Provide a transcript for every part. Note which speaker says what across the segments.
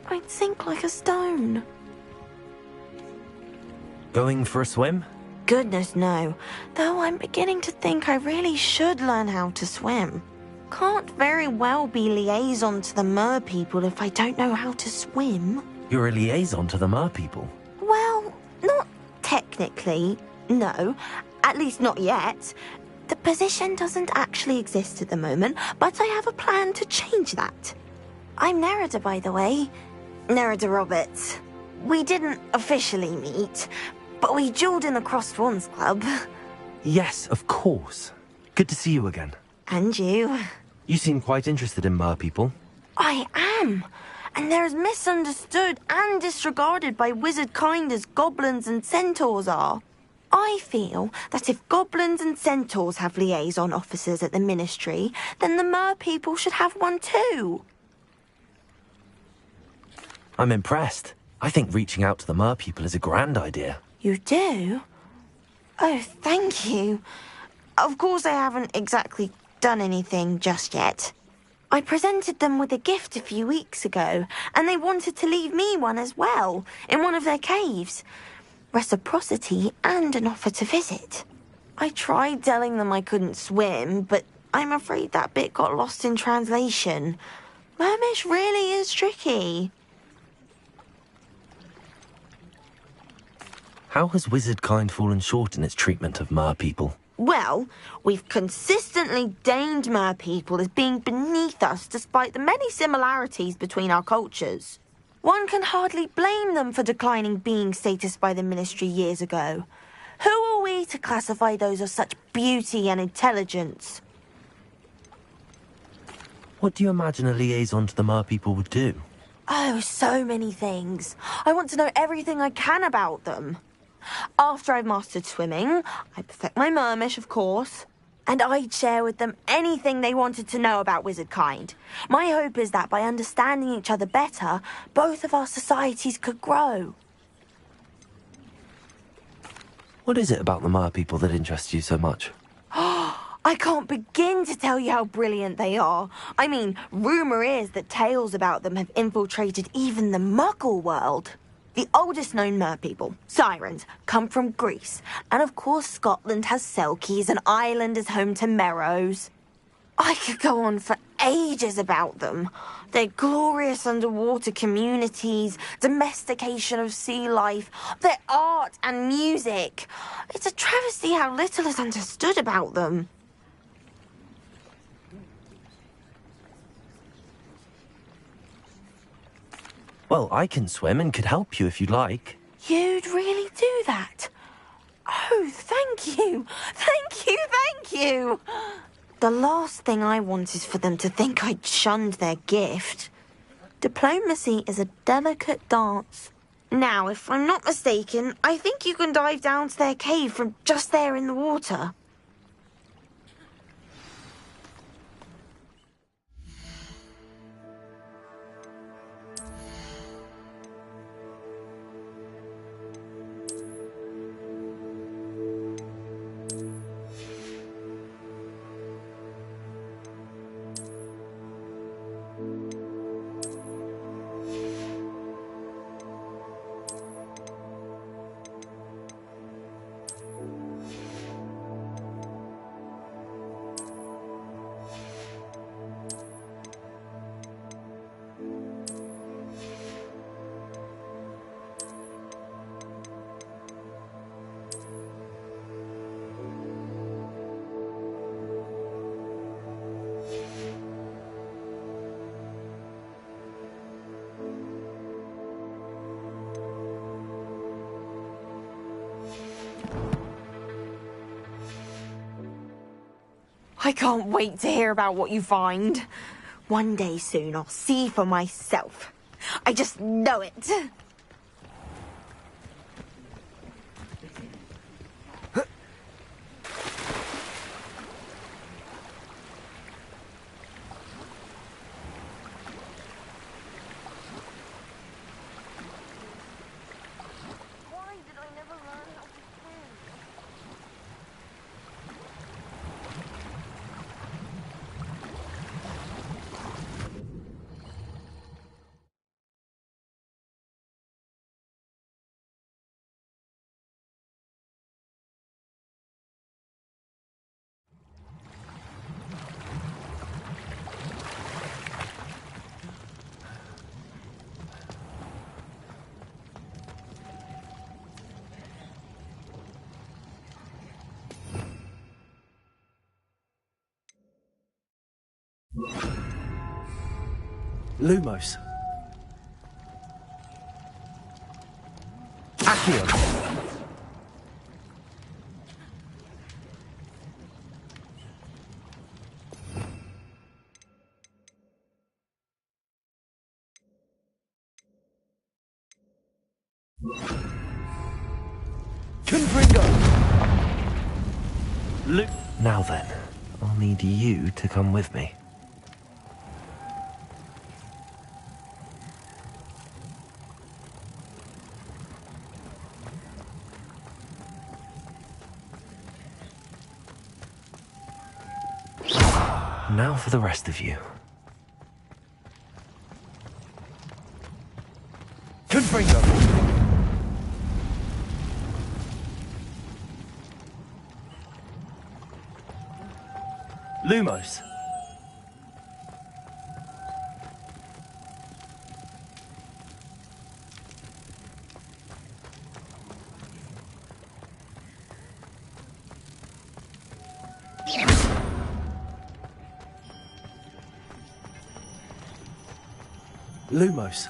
Speaker 1: I'd sink like a stone.
Speaker 2: Going for a swim?
Speaker 1: Goodness, no. Though I'm beginning to think I really should learn how to swim. Can't very well be liaison to the mer people if I don't know how to swim.
Speaker 2: You're a liaison to the mer people?
Speaker 1: Well, not technically, no. At least not yet. The position doesn't actually exist at the moment, but I have a plan to change that. I'm Nerida, by the way. Nerida Roberts. We didn't officially meet, but we duelled in the Cross Swans Club.
Speaker 2: Yes, of course. Good to see you again.
Speaker 1: And you.
Speaker 2: You seem quite interested in mer people.
Speaker 1: I am. And they're as misunderstood and disregarded by wizard kind as goblins and centaurs are. I feel that if goblins and centaurs have liaison officers at the ministry, then the mer people should have one too.
Speaker 2: I'm impressed. I think reaching out to the mer people is a grand idea.
Speaker 1: You do? Oh, thank you. Of course I haven't exactly done anything just yet. I presented them with a gift a few weeks ago, and they wanted to leave me one as well, in one of their caves. Reciprocity and an offer to visit. I tried telling them I couldn't swim, but I'm afraid that bit got lost in translation. Mermish really is tricky.
Speaker 2: How has wizard kind fallen short in its treatment of mer people?
Speaker 1: Well, we've consistently deemed mer people as being beneath us despite the many similarities between our cultures. One can hardly blame them for declining being status by the ministry years ago. Who are we to classify those of such beauty and intelligence?
Speaker 2: What do you imagine a liaison to the mer people would do?
Speaker 1: Oh, so many things. I want to know everything I can about them. After I've mastered swimming, I'd perfect my mermish, of course, and I'd share with them anything they wanted to know about wizard kind. My hope is that by understanding each other better, both of our societies could grow.
Speaker 2: What is it about the mer people that interests you so much?
Speaker 1: I can't begin to tell you how brilliant they are. I mean, rumour is that tales about them have infiltrated even the Muggle world. The oldest known mer people, sirens, come from Greece. And of course Scotland has Selkies and Ireland is home to Merrows. I could go on for ages about them. Their glorious underwater communities, domestication of sea life, their art and music. It's a travesty how little is understood about them.
Speaker 2: Well, I can swim and could help you if you'd like.
Speaker 1: You'd really do that? Oh, thank you. Thank you, thank you. The last thing I want is for them to think I'd shunned their gift. Diplomacy is a delicate dance. Now, if I'm not mistaken, I think you can dive down to their cave from just there in the water. I can't wait to hear about what you find. One day soon I'll see for myself. I just know it.
Speaker 2: Lumos. Accio. Now then, I'll need you to come with me. Now for the rest of you. Confringo! Lumos. Lumos.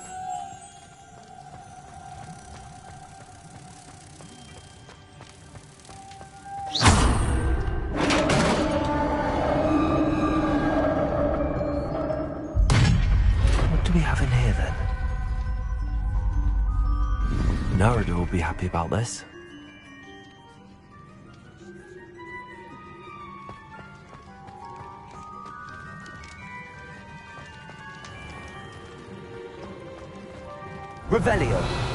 Speaker 2: What do we have in here then? Narada will be happy about this. Revelio.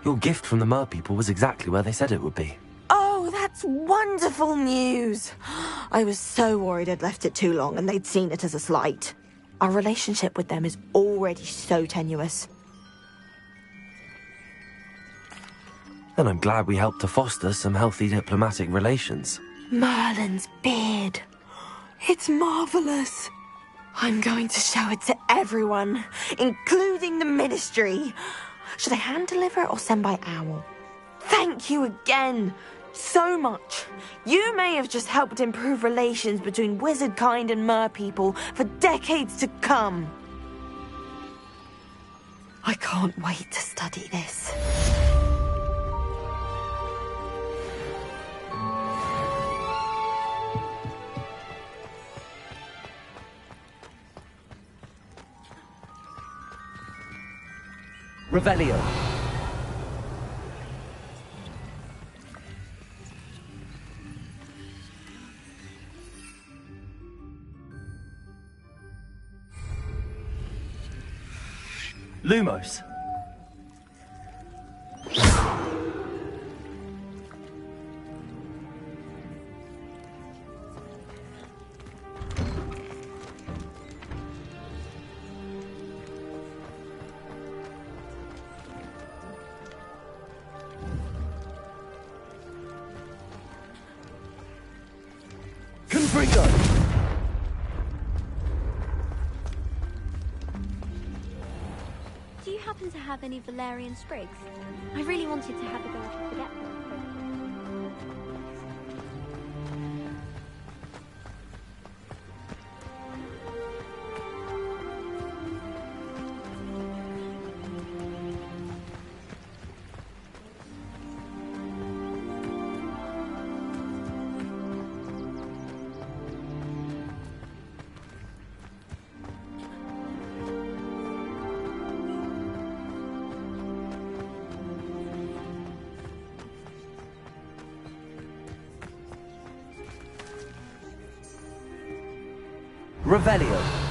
Speaker 2: Your gift from the Mer people was exactly where they said it would be.
Speaker 1: Oh, that's wonderful news. I was so worried I'd left it too long and they'd seen it as a slight. Our relationship with them is already so tenuous.
Speaker 2: Then I'm glad we helped to foster some healthy diplomatic relations.
Speaker 1: Merlin's beard. It's marvelous. I'm going to show it to everyone, including the Ministry. Should I hand deliver or send by owl? Thank you again so much. You may have just helped improve relations between wizard kind and mer people for decades to come. I can't wait to study this.
Speaker 2: Revelio. Lumos. Confringo.
Speaker 3: Do you happen to have any Valerian sprigs? I really wanted to have a go to forget them.
Speaker 2: Revelio.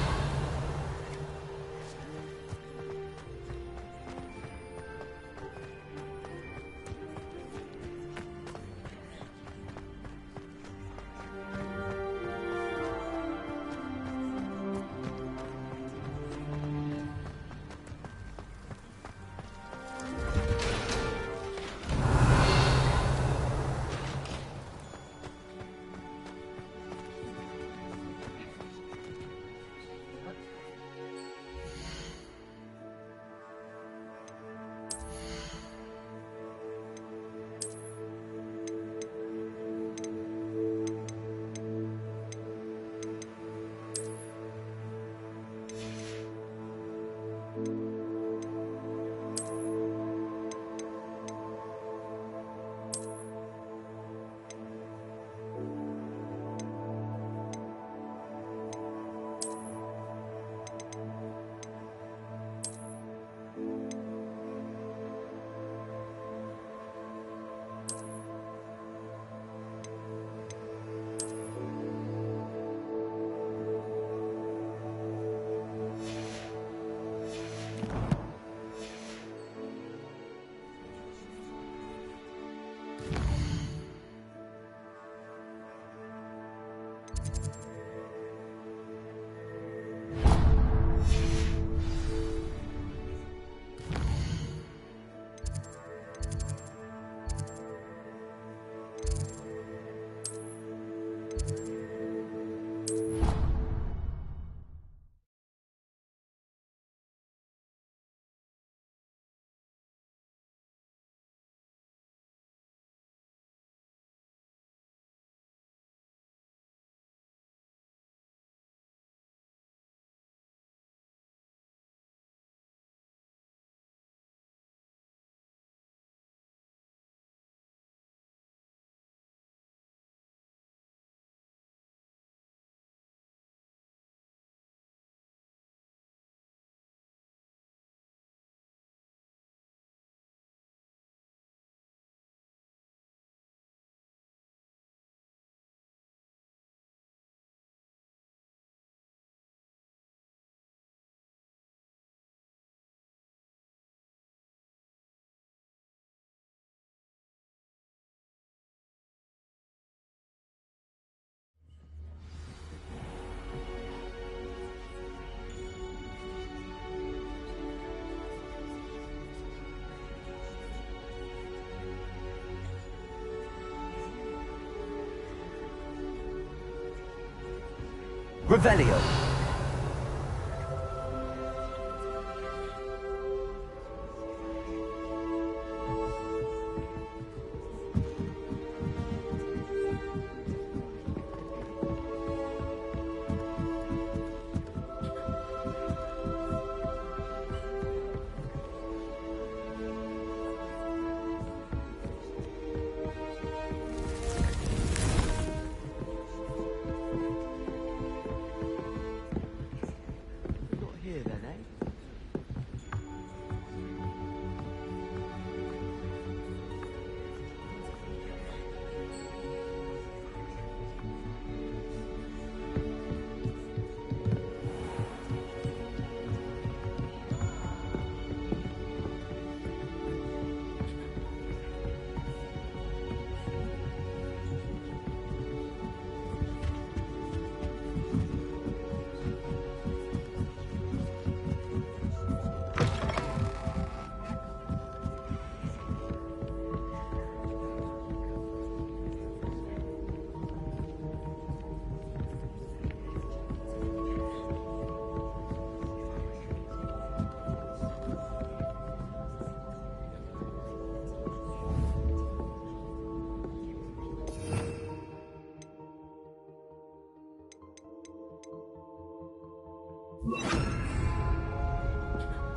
Speaker 2: Revelio.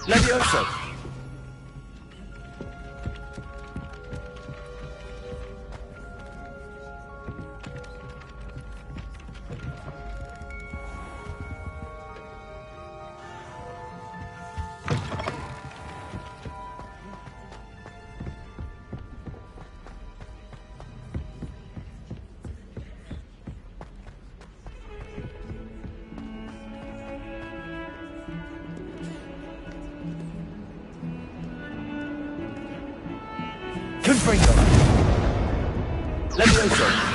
Speaker 2: Levioso. afraid of. Levioso.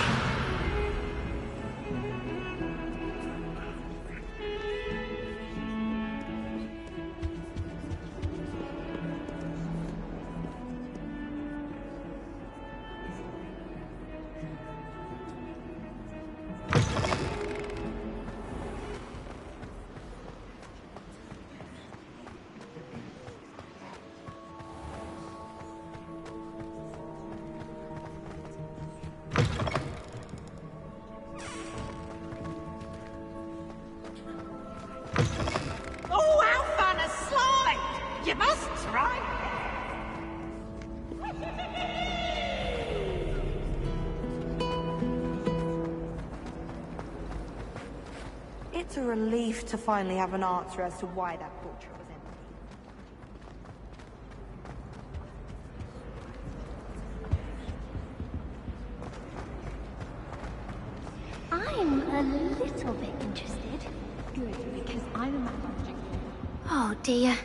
Speaker 1: It's a relief to finally have an answer as to why that portrait was empty.
Speaker 3: I'm a little bit interested. Good, because I'm a magic. Oh dear,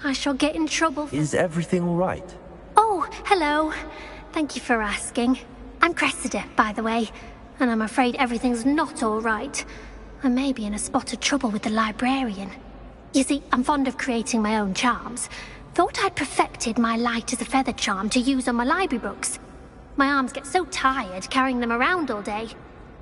Speaker 3: I shall get in trouble.
Speaker 2: Is everything all right?
Speaker 3: Oh, hello. Thank you for asking. I'm Cressida, by the way, and I'm afraid everything's not all right. I may be in a spot of trouble with the librarian. You see, I'm fond of creating my own charms. Thought I'd perfected my light as a feather charm to use on my library books. My arms get so tired carrying them around all day.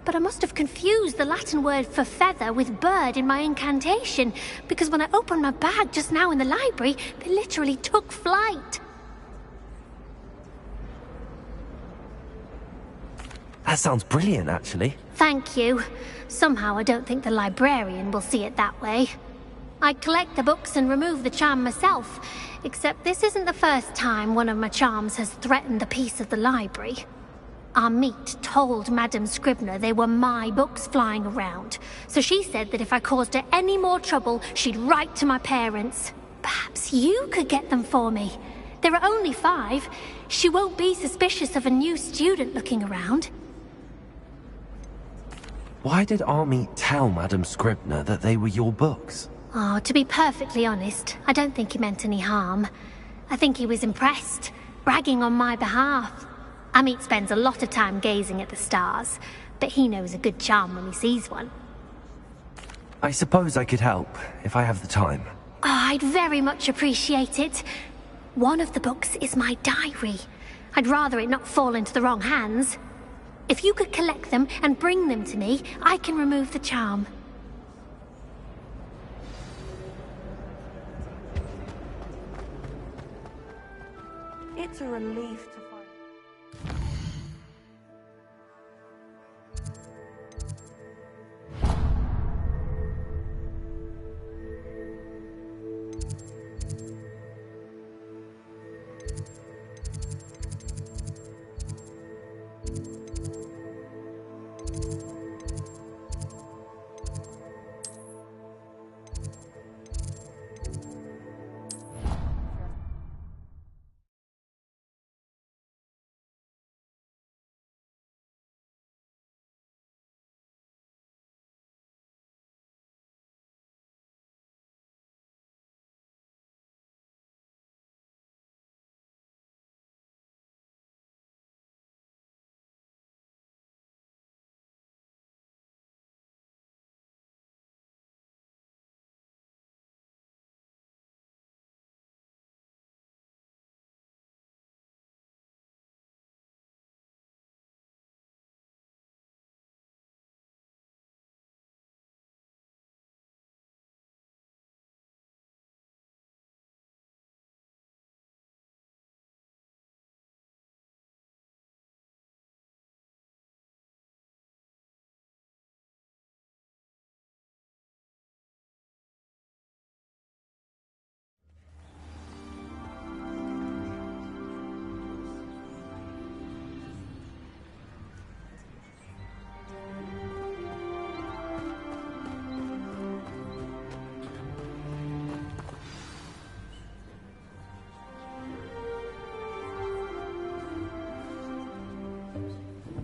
Speaker 3: But I must have confused the Latin word for feather with bird in my incantation, because when I opened my bag just now in the library, they literally took flight.
Speaker 2: That sounds brilliant, actually.
Speaker 3: Thank you. Somehow I don't think the librarian will see it that way. I collect the books and remove the charm myself, except this isn't the first time one of my charms has threatened the peace of the library. Our meet told Madame Scribner they were my books flying around, so she said that if I caused her any more trouble, she'd write to my parents. Perhaps you could get them for me. There are only 5. She won't be suspicious of a new student looking around.
Speaker 2: Why did Army tell Madame Scribner that they were your books?
Speaker 3: Oh, to be perfectly honest, I don't think he meant any harm. I think he was impressed, bragging on my behalf. Amit spends a lot of time gazing at the stars, but he knows a good charm when he sees one.
Speaker 2: I suppose I could help, if I have the time.
Speaker 3: Oh, I'd very much appreciate it. One of the books is my diary. I'd rather it not fall into the wrong hands. If you could collect them and bring them to me, I can remove the charm.
Speaker 1: It's a relief to find...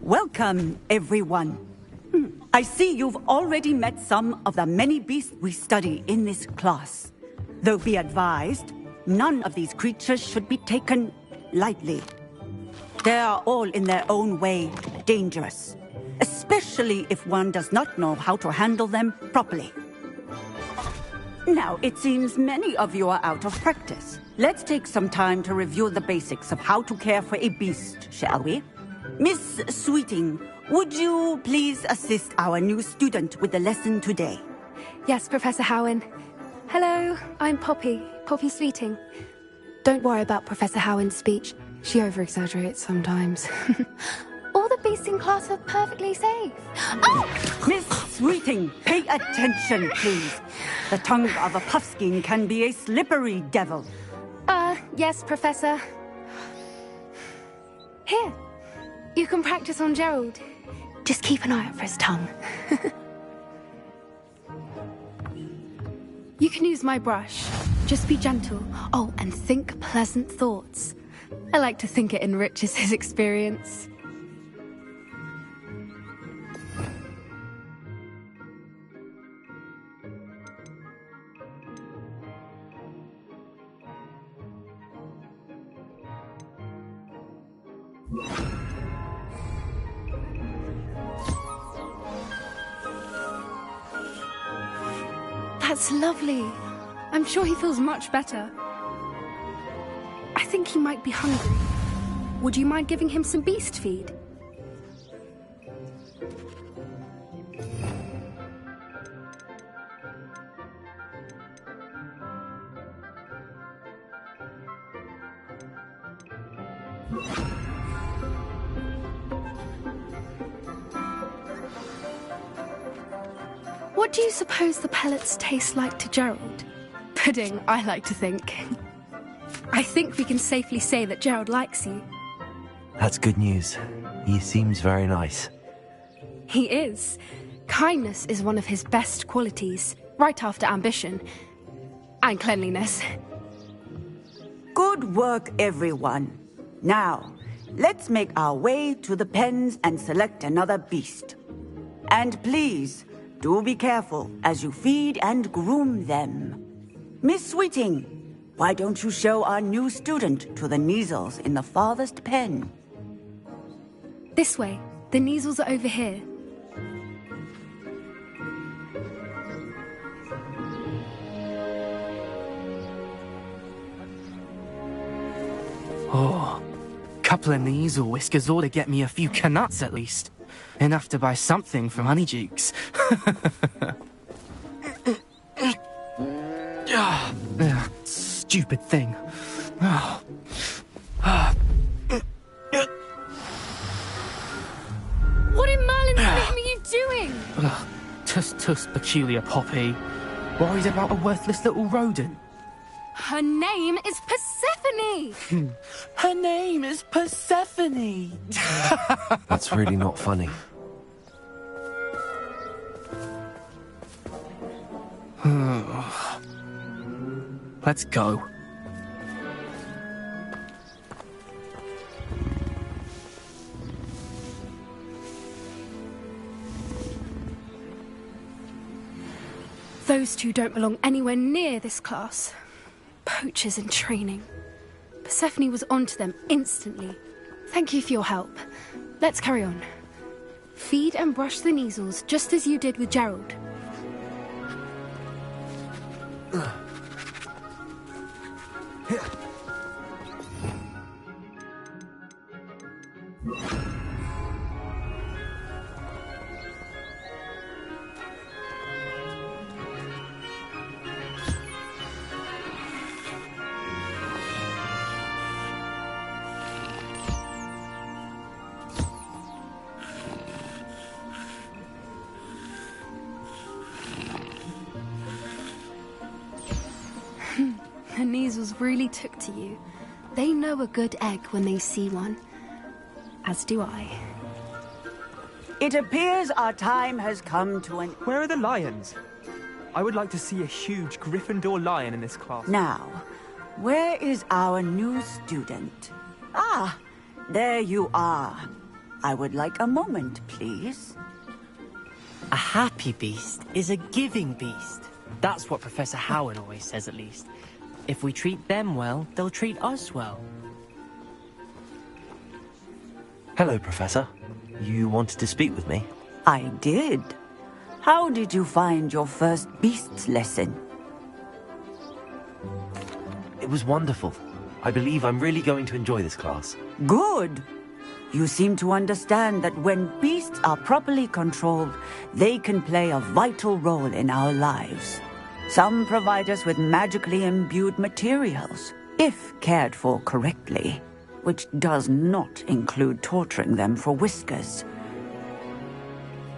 Speaker 4: Welcome, everyone. I see you've already met some of the many beasts we study in this class. Though be advised, none of these creatures should be taken lightly. They are all in their own way dangerous, especially if one does not know how to handle them properly. Now, it seems many of you are out of practice. Let's take some time to review the basics of how to care for a beast, shall we? Miss Sweeting, would you please assist our new student with the lesson today?
Speaker 5: Yes, Professor Howen. Hello, I'm Poppy Sweeting. Don't worry about Professor Howen's speech. She over-exaggerates sometimes. All the beasts in class are perfectly safe. Oh!
Speaker 4: Miss Sweeting, pay attention, please. The tongue of a puffskein can be a slippery devil.
Speaker 5: Yes, Professor. Here, you can practice on Gerald. Just keep an eye out for his tongue. You can use my brush. Just be gentle. Oh, and think pleasant thoughts. I like to think it enriches his experience. That's lovely. I'm sure he feels much better. I think he might be hungry. Would you mind giving him some beast feed? What do you suppose the pellets taste like to Gerald? Pudding, I like to think. I think we can safely say that Gerald likes you.
Speaker 2: That's good news. He seems very nice.
Speaker 5: He is. Kindness is one of his best qualities, right after ambition. And cleanliness.
Speaker 4: Good work, everyone. Now, let's make our way to the pens and select another beast. And please, do be careful as you feed and groom them. Miss Sweeting, why don't you show our new student to the Neasels in the farthest pen?
Speaker 5: This way. The Neasels are over here.
Speaker 6: Oh, couple of Neasel whiskers ought to get me a few canuts at least. Enough to buy something from Honeydukes. Stupid thing.
Speaker 5: What in Merlin's name are you doing?
Speaker 6: Tuss, peculiar Poppy. Worried about a worthless little rodent.
Speaker 5: Her name is Persephone!
Speaker 6: Her name is Persephone!
Speaker 2: That's really not funny.
Speaker 6: Let's go.
Speaker 5: Those two don't belong anywhere near this class. Poachers in training. Persephone was onto them instantly. Thank you for your help. Let's carry on. Feed and brush the Neasels just as you did with Gerald. The Neasels really took to you. They know a good egg when they see one. As do I.
Speaker 4: It appears our time has come to an...
Speaker 7: Where are the lions? I would like to see a huge Gryffindor lion in this class.
Speaker 4: Now, where is our new student? Ah, there you are. I would like a moment, please.
Speaker 8: A happy beast is a giving beast. That's what Professor Howard always says, at least. If we treat them well, they'll treat us well.
Speaker 2: Hello, Professor. You wanted to speak with me?
Speaker 4: I did. How did you find your first beasts lesson?
Speaker 2: It was wonderful. I believe I'm really going to enjoy this class.
Speaker 4: Good. You seem to understand that when beasts are properly controlled, they can play a vital role in our lives. Some provide us with magically imbued materials, if cared for correctly, which does not include torturing them for whiskers.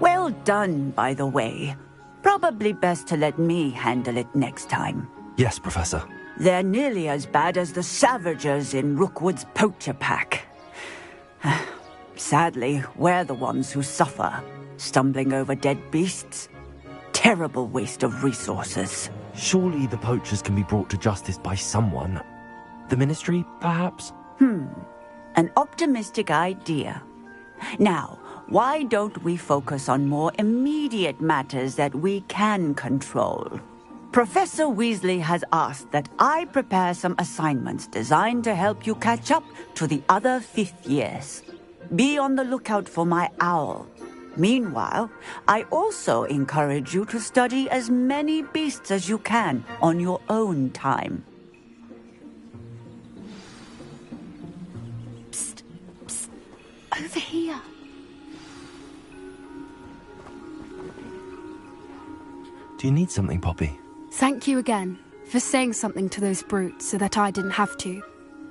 Speaker 4: Well done, by the way. Probably best to let me handle it next time.
Speaker 2: Yes, Professor.
Speaker 4: They're nearly as bad as the Savagers in Rookwood's poacher pack. Sadly, we're the ones who suffer, stumbling over dead beasts. Terrible waste of resources.
Speaker 2: Surely the poachers can be brought to justice by someone. The Ministry, perhaps?
Speaker 4: An optimistic idea. Now, why don't we focus on more immediate matters that we can control? Professor Weasley has asked that I prepare some assignments designed to help you catch up to the other 5th years. Be on the lookout for my owl. Meanwhile, I also encourage you to study as many beasts as you can on your own time.
Speaker 5: Psst, psst, over here.
Speaker 2: Do you need something, Poppy?
Speaker 5: Thank you again for saying something to those brutes so that I didn't have to.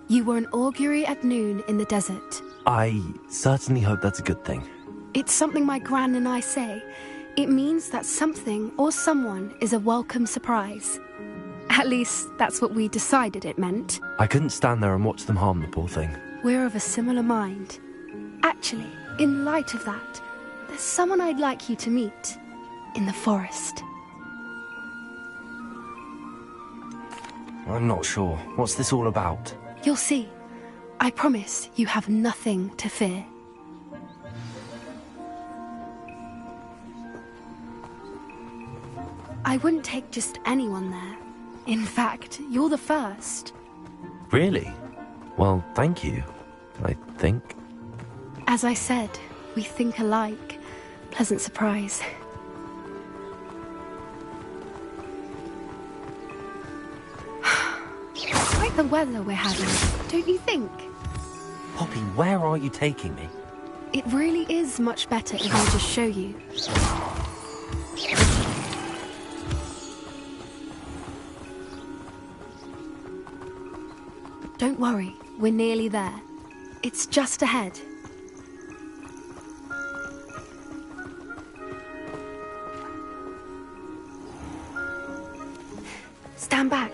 Speaker 5: You were an augury at noon in the desert.
Speaker 2: I certainly hope that's a good thing.
Speaker 5: It's something my gran and I say. It means that something or someone is a welcome surprise. At least, that's what we decided it meant.
Speaker 2: I couldn't stand there and watch them harm the poor thing.
Speaker 5: We're of a similar mind. Actually, in light of that, there's someone I'd like you to meet. In the forest.
Speaker 2: I'm not sure. What's this all about?
Speaker 5: You'll see. I promise you have nothing to fear. I wouldn't take just anyone there. In fact, you're the first.
Speaker 2: Really? Well, thank you, I think.
Speaker 5: As I said, we think alike. Pleasant surprise. Quite the weather we're having, don't you think?
Speaker 2: Poppy, where are you taking me?
Speaker 5: It really is much better if I just show you. Don't worry, we're nearly there. It's just ahead. Stand back.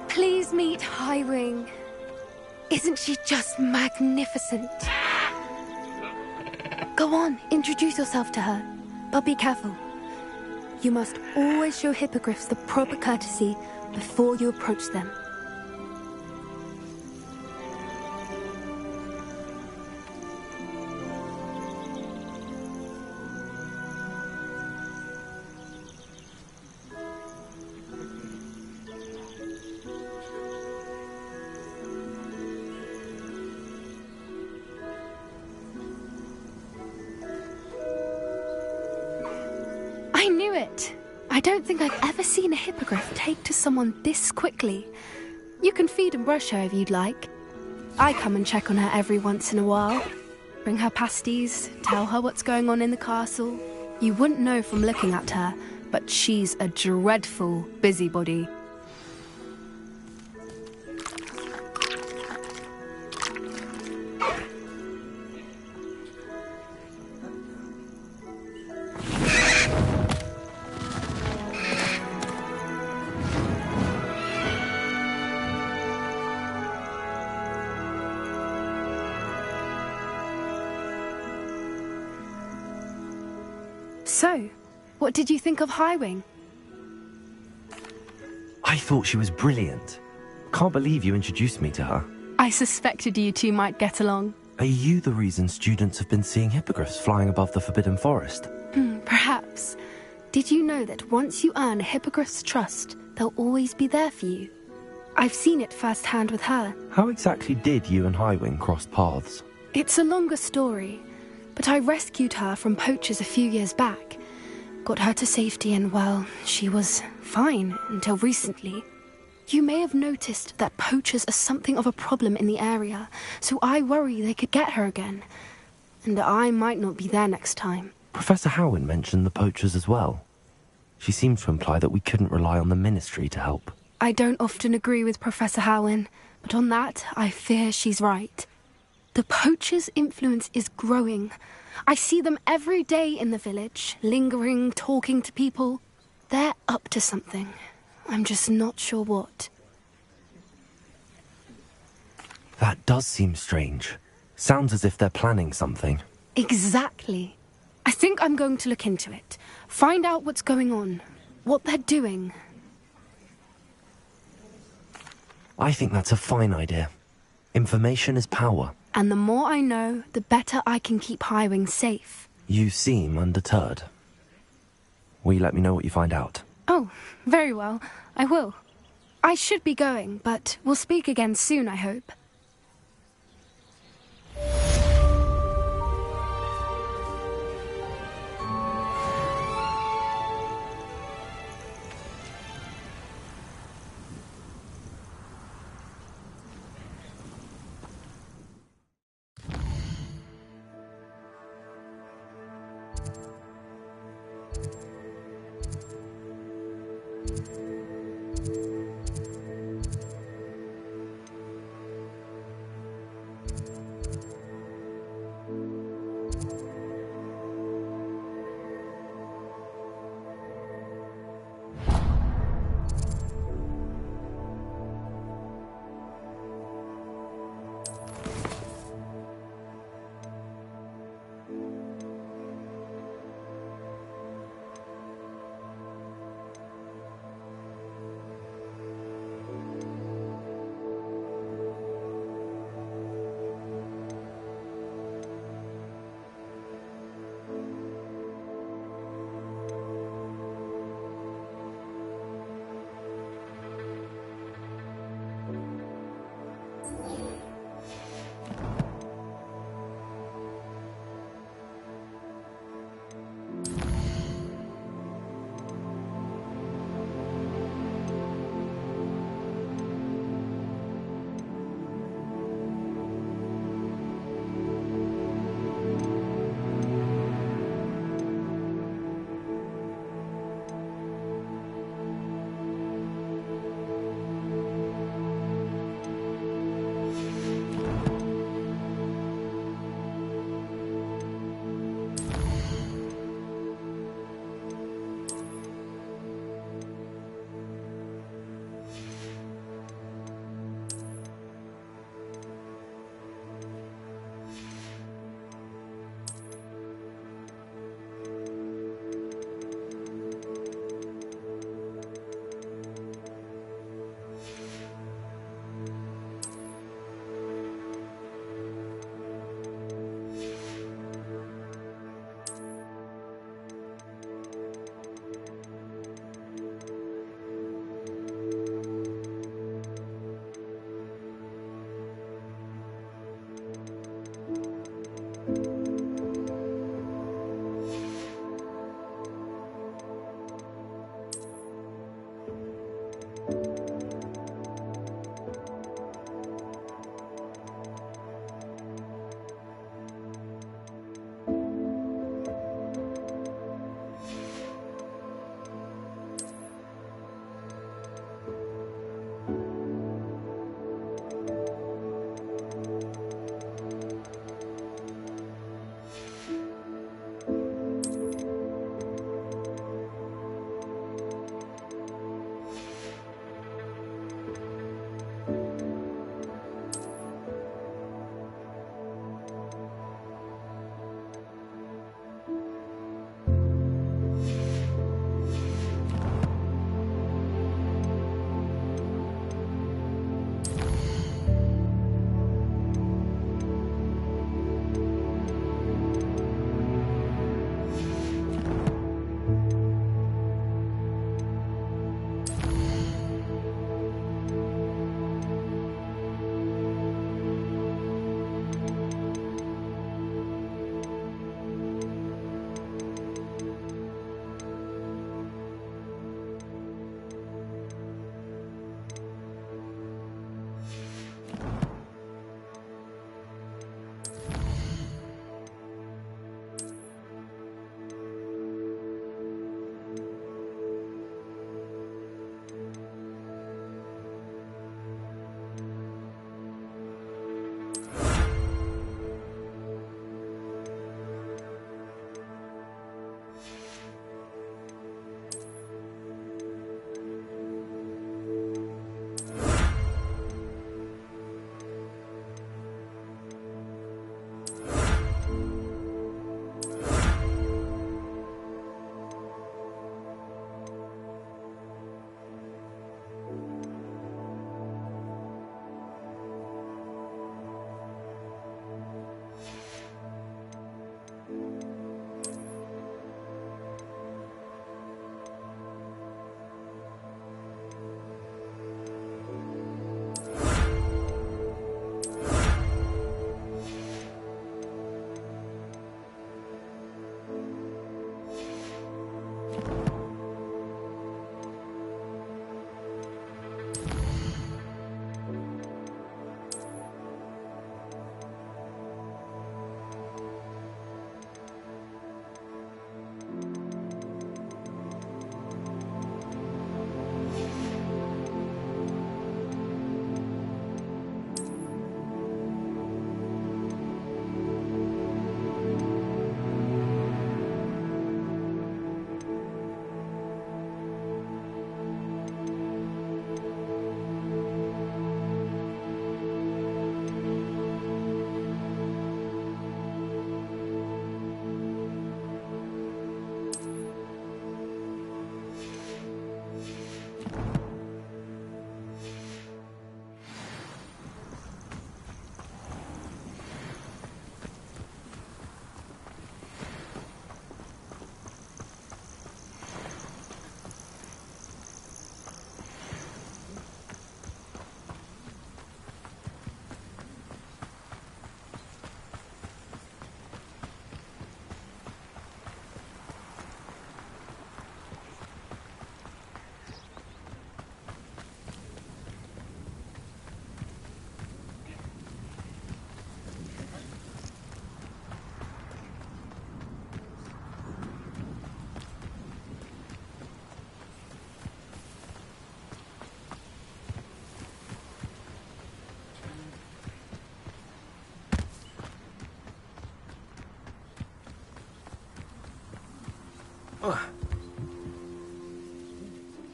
Speaker 5: Please meet Highwing. Isn't she just magnificent? Go on, introduce yourself to her. But be careful. You must always show hippogriffs the proper courtesy before you approach them. I knew it! I don't think I've ever seen a hippogriff take to someone this quickly. You can feed and brush her if you'd like. I come and check on her every once in a while. Bring her pasties, tell her what's going on in the castle. You wouldn't know from looking at her, but she's a dreadful busybody. So, what did you think of Highwing?
Speaker 2: I thought she was brilliant. Can't believe you introduced me to her.
Speaker 5: I suspected you two might get along.
Speaker 2: Are you the reason students have been seeing hippogriffs flying above the Forbidden Forest?
Speaker 5: Perhaps. Did you know that once you earn a hippogriff's trust, they'll always be there for you? I've seen it firsthand with her.
Speaker 2: How exactly did you and Highwing cross paths?
Speaker 5: It's a longer story, but I rescued her from poachers a few years back. Got her to safety and, well, she was fine until recently. You may have noticed that poachers are something of a problem in the area, so I worry they could get her again. And I might not be there next time.
Speaker 2: Professor Howin mentioned the poachers as well. She seemed to imply that we couldn't rely on the Ministry to help.
Speaker 5: I don't often agree with Professor Howin, but on that, I fear she's right. The poachers' influence is growing. I see them every day in the village, lingering, talking to people. They're up to something. I'm just not sure what.
Speaker 2: That does seem strange. Sounds as if they're planning something.
Speaker 5: Exactly. I think I'm going to look into it. Find out what's going on. What they're doing.
Speaker 2: I think that's a fine idea. Information is power.
Speaker 5: And the more I know, the better I can keep Highwing safe.
Speaker 2: You seem undeterred. Will you let me know what you find out?
Speaker 5: Oh, very well. I will. I should be going, but we'll speak again soon, I hope.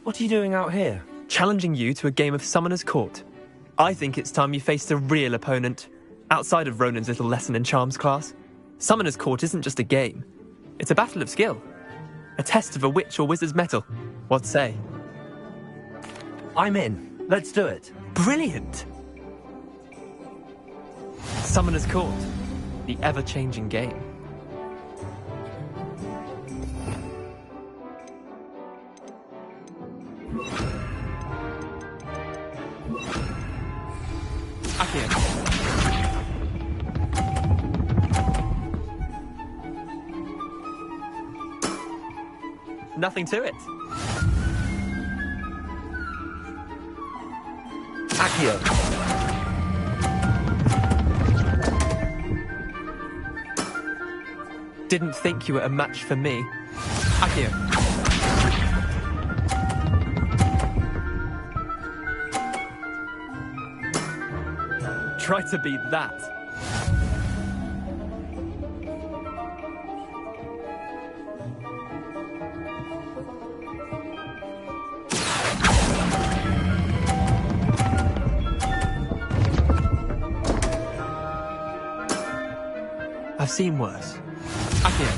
Speaker 2: What are you doing out here?
Speaker 9: Challenging you to a game of Summoner's Court. I think it's time you faced a real opponent, outside of Ronan's little lesson in charms class. Summoner's Court isn't just a game. It's a battle of skill. A test of a witch or wizard's mettle. What say?
Speaker 2: I'm in. Let's do it.
Speaker 9: Brilliant! Summoner's Court. The ever-changing game. Accio. Nothing to it.
Speaker 2: Accio.
Speaker 9: Didn't think you were a match for me. Accio. Try to beat that. I've seen worse. Accio.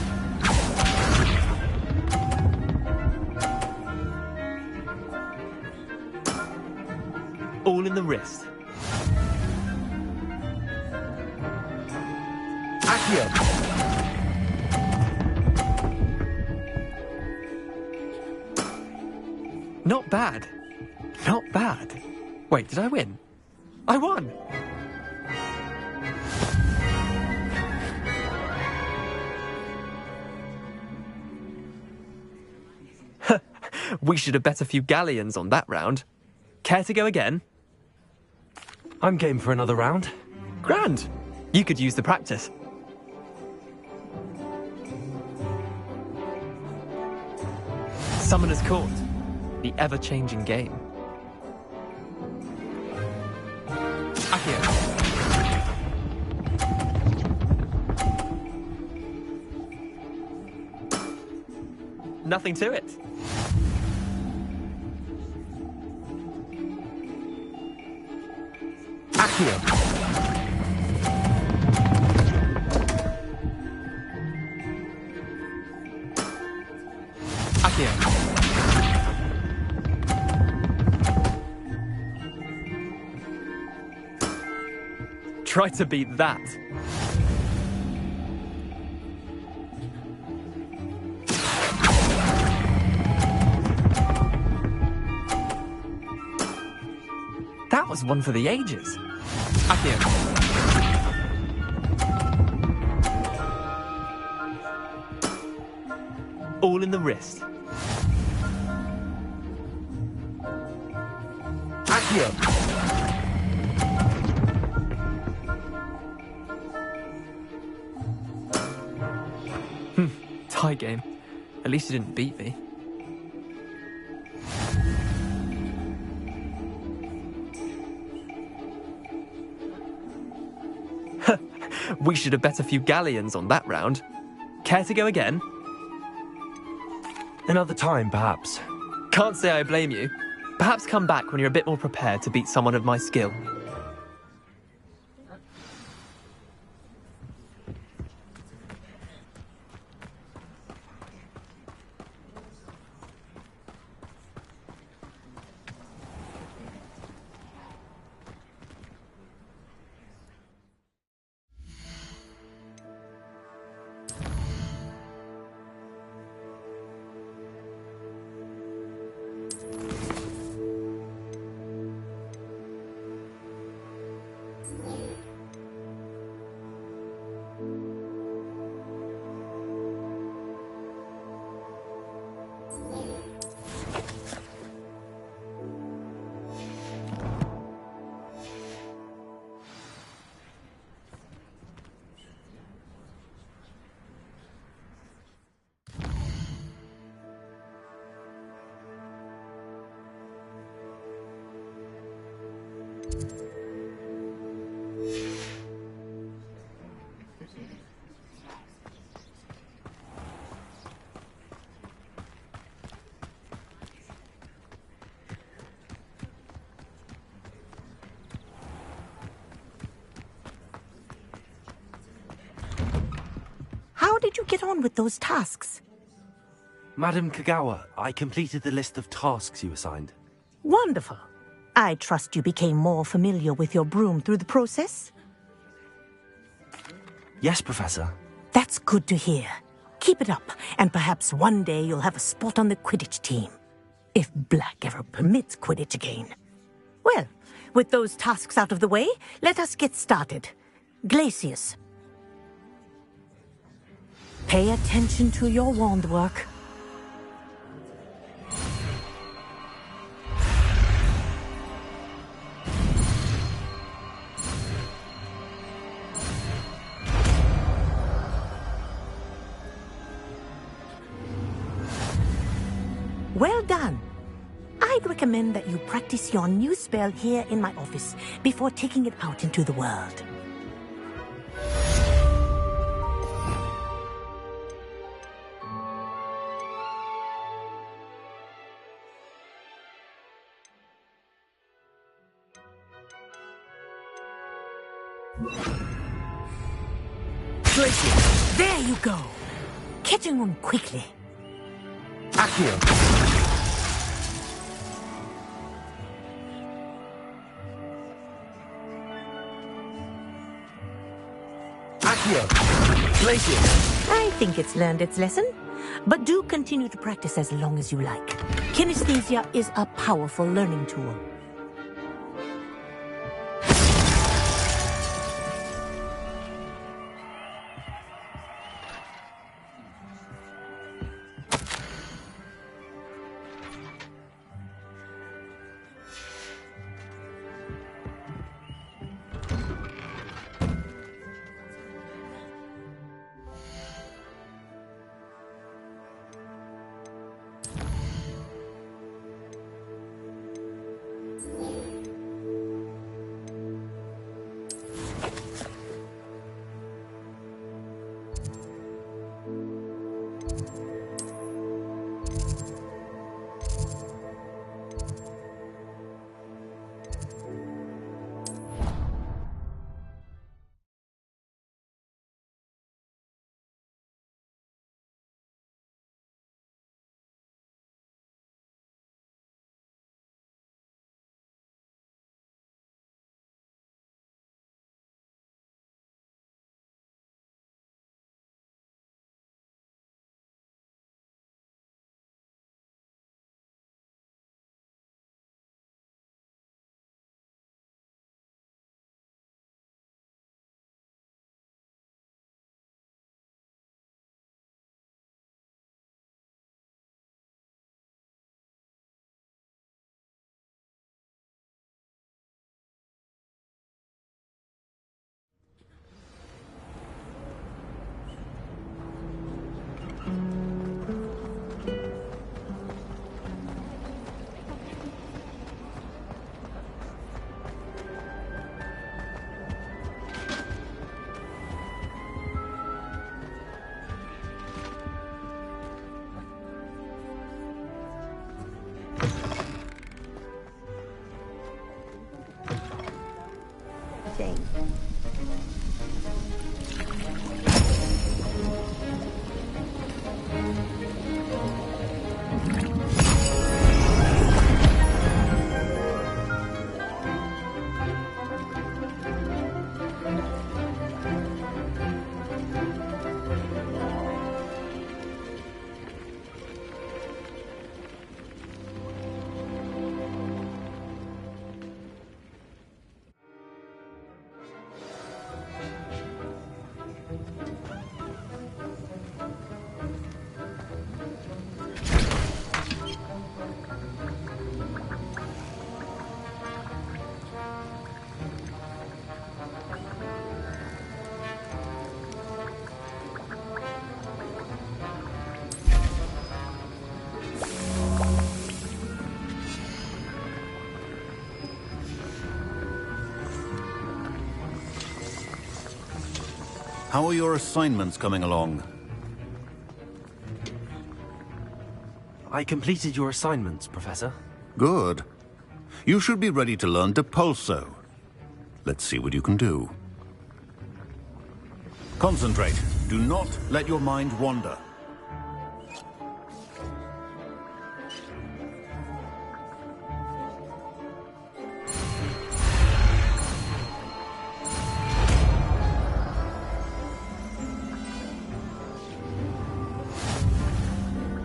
Speaker 9: All in the wrist.
Speaker 2: Accio.
Speaker 9: Not bad. Not bad. Wait, did I win? I won! We should have bet a few galleons on that round. Care to go again?
Speaker 2: I'm game for another round.
Speaker 9: Grand. You could use the practice. Summoner's Court. The ever-changing game. Accio. Nothing to it.
Speaker 2: Accio.
Speaker 9: Accio. Try to beat that. That was one for the ages. Accio. All in the wrist.
Speaker 2: Accio.
Speaker 9: Tie game. At least you didn't beat me. We should have bet a few galleons on that round. Care to go again?
Speaker 2: Another time, perhaps.
Speaker 9: Can't say I blame you. Perhaps come back when you're a bit more prepared to beat someone of my skill.
Speaker 10: did you get on with those tasks?
Speaker 2: Madam Kagawa, I completed the list of tasks you assigned.
Speaker 10: Wonderful. I trust you became more familiar with your broom through the process?
Speaker 2: Yes, Professor.
Speaker 10: That's good to hear. Keep it up, and perhaps one day you'll have a spot on the Quidditch team. If Black ever permits Quidditch again. Well, with those tasks out of the way, let us get started. Glacius. Pay attention to your wand work. Well done. I'd recommend that you practice your new spell here in my office before taking it out into the world.
Speaker 2: Glacius!
Speaker 10: There you go. Catching on quickly.
Speaker 2: Accio! Glacius!
Speaker 10: I think it's learned its lesson, but do continue to practice as long as you like. Kinesthesia is a powerful learning tool.
Speaker 11: How are your assignments coming along?
Speaker 2: I completed your assignments, Professor.
Speaker 11: Good. You should be ready to learn Depulso. Let's see what you can do. Concentrate. Do not let your mind wander.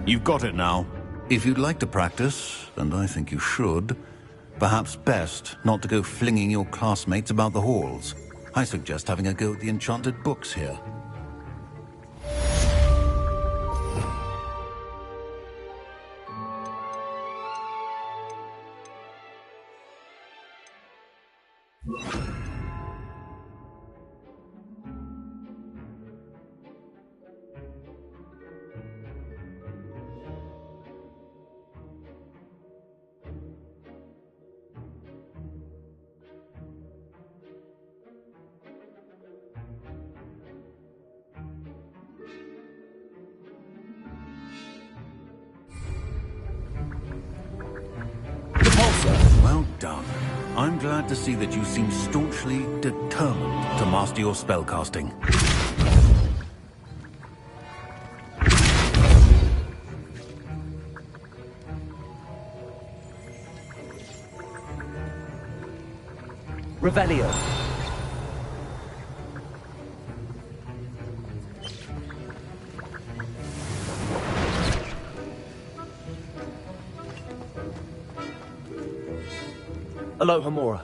Speaker 11: You've got it now. If you'd like to practice, and I think you should, perhaps best not to go flinging your classmates about the halls. I suggest having a go at the enchanted books here. Well done. I'm glad to see that you seem staunchly determined to master your spellcasting.
Speaker 2: Revelio. Alohomora.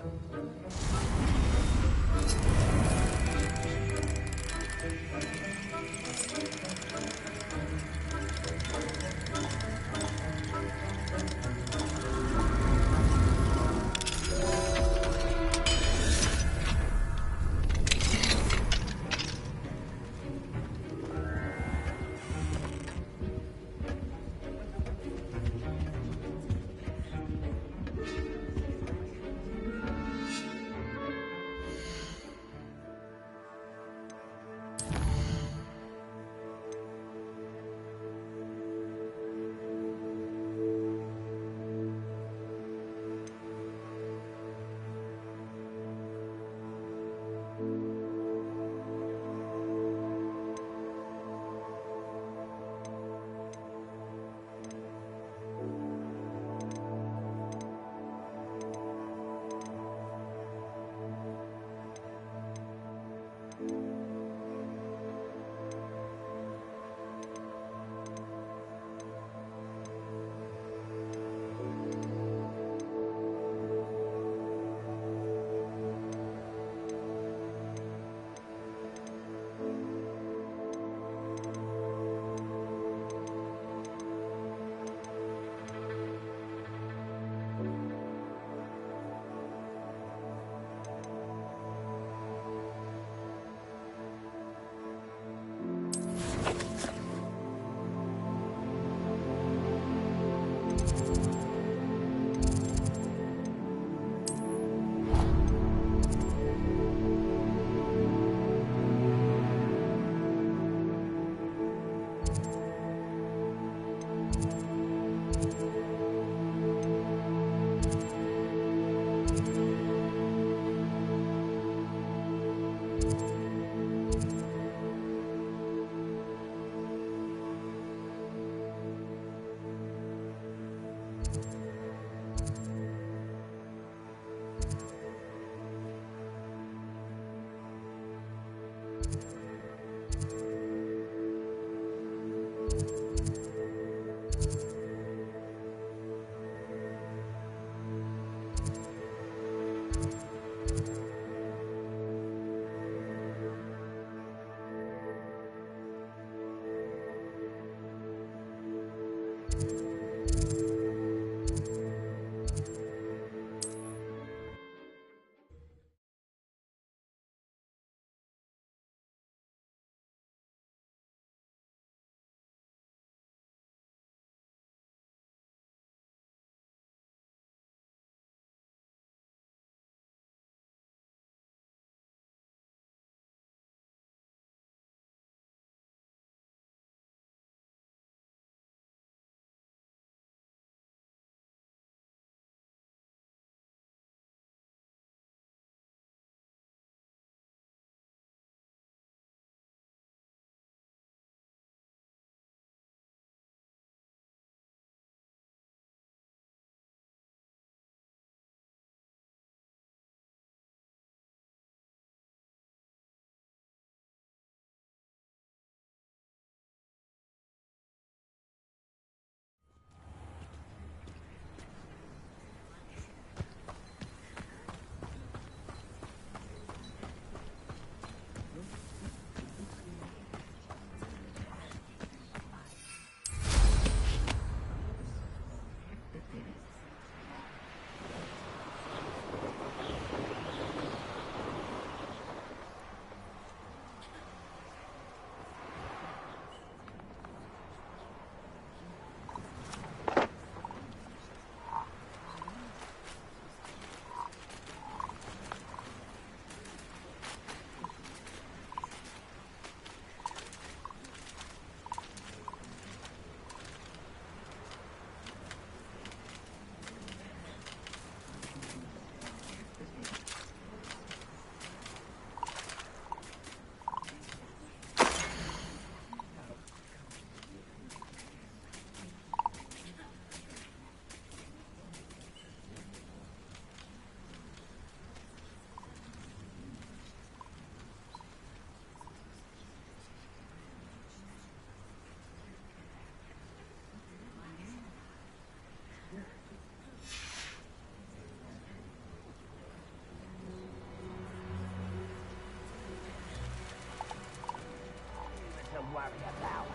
Speaker 1: worry about.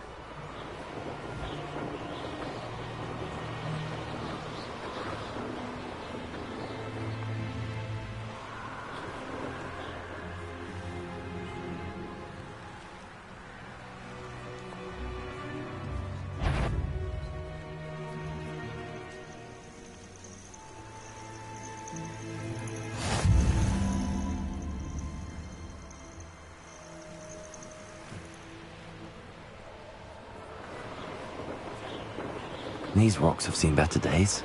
Speaker 2: These rocks have seen better days.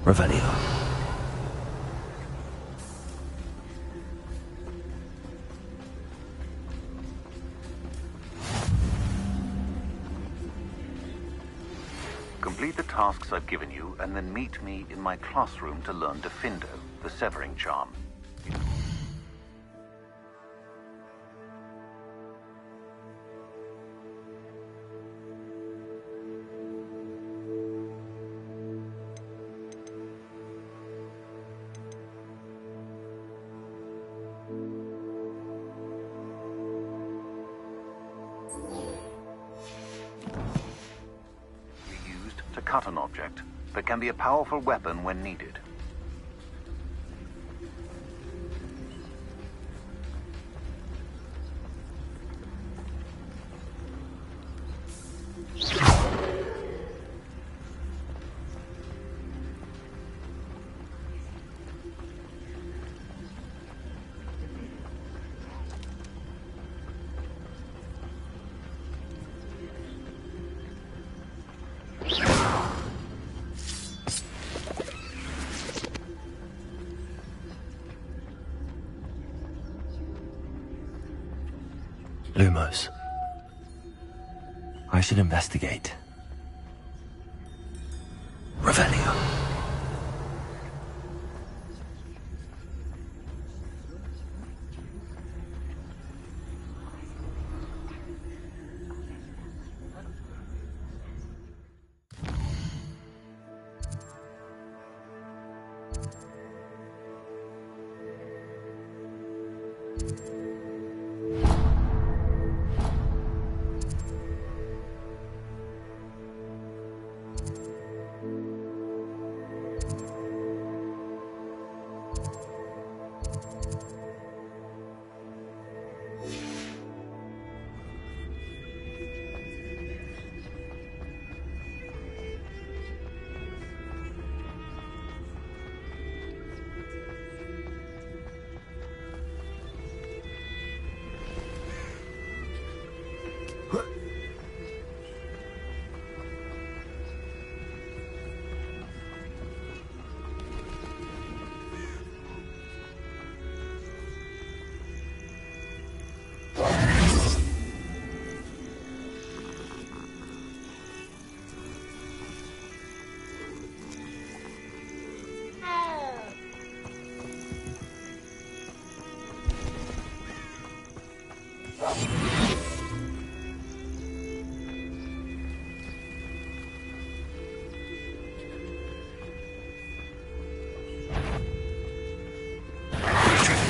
Speaker 2: Revelio.
Speaker 11: Complete the tasks I've given you, and then meet me in my classroom to learn Defindo, the severing charm. Cut an object, but can be a powerful weapon when needed.
Speaker 2: Lumos. I should investigate. Revelio.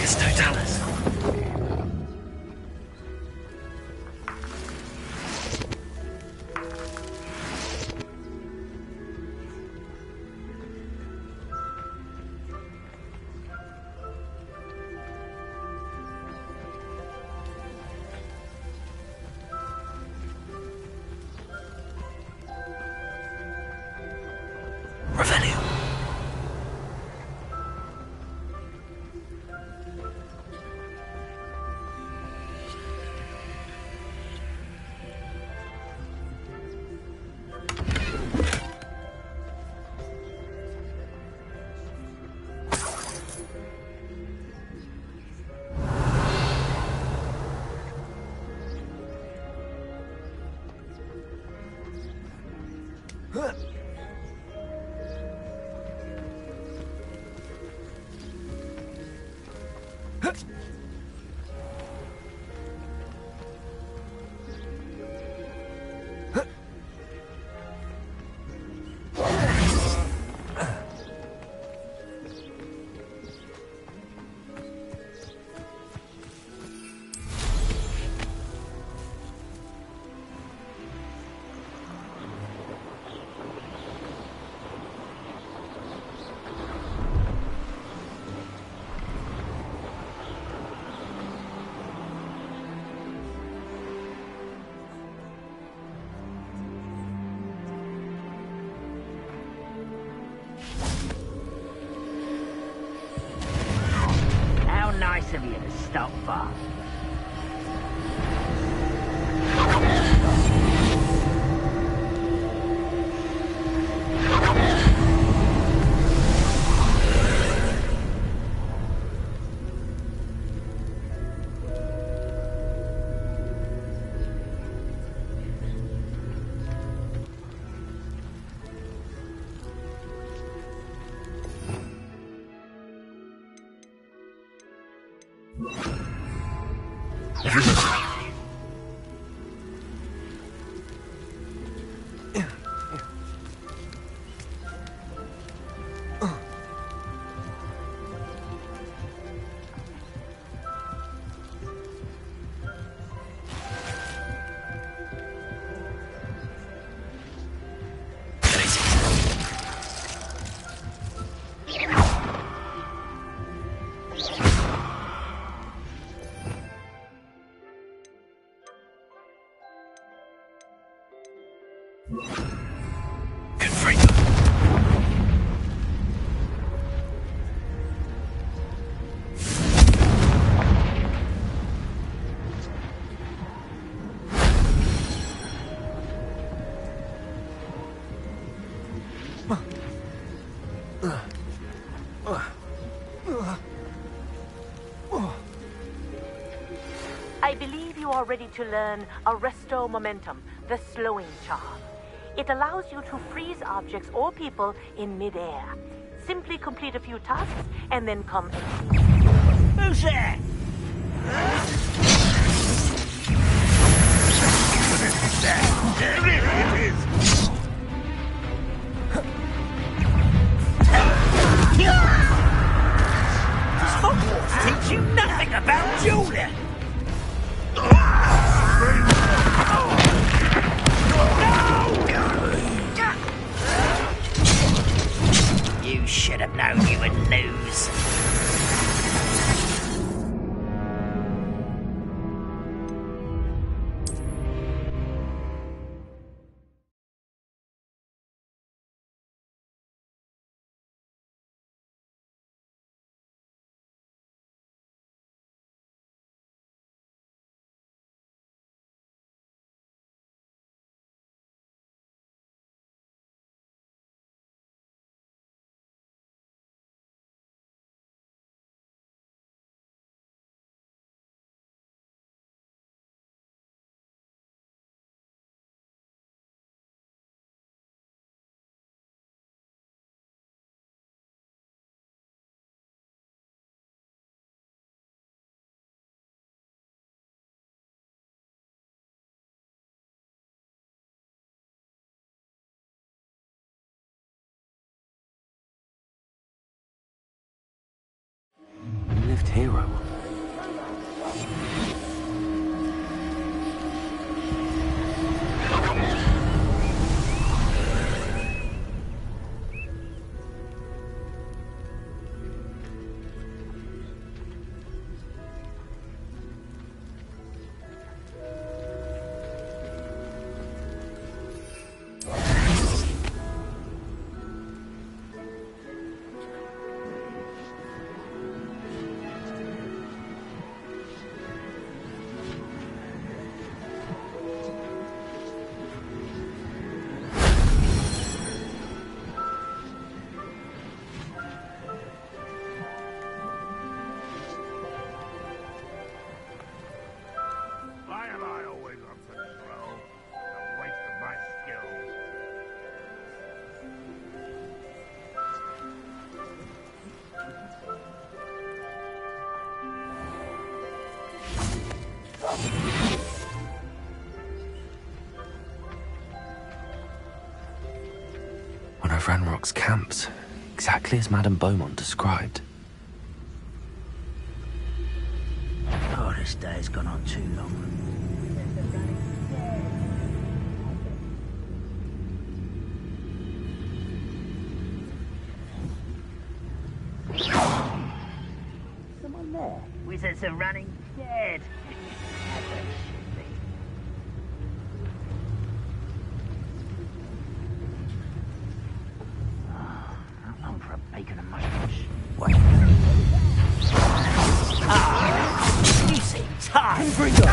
Speaker 2: Lucas Totalis. Revelio.
Speaker 12: How nice of you to stop by.
Speaker 13: I believe you are ready to learn Arresto Momentum, the slowing charm. It allows you to freeze objects or people in midair. Simply complete a few tasks and then come and see.
Speaker 12: Who's there?
Speaker 14: There it is!
Speaker 12: Does Hogwarts teach you nothing about dueling? You should have known you would lose.
Speaker 2: hero.
Speaker 14: Why am I always on patrol? A waste of my skills.
Speaker 2: One of Ranrock's camps, exactly as Madame Beaumont described.
Speaker 12: Oh, this day's gone on too long. Someone there? Wizards are running dead. How long for a bacon and mushroom? Wait. You seem tired.
Speaker 2: Gringo!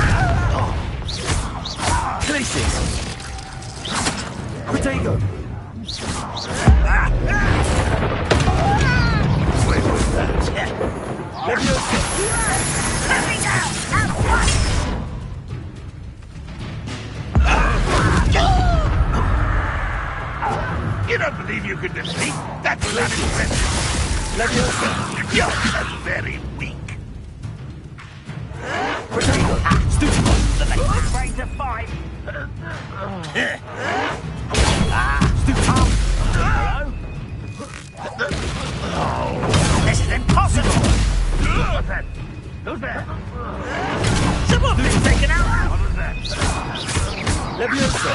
Speaker 2: Glacius! Protego!
Speaker 14: Wait, what's that?
Speaker 2: Leviosa!
Speaker 12: Let me go! At once!
Speaker 14: You don't believe you could defeat that bloody princess?
Speaker 2: Leviosa!
Speaker 14: You're very weak.
Speaker 2: Protego! Stupid!
Speaker 12: The main brains of five.
Speaker 2: Stupid!
Speaker 12: Hello? This is impossible!
Speaker 14: What's that? Who's there?
Speaker 12: Someone's been taken out!
Speaker 14: What was that?
Speaker 2: Leviosa!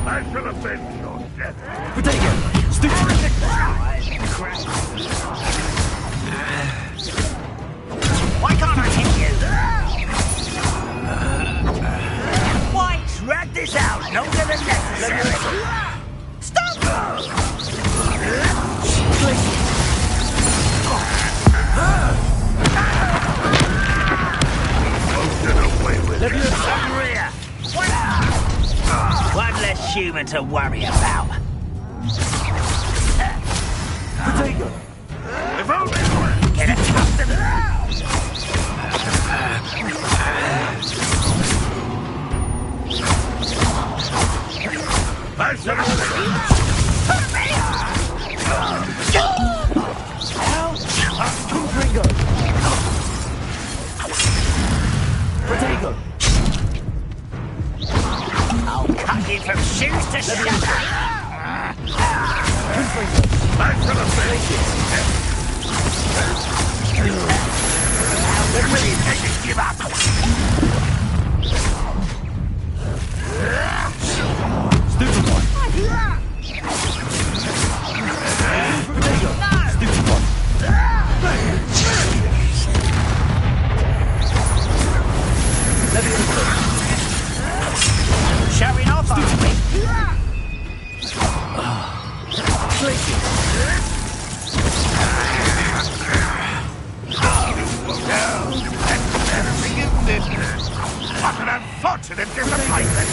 Speaker 14: I shall avenge your death.
Speaker 2: Protego! Stupid!
Speaker 12: Why can't I hit you? Why drag this out longer than necessary? Stop!
Speaker 2: Leviosa!
Speaker 12: Rear! One less human to worry about.
Speaker 2: Protego!
Speaker 14: If only
Speaker 12: Get accustomed.
Speaker 14: I shall
Speaker 2: Gringo! Protego!
Speaker 12: I'll cut you from shoes to shatter.
Speaker 14: I shall avenge your death. How really can you give up?
Speaker 2: Stupid one! Protego! Stupid one! Leviosa!
Speaker 12: Showing off, are we?
Speaker 2: Glacius!
Speaker 14: What an unfortunate disappointment!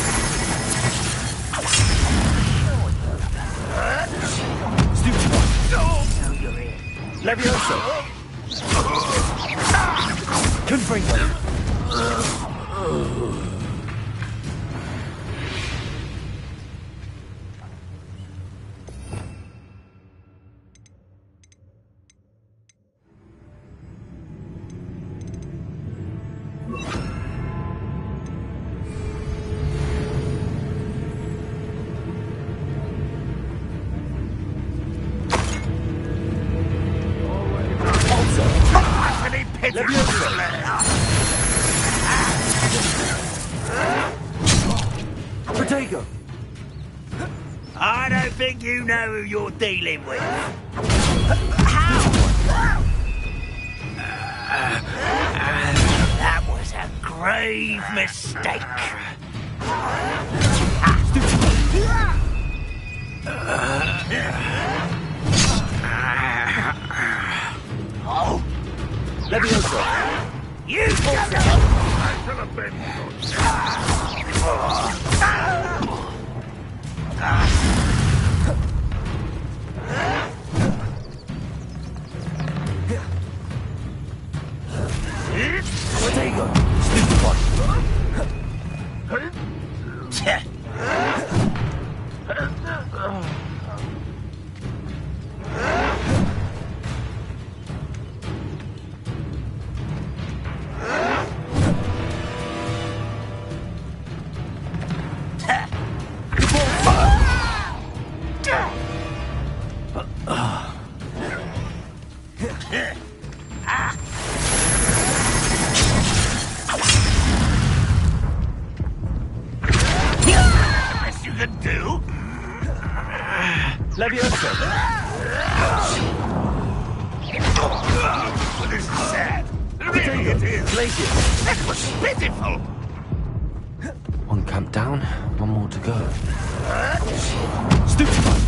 Speaker 2: Stupid one! Leviosa! Confringo! Protego!
Speaker 12: I don't think you know who you're dealing with. That was a grave mistake. Oh,
Speaker 2: Levioso!
Speaker 12: You shut up!
Speaker 14: I shall have been
Speaker 2: Protego! Stupid one!
Speaker 12: Best you can do.
Speaker 2: Levioso!
Speaker 12: This is sad. Really it is.
Speaker 2: Glacier!
Speaker 12: That was pitiful.
Speaker 2: One camp down, one more to go. Stupid one!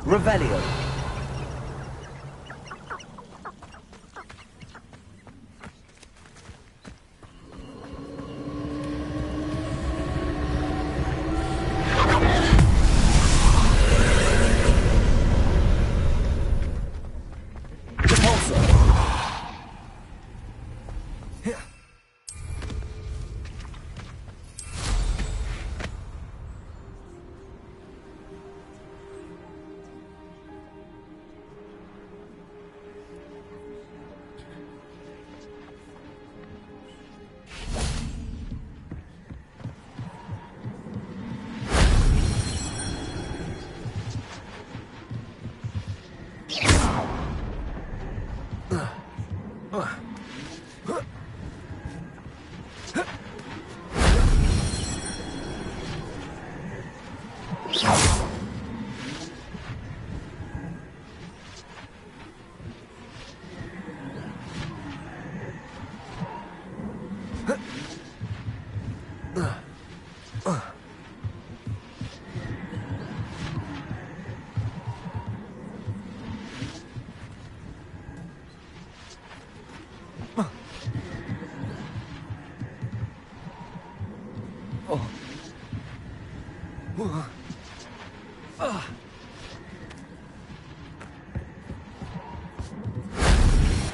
Speaker 2: Revelio.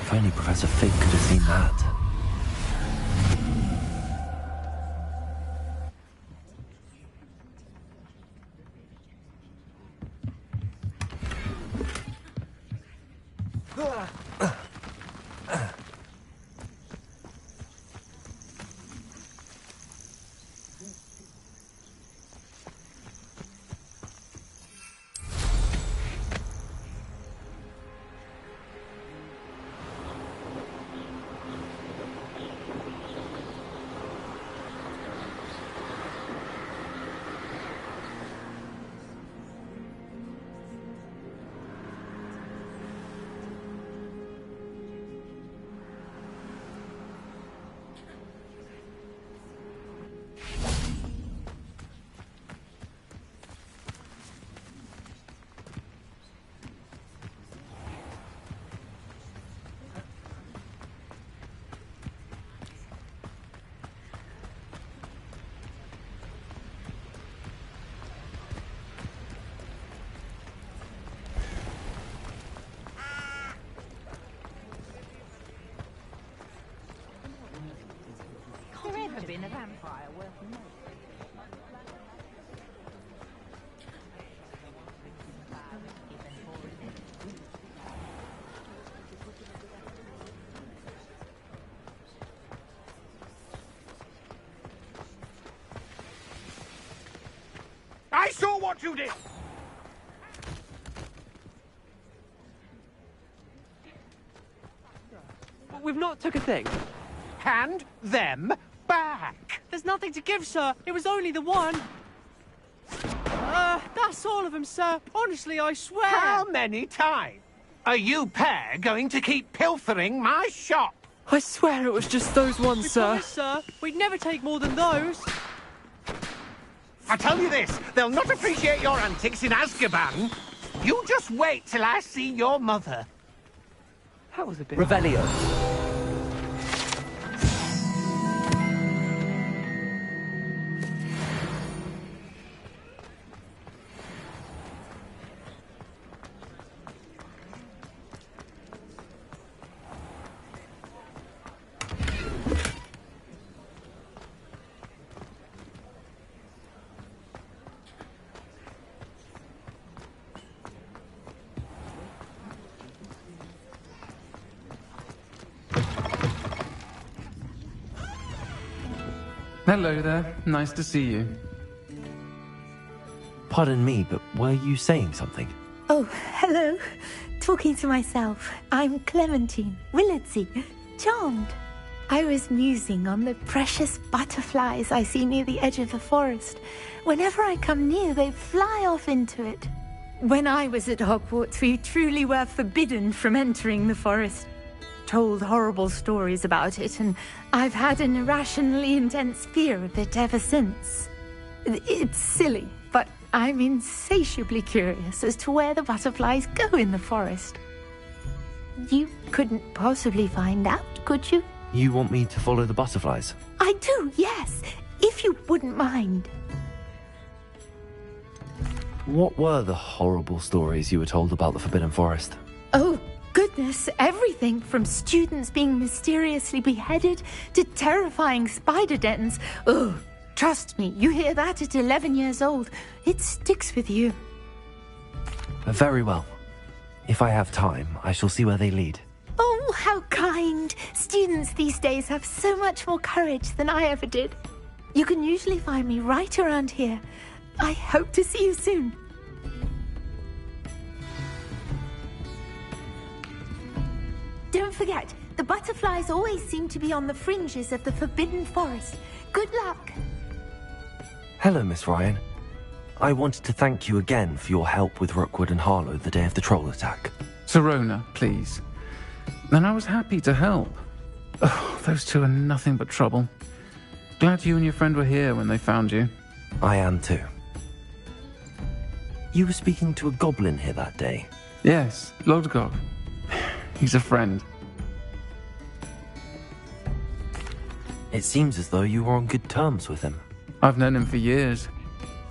Speaker 2: If only Professor Fig could have seen that.
Speaker 10: been a vampire worth more.
Speaker 12: I saw what you did!
Speaker 9: We've not took a thing.
Speaker 12: Hand them back!
Speaker 8: There's nothing to give, sir. It was only the one. That's all of them, sir. Honestly, I swear.
Speaker 12: How many times are you pair going to keep pilfering my shop?
Speaker 9: I swear it was just those ones,
Speaker 8: We
Speaker 9: sir.
Speaker 8: promise, sir. We'd never take more than those.
Speaker 12: I tell you this, they'll not appreciate your antics in Azkaban. You just wait till I see your mother.
Speaker 9: That was a bit...
Speaker 2: Revelio.
Speaker 15: Hello there. Nice to see you.
Speaker 2: Pardon me, but were you saying something?
Speaker 16: Oh, hello. Talking to myself. I'm Clementine Willardsey. Charmed. I was musing on the precious butterflies I see near the edge of the forest. Whenever I come near, they fly off into it. When I was at Hogwarts, we truly were forbidden from entering the forest. Told horrible stories about it, and I've had an irrationally intense fear of it ever since. It's silly, but I'm insatiably curious as to where the butterflies go in the forest. You couldn't possibly find out, could you?
Speaker 2: You want me to follow the butterflies?
Speaker 16: I do, yes, if you wouldn't mind.
Speaker 2: What were the horrible stories you were told about the Forbidden Forest?
Speaker 16: Oh, goodness, everything from students being mysteriously beheaded to terrifying spider dens. Ugh, trust me, you hear that at 11 years old. It sticks with you.
Speaker 2: Very well. If I have time, I shall see where they lead.
Speaker 16: Oh, how kind. Students these days have so much more courage than I ever did. You can usually find me right around here. I hope to see you soon. Don't forget, the butterflies always seem to be on the fringes of the Forbidden Forest. Good luck.
Speaker 2: Hello, Miss Ryan. I wanted to thank you again for your help with Rookwood and Harlow the day of the troll attack.
Speaker 15: Serona, please. And I was happy to help. Oh, those two are nothing but trouble. Glad you and your friend were here when they found you.
Speaker 2: I am too. You were speaking to a goblin here that day.
Speaker 15: Yes, Lodgok. He's a friend.
Speaker 2: It seems as though you were on good terms with him.
Speaker 15: I've known him for years.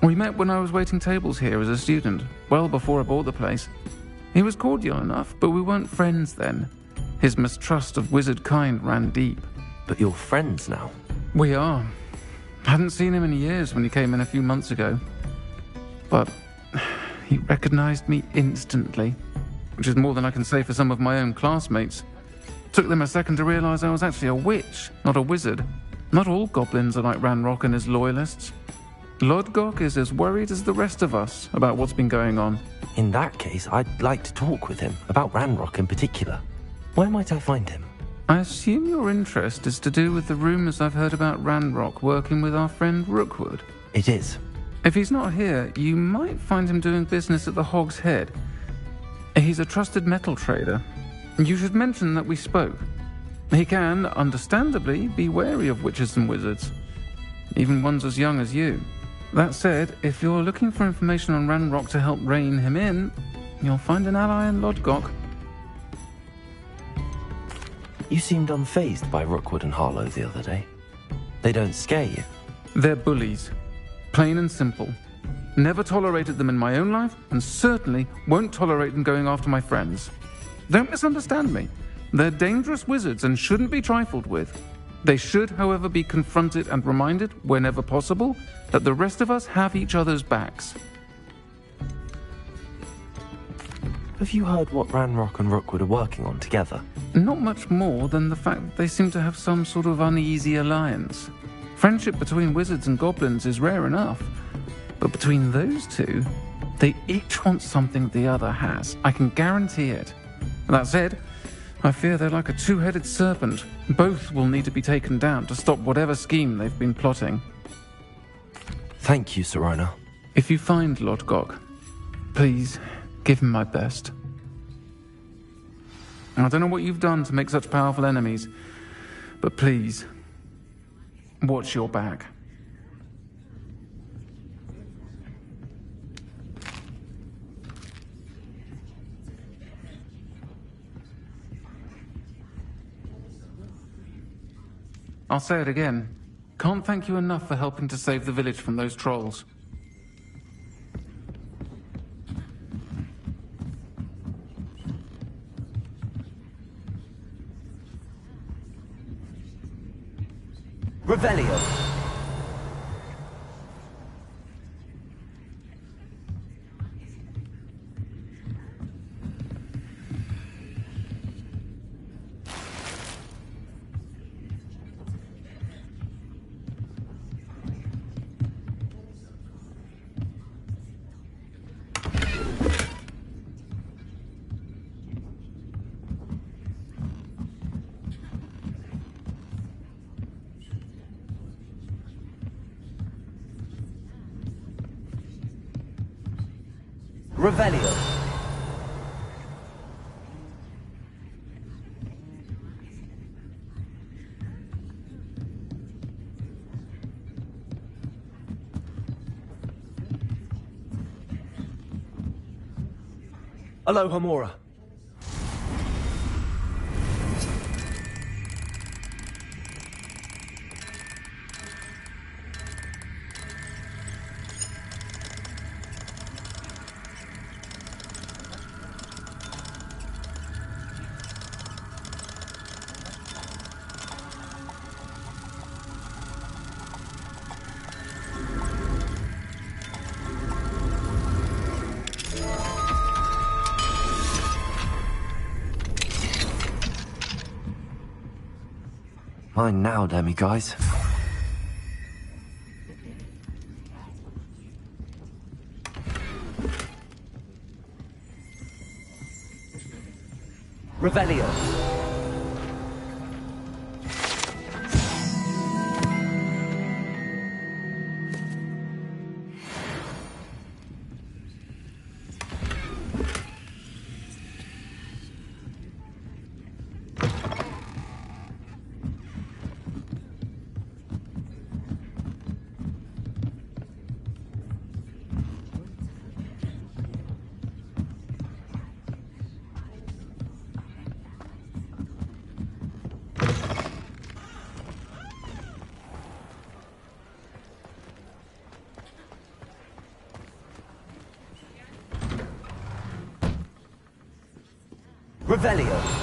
Speaker 15: We met when I was waiting tables here as a student, well before I bought the place. He was cordial enough, but we weren't friends then. His mistrust of wizard kind ran deep.
Speaker 2: But you're friends now?
Speaker 15: We are. Hadn't seen him in years when he came in a few months ago. But he recognized me instantly, which is more than I can say for some of my own classmates. Took them a second to realize I was actually a witch, not a wizard. Not all goblins are like Ranrock and his loyalists. Lodgok is as worried as the rest of us about what's been going on.
Speaker 2: In that case, I'd like to talk with him, about Ranrock in particular. Where might I find him?
Speaker 15: I assume your interest is to do with the rumors I've heard about Ranrock working with our friend Rookwood.
Speaker 2: It is.
Speaker 15: If he's not here, you might find him doing business at the Hog's Head. He's a trusted metal trader. You should mention that we spoke. He can, understandably, be wary of witches and wizards, even ones as young as you. That said, if you're looking for information on Ranrock to help rein him in, you'll find an ally in Lodgok.
Speaker 2: You seemed unfazed by Rookwood and Harlow the other day. They don't scare you?
Speaker 15: They're bullies. Plain and simple. Never tolerated them in my own life, and certainly won't tolerate them going after my friends. Don't misunderstand me. They're dangerous wizards and shouldn't be trifled with. They should, however, be confronted and reminded, whenever possible, that the rest of us have each other's backs.
Speaker 2: Have you heard what Ranrock and Rookwood are working on together?
Speaker 15: Not much more than the fact that they seem to have some sort of uneasy alliance. Friendship between wizards and goblins is rare enough, but between those two, they each want something the other has. I can guarantee it. That said, I fear they're like a two-headed serpent. Both will need to be taken down to stop whatever scheme they've been plotting.
Speaker 2: Thank you, Sirona.
Speaker 15: If you find Lord Gog, please give him my best. I don't know what you've done to make such powerful enemies, but please, watch your back. I'll say it again. Can't thank you enough for helping to save the village from those trolls.
Speaker 2: Revelio. Revelio. Aloha Mora. Mine now, Demi guys. Revelio. Revelio.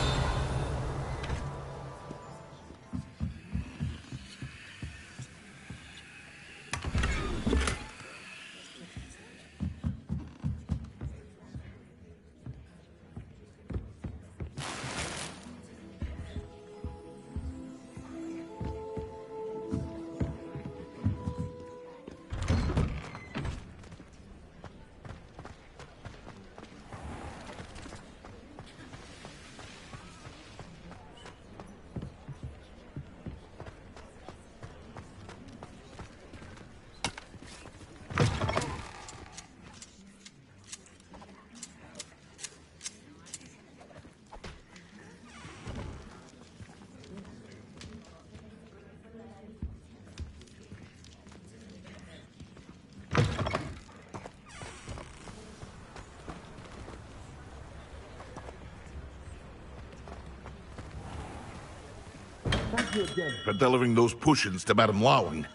Speaker 14: Thank you again for delivering those potions to Madame Lowen.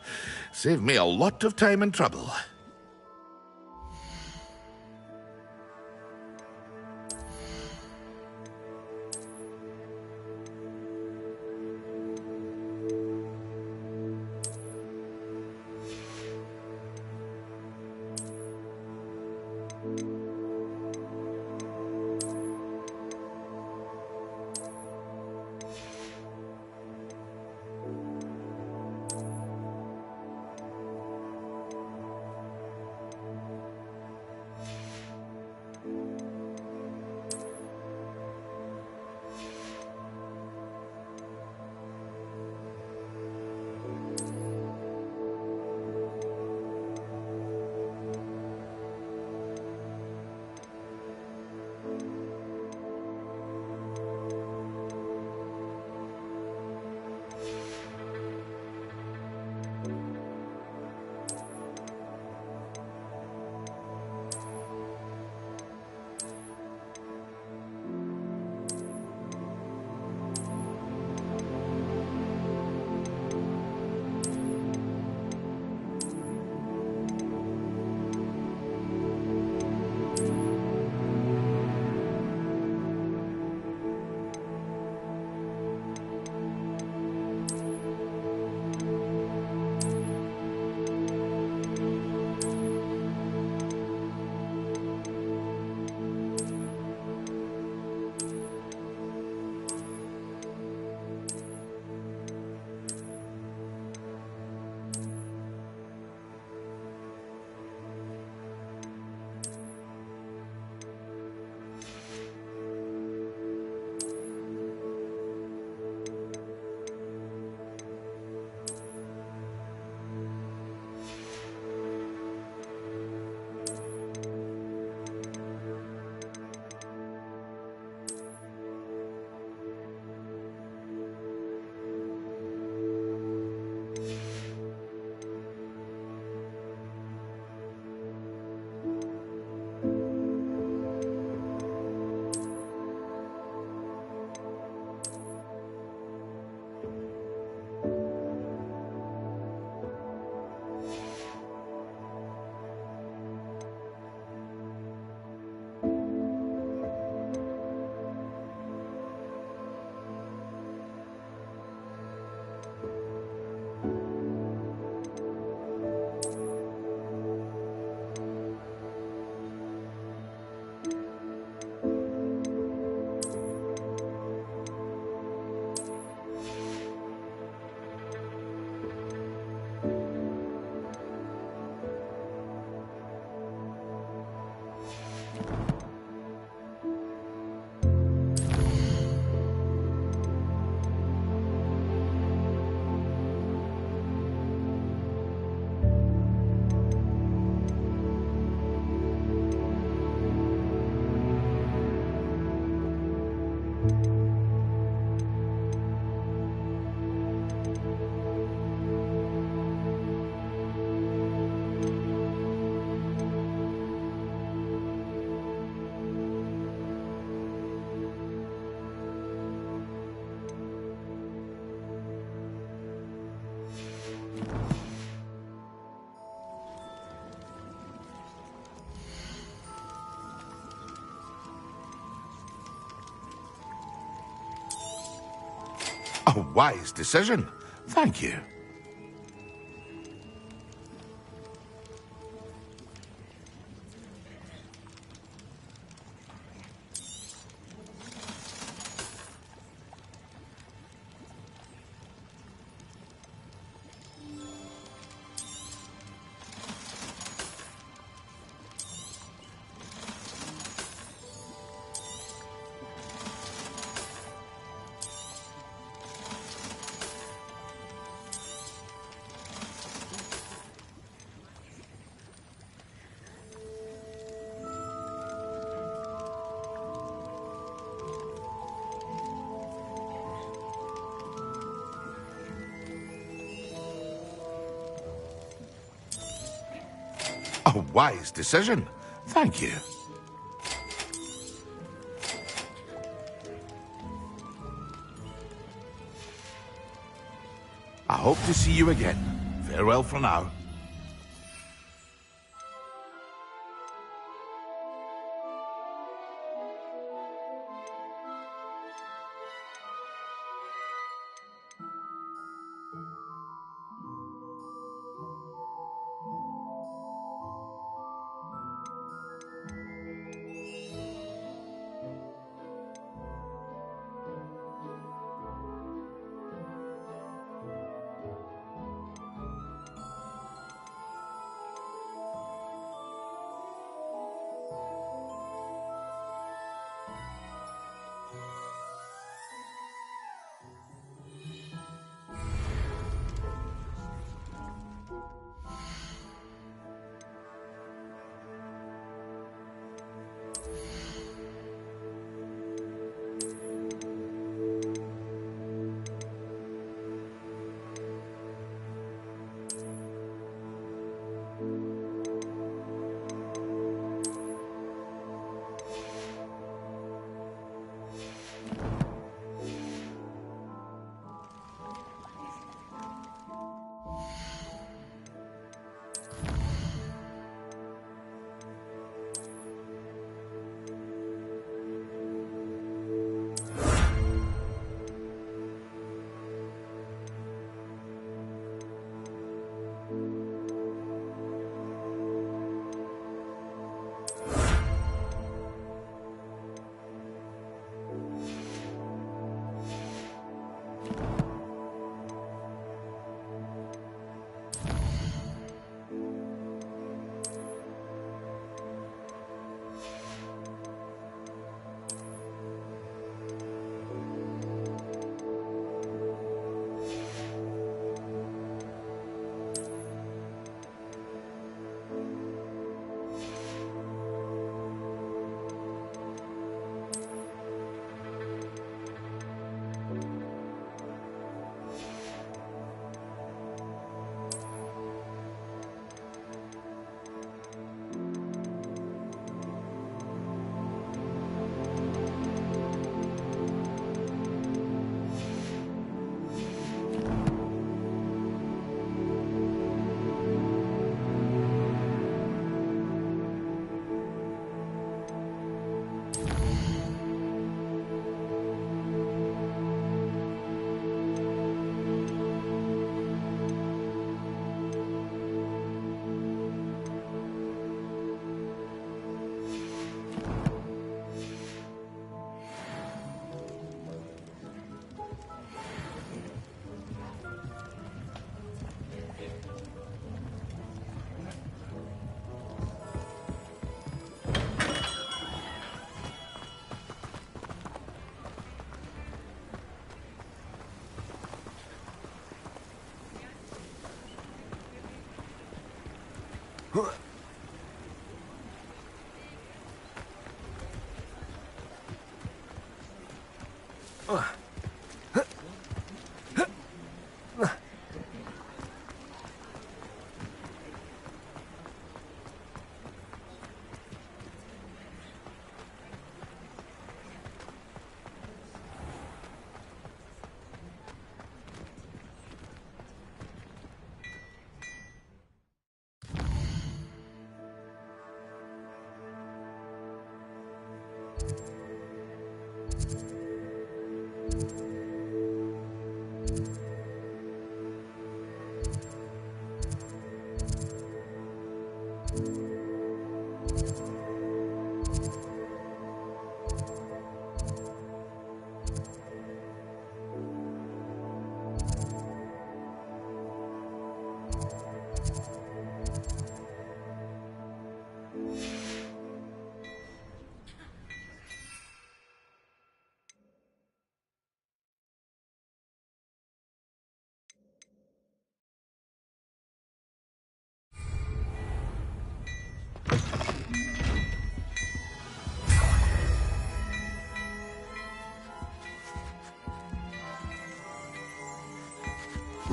Speaker 14: Saved me a lot of time and trouble. A wise decision. Thank you. A wise decision. Thank you. I hope to see you again. Farewell for now.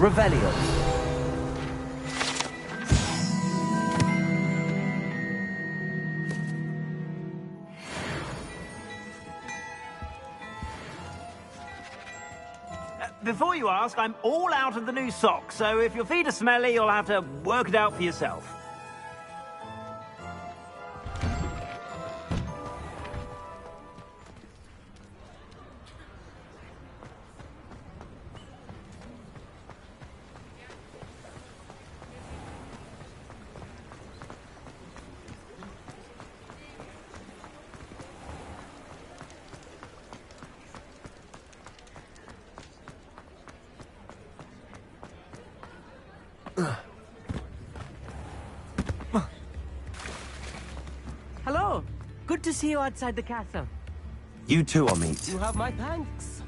Speaker 2: Revelio.
Speaker 17: Before you ask, I'm all out of the new socks, so if your feet are smelly, you'll have to work it out for yourself.
Speaker 8: Hello. Good to see you outside the castle.
Speaker 2: You too, Amit.
Speaker 8: You have my thanks.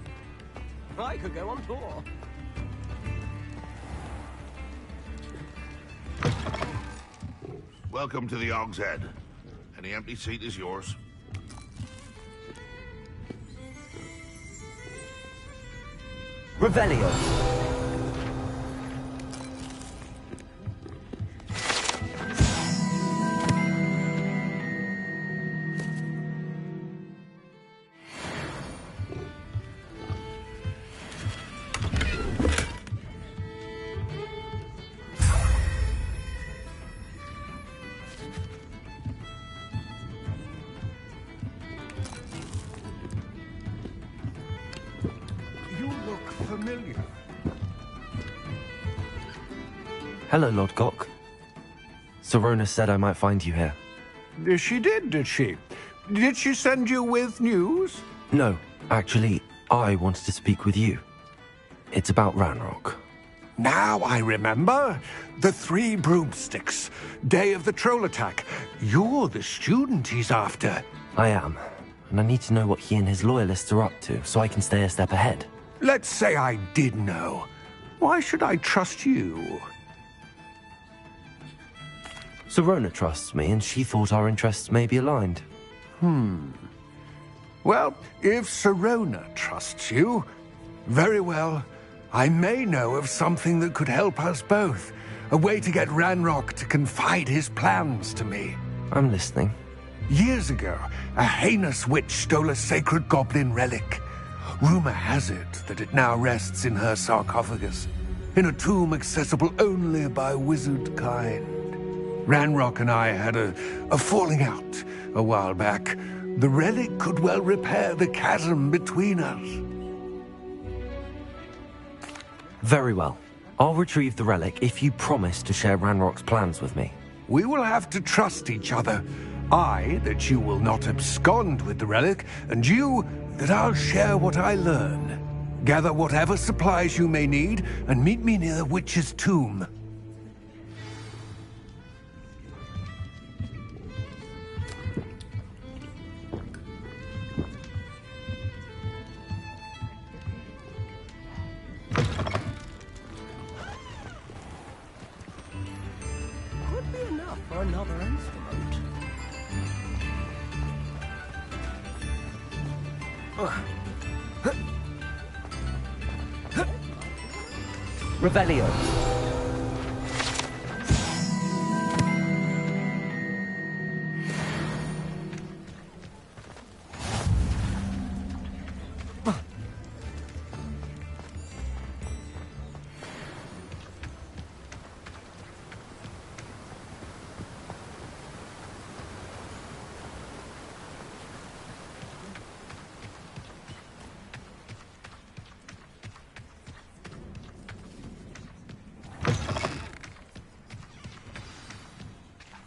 Speaker 8: I could go on tour.
Speaker 14: Welcome to the Og's Head. Any empty seat is yours.
Speaker 2: Revelio.
Speaker 12: Familiar.
Speaker 2: Hello, Lord Gok. Serona said I might find you here.
Speaker 12: She did she? Did she send you with news?
Speaker 2: No, actually, I wanted to speak with you. It's about Ranrock.
Speaker 12: Now I remember. The 3 broomsticks. Day of the troll attack. You're the student he's after.
Speaker 2: I am, and I need to know what he and his loyalists are up to so I can stay a step ahead.
Speaker 12: Let's say I did know. Why should I trust you?
Speaker 2: Serona trusts me, and she thought our interests may be aligned.
Speaker 12: Well, if Serona trusts you, very well. I may know of something that could help us both. A way to get Ranrock to confide his plans to me.
Speaker 2: I'm listening.
Speaker 12: Years ago, a heinous witch stole a sacred goblin relic. Rumor has it that it now rests in her sarcophagus, in a tomb accessible only by wizard kind. Ranrock and I had a falling out a while back. The relic could well repair the chasm between us.
Speaker 2: Very well. I'll retrieve the relic if you promise to share Ranrock's plans with me.
Speaker 12: We will have to trust each other. I, that you will not abscond with the relic, and you, that I'll share what I learn. Gather whatever supplies you may need, and meet me near the witch's tomb.
Speaker 8: Could be enough for another instrument.
Speaker 2: Revelio.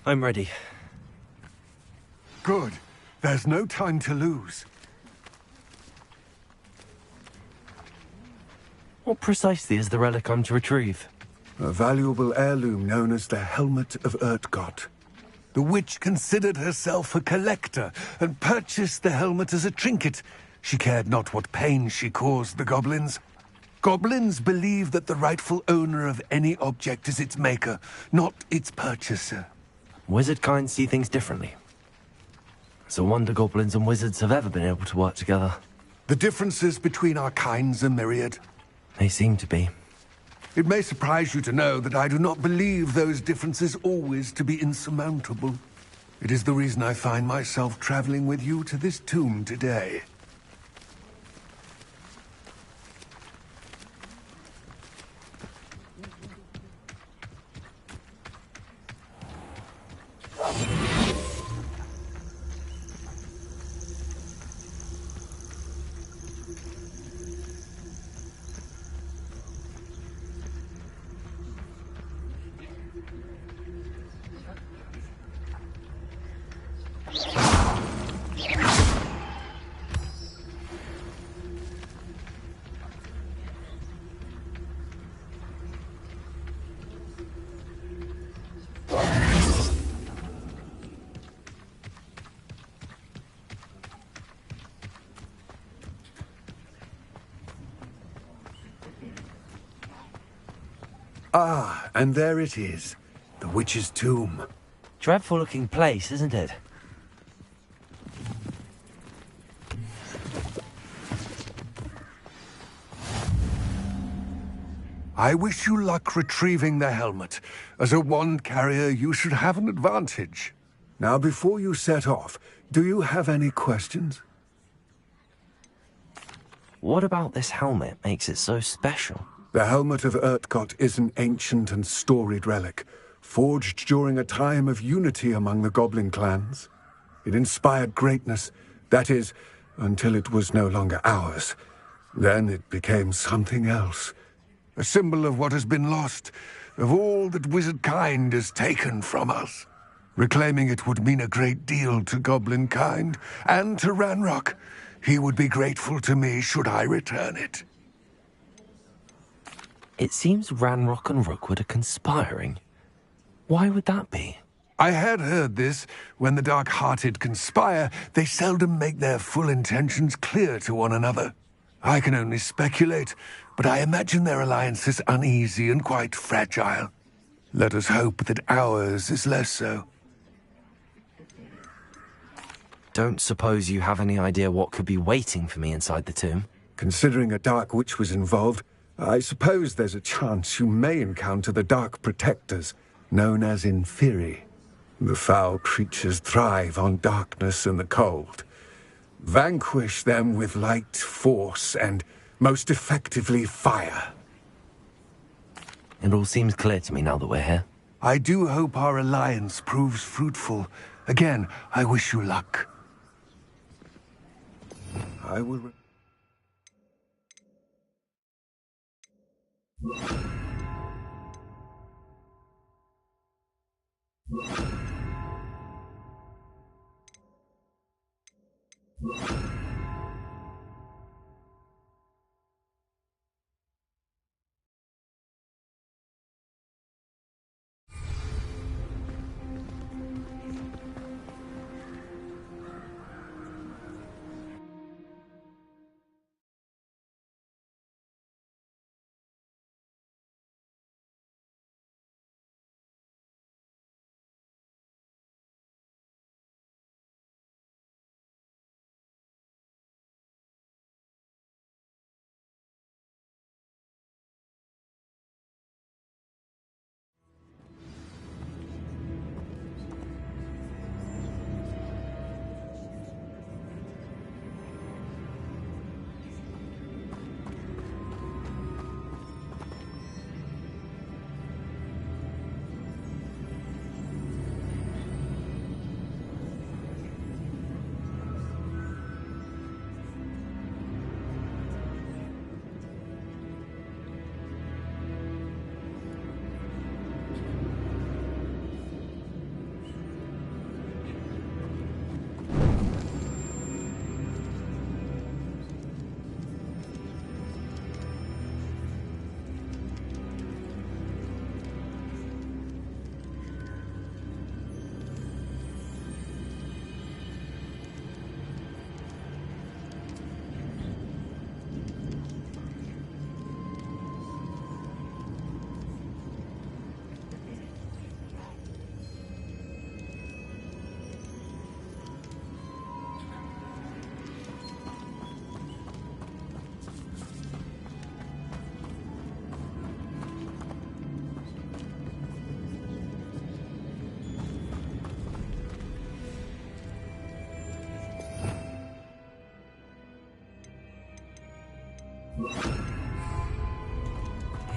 Speaker 2: I'm ready.
Speaker 12: Good. There's no time to lose.
Speaker 2: What precisely is the relic I'm to retrieve?
Speaker 12: A valuable heirloom known as the Helmet of Urtgott. The witch considered herself a collector and purchased the helmet as a trinket. She cared not what pain she caused the goblins. Goblins believe that the rightful owner of any object is its maker, not its purchaser.
Speaker 2: Wizard kind see things differently. It's a wonder goblins and wizards have ever been able to work together.
Speaker 12: The differences between our kinds are myriad.
Speaker 2: They seem to be.
Speaker 12: It may surprise you to know that I do not believe those differences always to be insurmountable. It is the reason I find myself traveling with you to this tomb today. Ah, and there it is. The witch's tomb.
Speaker 2: Dreadful looking place, isn't it?
Speaker 12: I wish you luck retrieving the helmet. As a wand carrier, you should have an advantage. Now, before you set off, do you have any questions?
Speaker 2: What about this helmet makes it so special?
Speaker 12: The helmet of Urtkot is an ancient and storied relic, forged during a time of unity among the goblin clans. It inspired greatness, that is, until it was no longer ours. Then it became something else. A symbol of what has been lost, of all that wizard kind has taken from us. Reclaiming it would mean a great deal to goblin kind, and to Ranrock. He would be grateful to me should I return it.
Speaker 2: It seems Ranrock and Rookwood are conspiring. Why would that be?
Speaker 12: I had heard this. When the dark-hearted conspire, they seldom make their full intentions clear to one another. I can only speculate, but I imagine their alliance is uneasy and quite fragile. Let us hope that ours is less so.
Speaker 2: Don't suppose you have any idea what could be waiting for me inside the tomb?
Speaker 12: Considering a dark witch was involved, I suppose there's a chance you may encounter the Dark Protectors, known as Inferi. The foul creatures thrive on darkness and the cold. Vanquish them with light, force, and, most effectively, fire.
Speaker 2: It all seems clear to me now that we're here.
Speaker 12: I do hope our alliance proves fruitful. Again, I wish you luck. I will...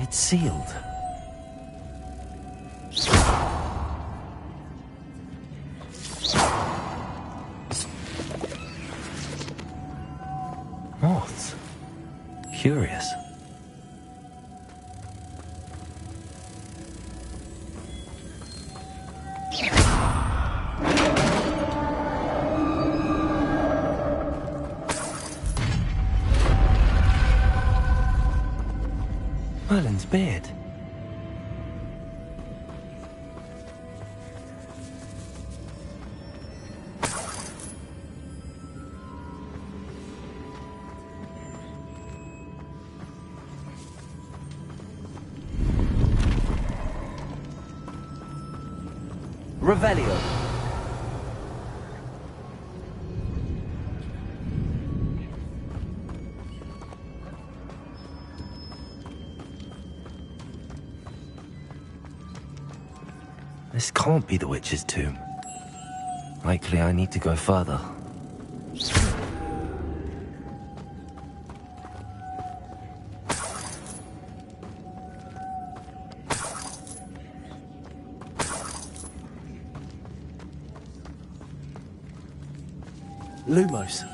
Speaker 2: It's sealed. Moths. Curious. Merlin's beard.
Speaker 18: Revelio.
Speaker 2: This can't be the witch's tomb. Likely I need to go further.
Speaker 18: Lumos.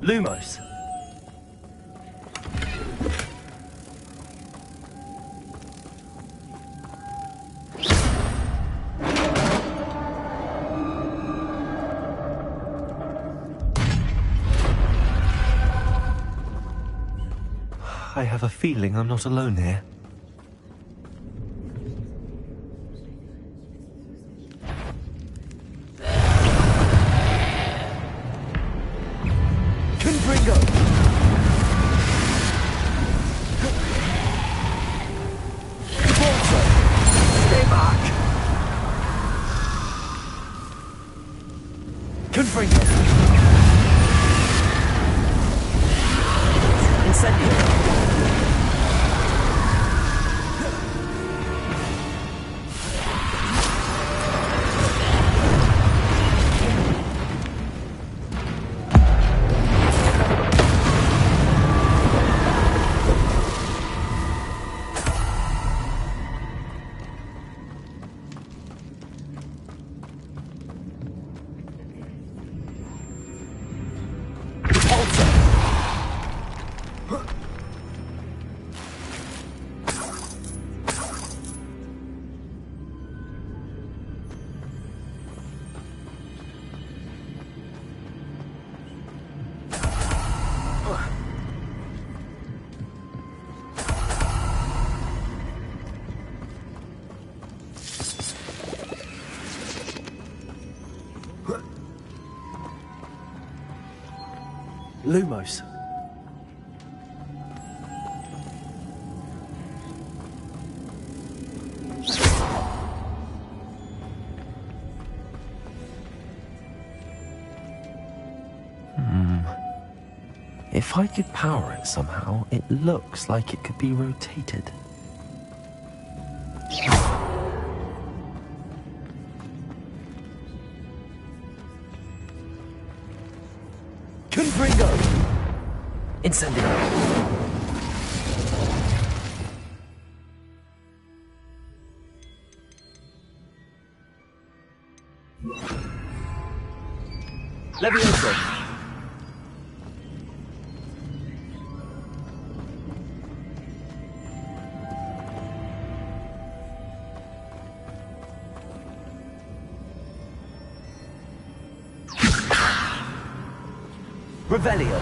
Speaker 2: Lumos. I have a feeling I'm not alone here.
Speaker 18: Lumos.
Speaker 2: If I could power it somehow, it looks like it could be rotated.
Speaker 18: Confringo.
Speaker 2: Incendio.
Speaker 18: Levioso. Revelio.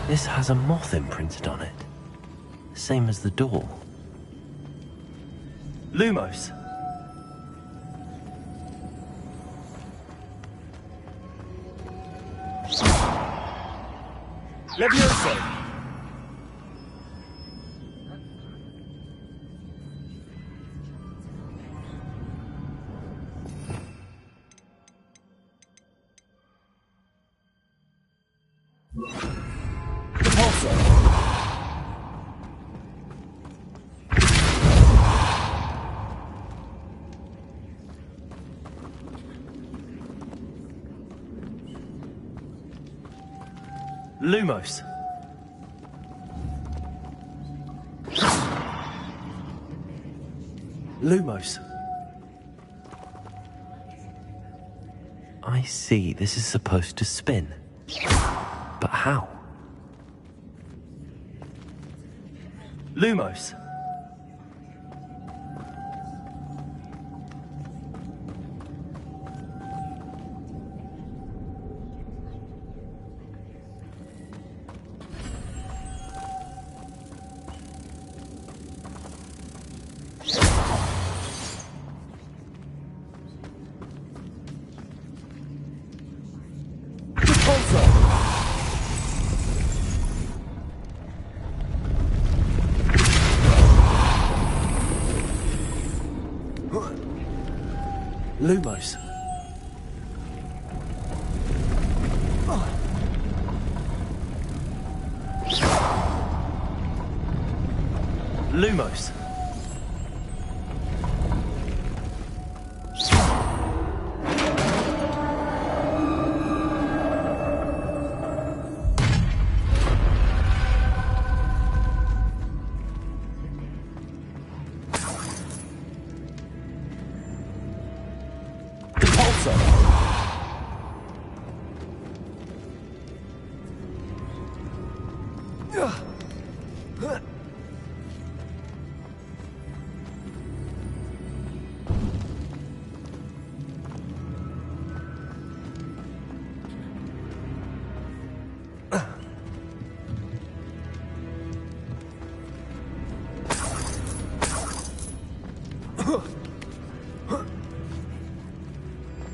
Speaker 2: This has a moth imprinted on it. Same as the door.
Speaker 18: Lumos. Levioso. Lumos. Lumos.
Speaker 2: I see. This is supposed to spin. But how?
Speaker 18: Lumos. Lumos. Lumos.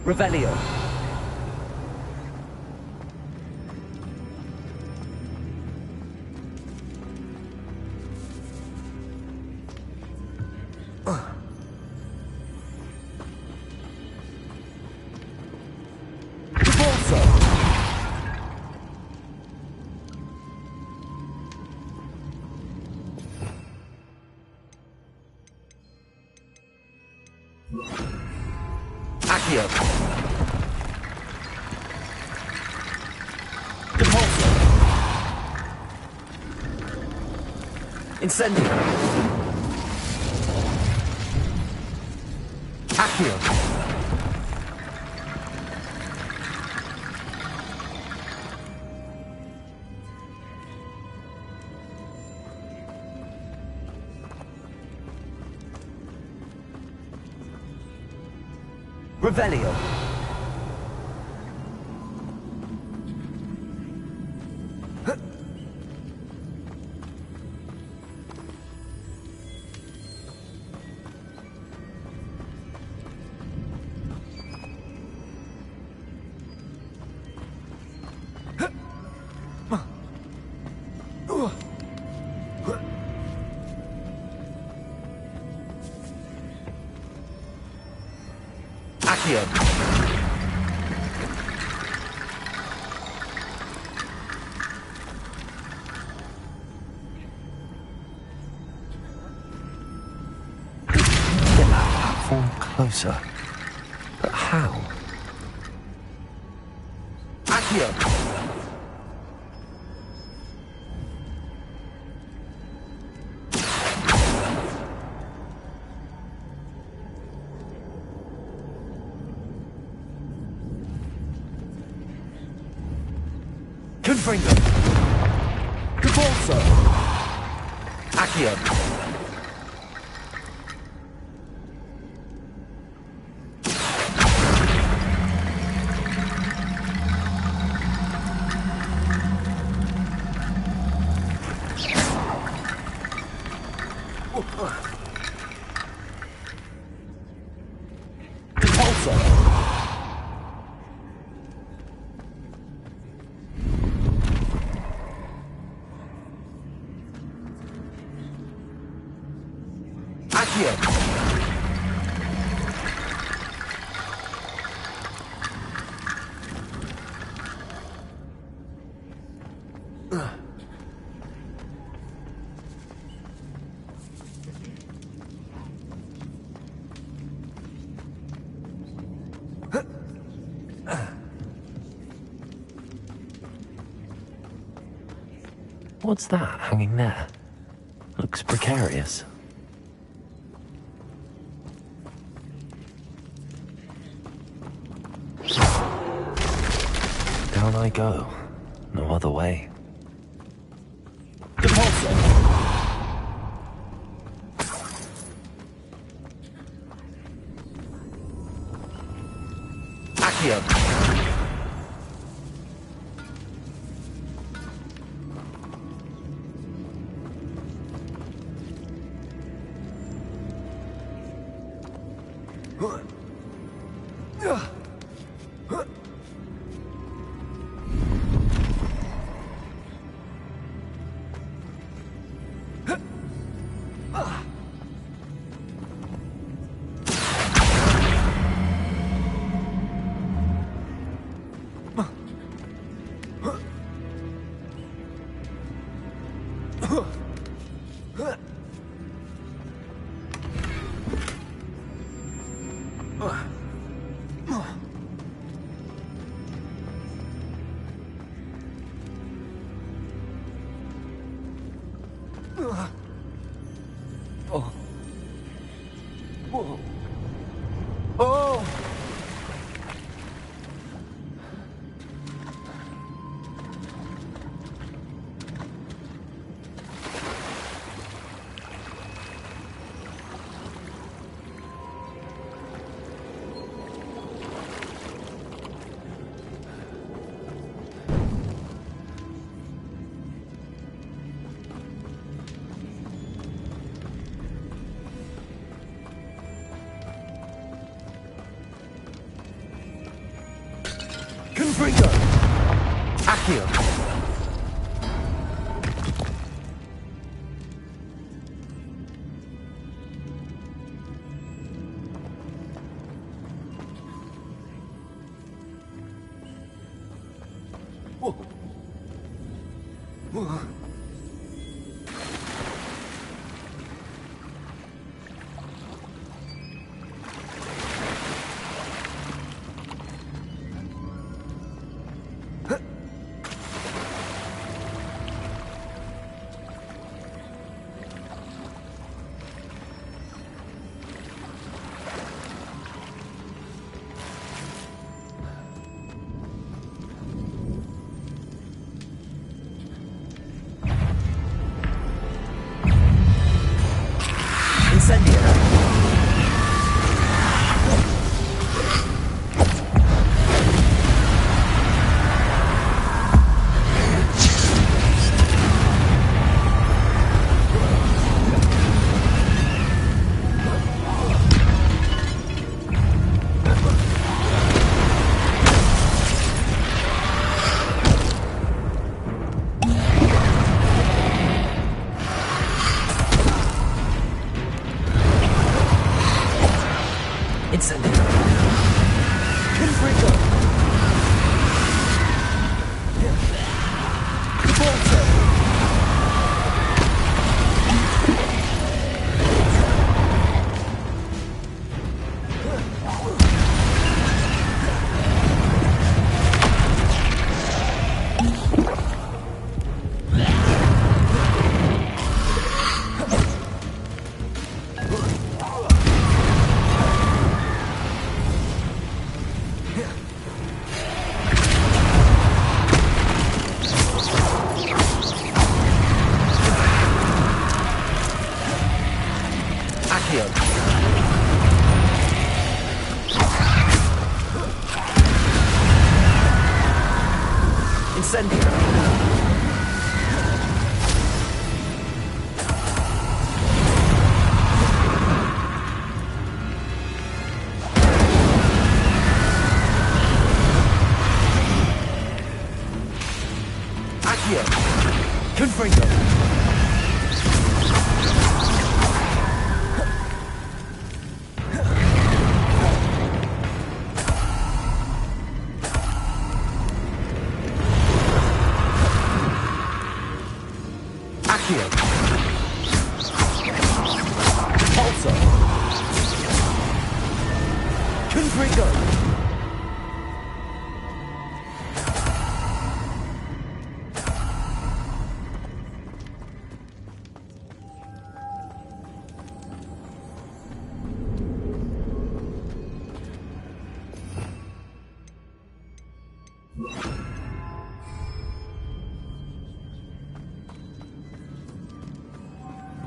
Speaker 18: Revelio. Accio. Depulso. Incendio. Accio. Revelio. Accio.
Speaker 2: Get that platform closer. But how?
Speaker 18: Accio. Confringo. Depulso. Accio. Depulso. Accio.
Speaker 2: What's that hanging there? Looks precarious. Down I go. No other way.
Speaker 18: Accio. Confringo! Accio!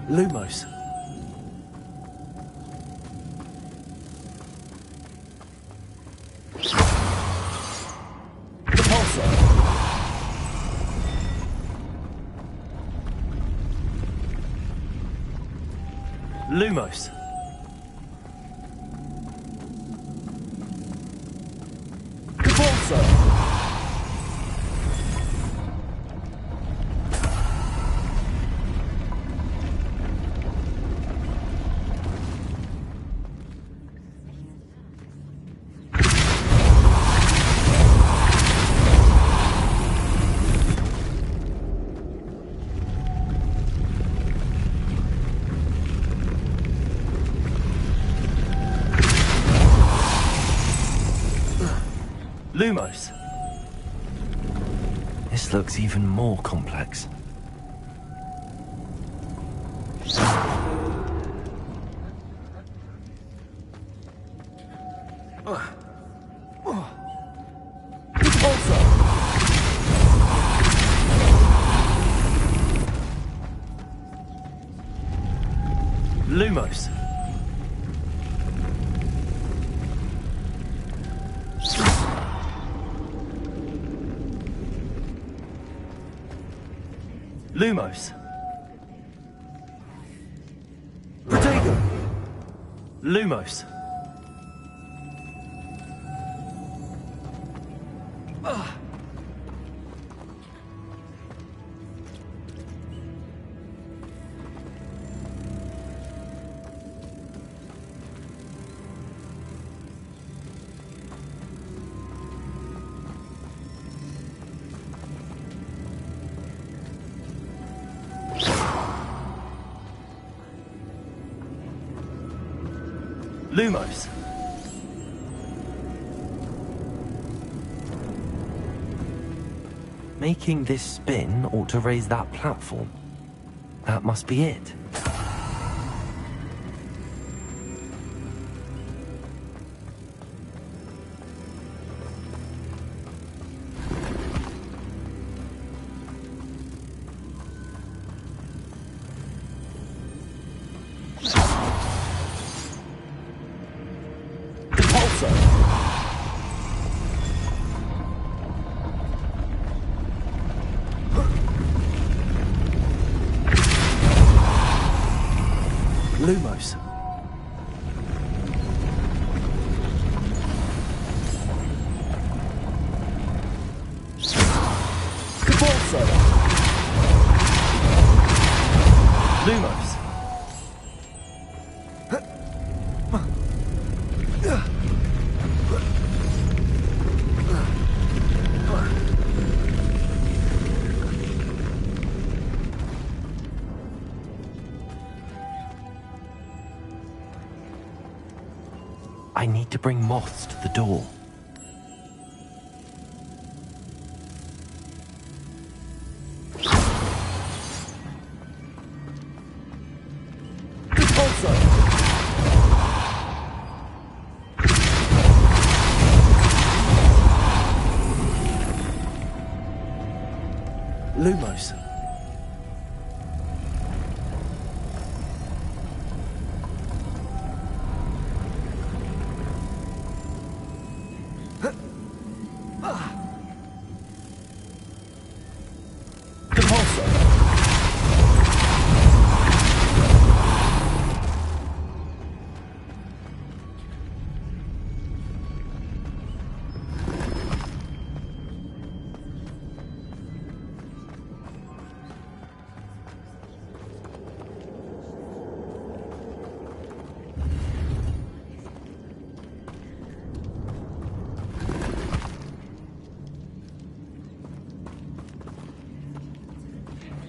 Speaker 2: Lumos. Lumos. Lumos. This looks even more complex. Lumos. Lumos. Protego. Lumos. Lumos. Making this spin ought to raise that platform. That must be it. Lumos. Lumos. I need to bring moths to the door. Lumos.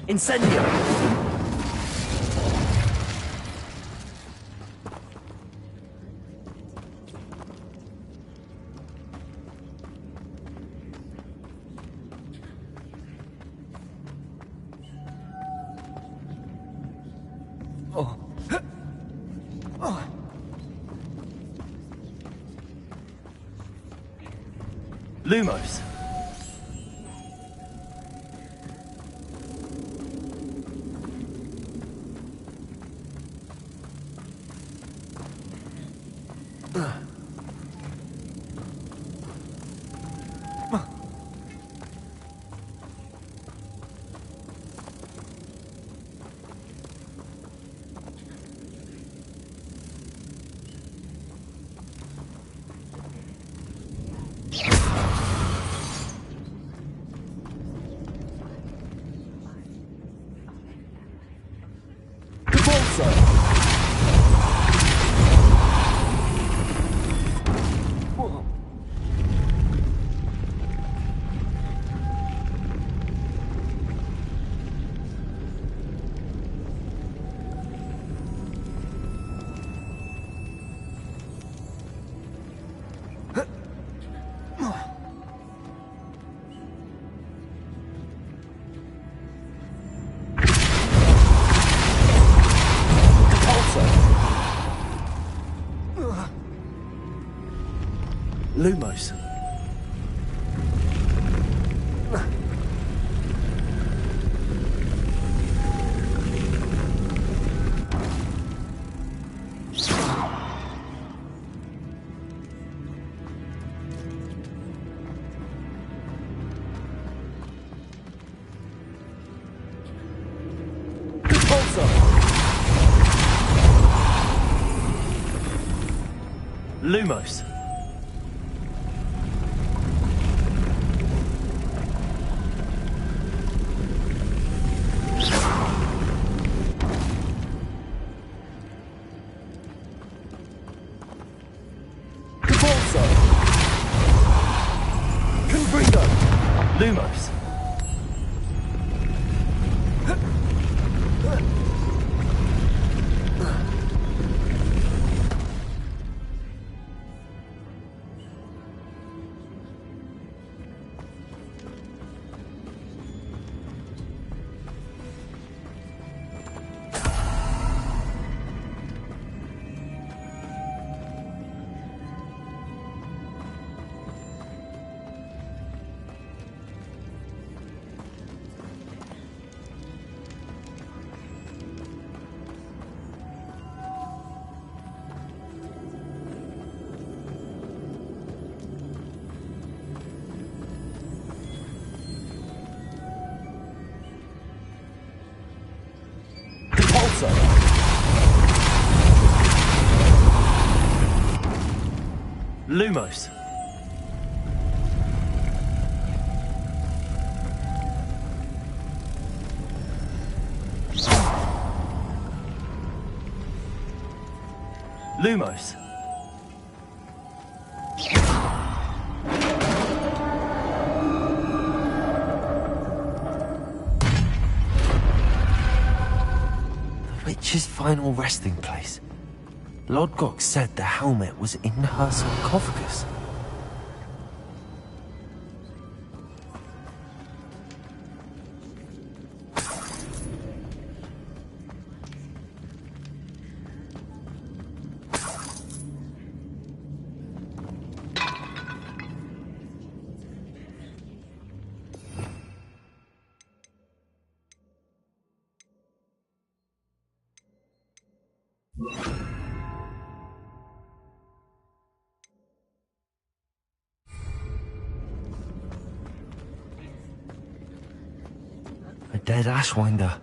Speaker 2: Incendio! Lumos. Lumos. Lumos. Lumos. Lumos. Lumos. The witch's final resting place. Lodgok said the helmet was in her sarcophagus. A dead Ashwinder.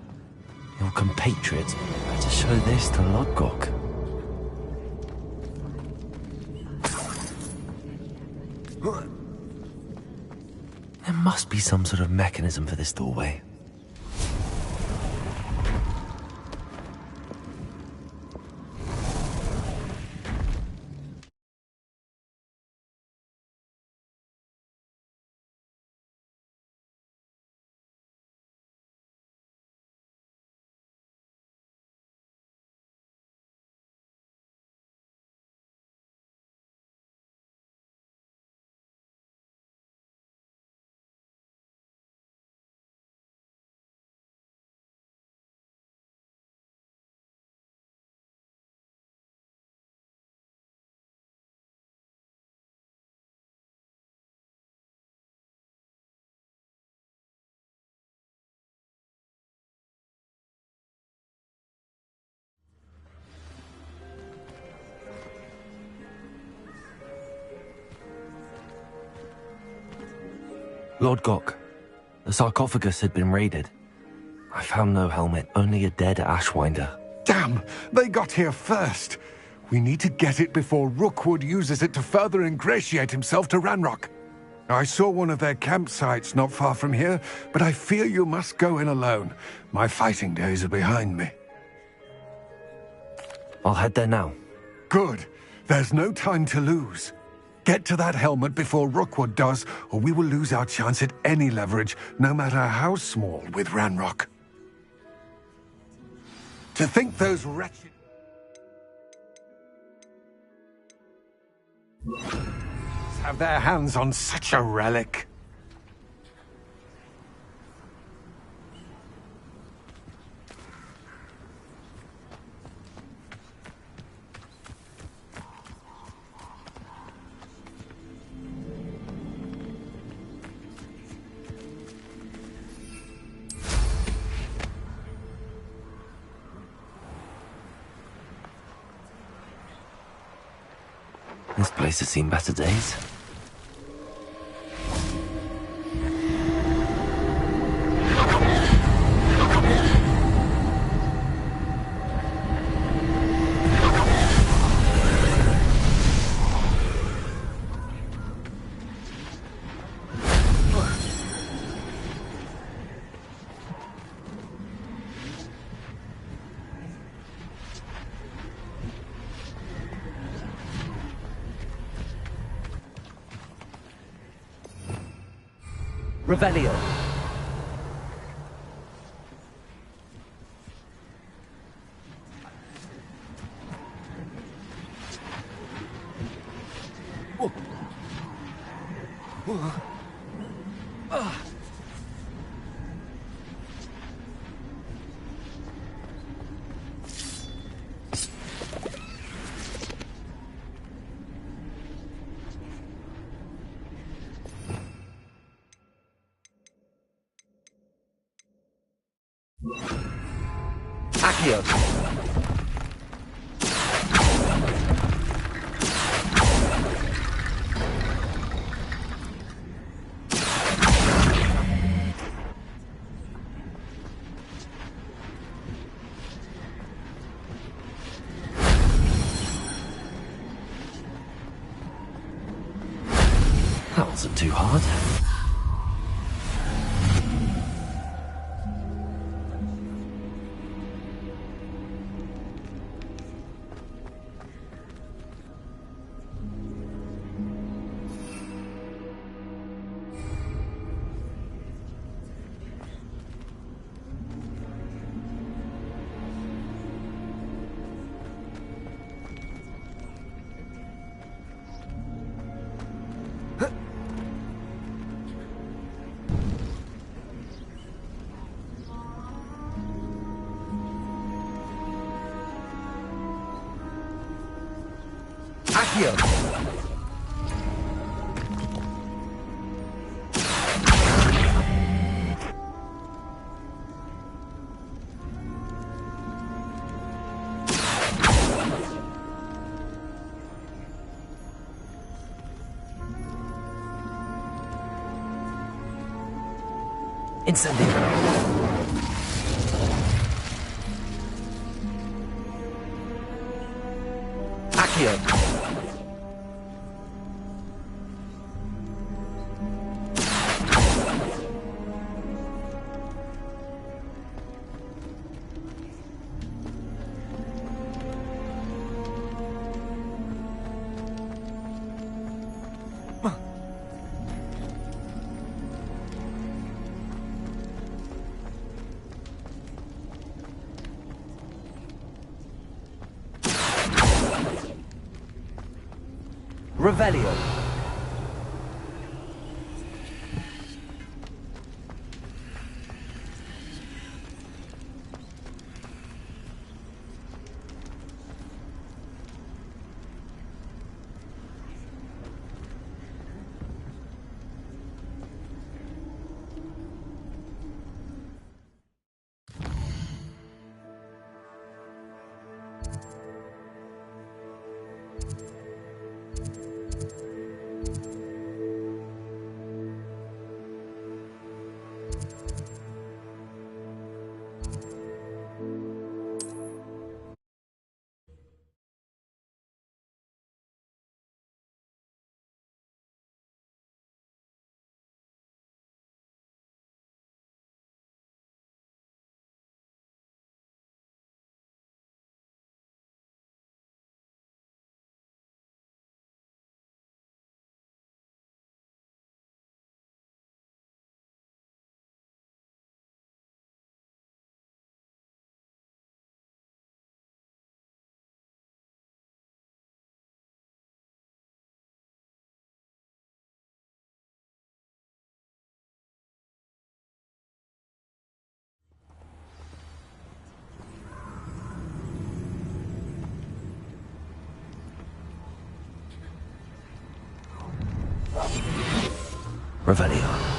Speaker 2: Your compatriots better show this to Lodgok. There must be some sort of mechanism for this doorway. Lodgok, the sarcophagus had been raided. I found no helmet, only a dead Ashwinder.
Speaker 12: Damn! They got here first! We need to get it before Rookwood uses it to further ingratiate himself to Ranrock. I saw one of their campsites not far from here, but I fear you must go in alone. My fighting days are behind me.
Speaker 2: I'll head there now.
Speaker 12: Good. There's no time to lose. Get to that helmet before Rookwood does, or we will lose our chance at any leverage, no matter how small, with Ranrock. To think those wretched... have their hands on such a relic.
Speaker 2: This place has seen better days.
Speaker 18: Revelio. Accio.
Speaker 2: That wasn't too hard.
Speaker 18: Accio.
Speaker 2: Incendio.
Speaker 18: Accio. Revelio.
Speaker 2: Revelio.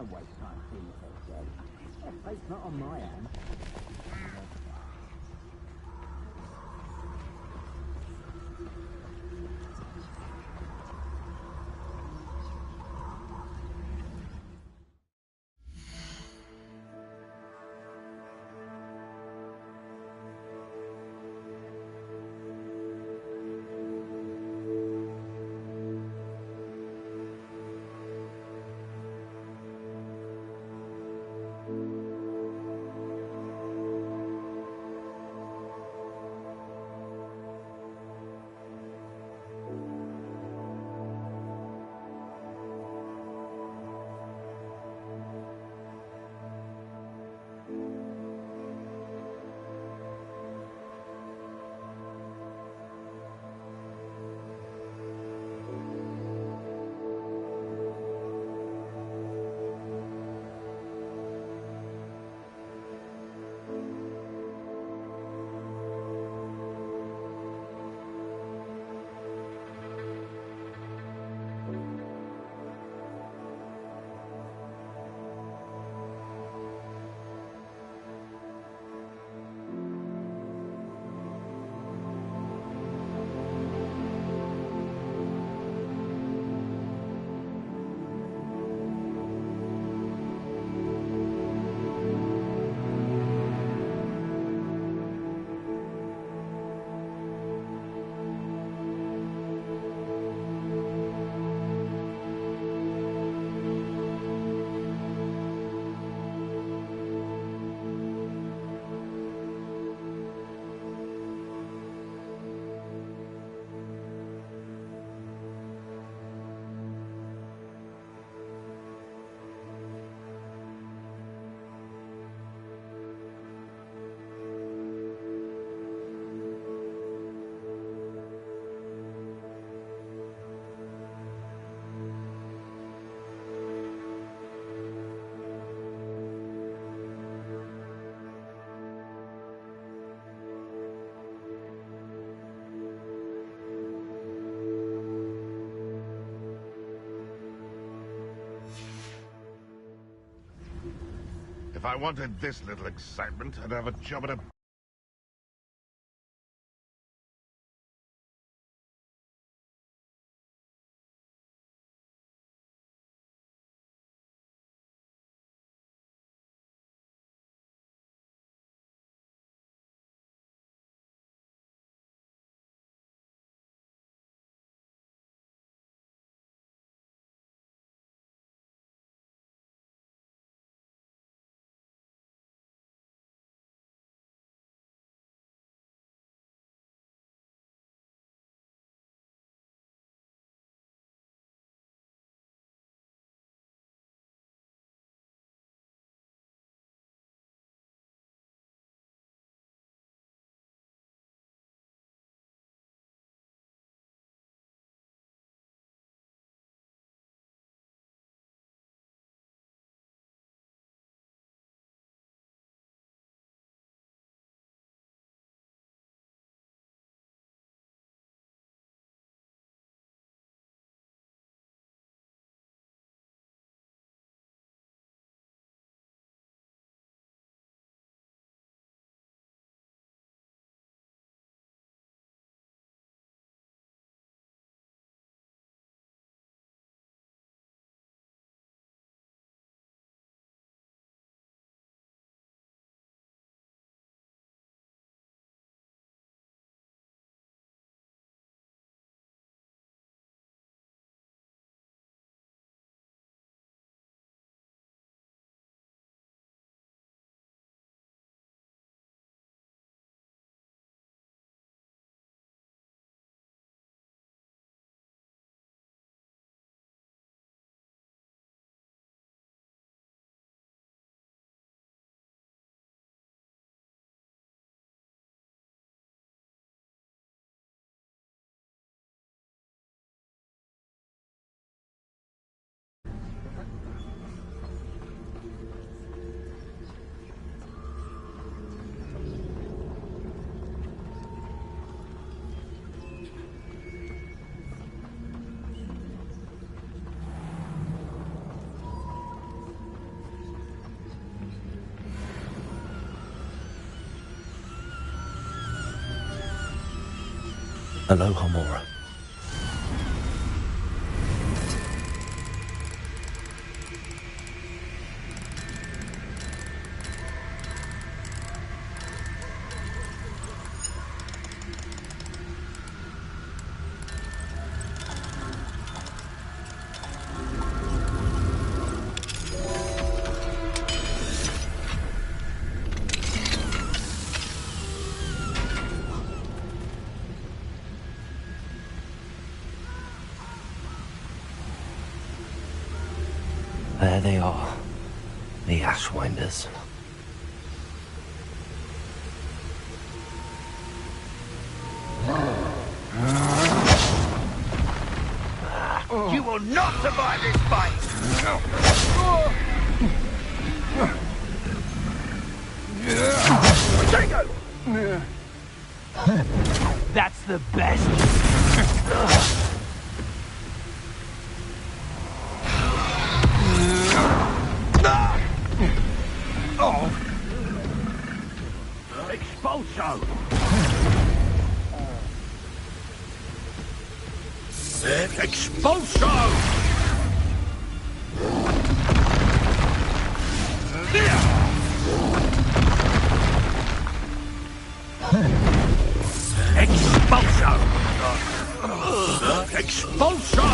Speaker 17: Don't waste time seeing yourself dead. Fate's not on my hand.
Speaker 14: If I wanted this little excitement, I'd have a job at a
Speaker 2: Aloha, Mora. There they are, the Ashwinders.
Speaker 17: You will not survive this fight! Jibo! That's the best! Oh! Expulso! Expulso! Expulso! Expulso!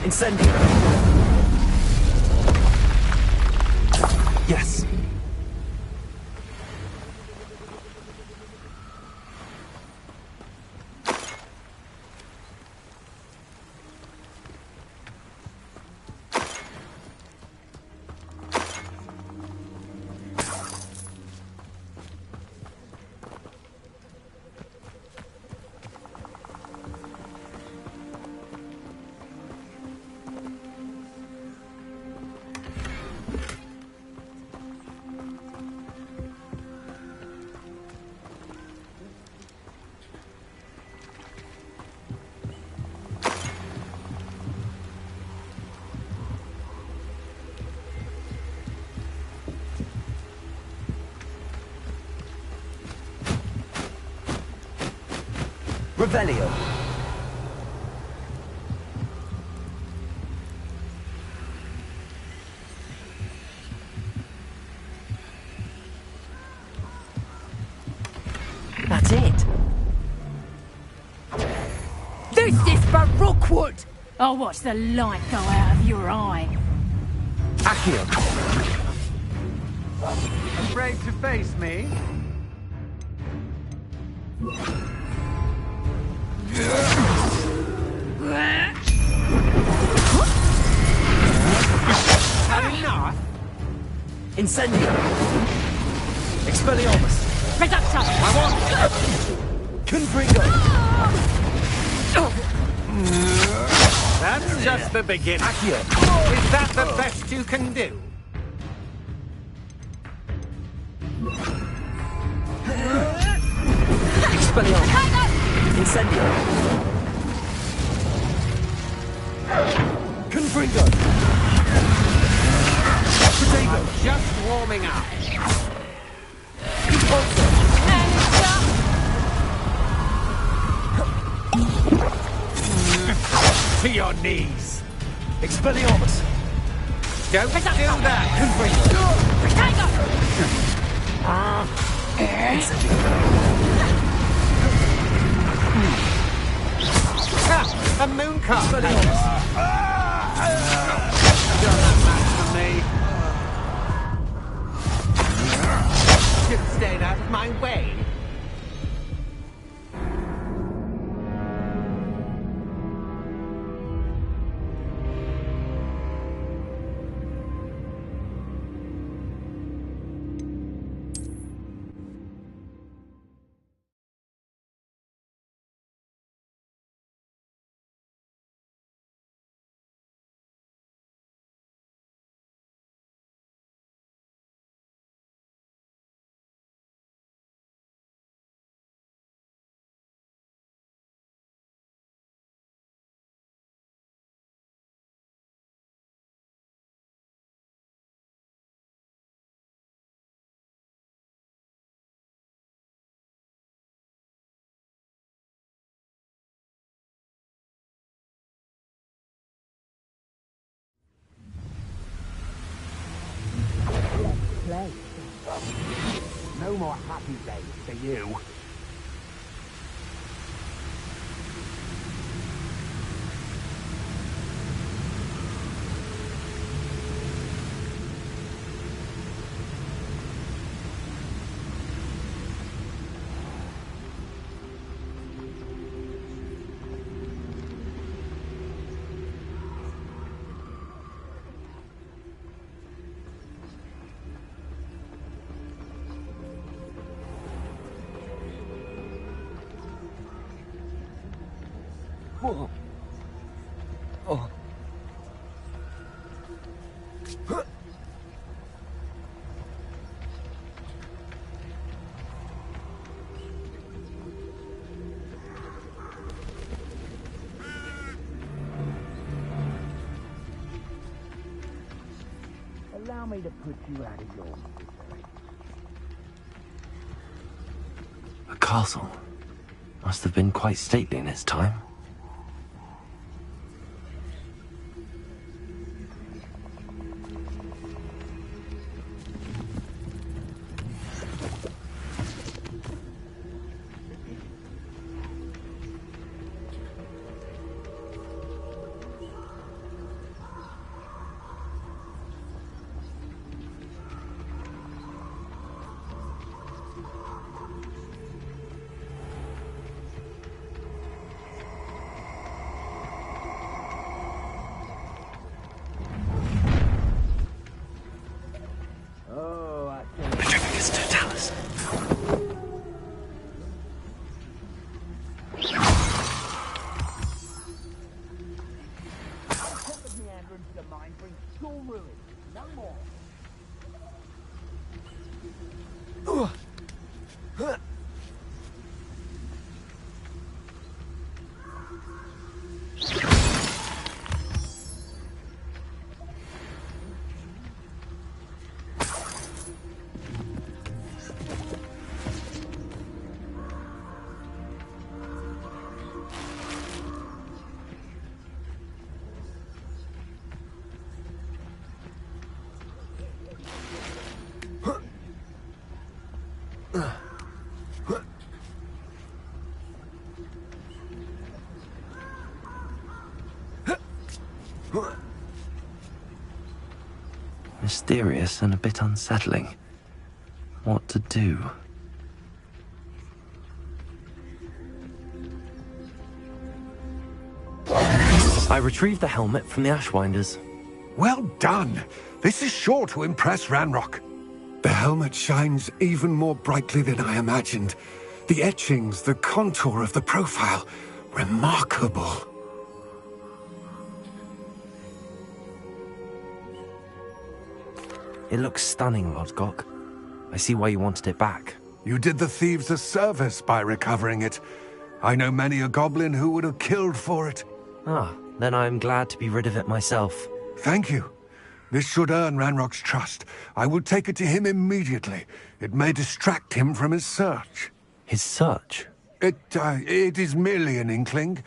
Speaker 2: Incendio! Yes.
Speaker 18: Revelio.
Speaker 2: That's it.
Speaker 19: This is for Rookwood! I'll watch the light go out of your eye.
Speaker 18: Accio.
Speaker 20: Afraid to face me?
Speaker 17: Had enough?
Speaker 2: Incendio! Expelliarmus!
Speaker 19: Reductor!
Speaker 17: I want...
Speaker 2: Confringo!
Speaker 17: That's just the beginning.
Speaker 2: Accio!
Speaker 17: Is that the best you can do?
Speaker 2: Expelliarmus! Incendio! Confringo!
Speaker 17: I'm just warming up. To your knees.
Speaker 2: Expelliarmus!
Speaker 17: Don't do that. A moon cup. Doesn't matter for me. Should have stayed out of my way.
Speaker 18: No more happy days for you.
Speaker 2: Whoa. Oh.
Speaker 18: Allow me to put you out of your misery.
Speaker 2: A castle. Must have been quite stately in its time. Mysterious and a bit unsettling. What to do? I retrieved the helmet from the Ashwinders.
Speaker 12: Well done. This is sure to impress Ranrock. The helmet shines even more brightly than I imagined. The etchings, the contour of the profile. Remarkable.
Speaker 2: It looks stunning, Lodgok. I see why you wanted it back.
Speaker 12: You did the thieves a service by recovering it. I know many a goblin who would have killed for it.
Speaker 2: Ah, then I'm glad to be rid of it myself.
Speaker 12: Thank you. This should earn Ranrock's trust. I will take it to him immediately. It may distract him from his search.
Speaker 2: His search?
Speaker 12: It is merely an inkling.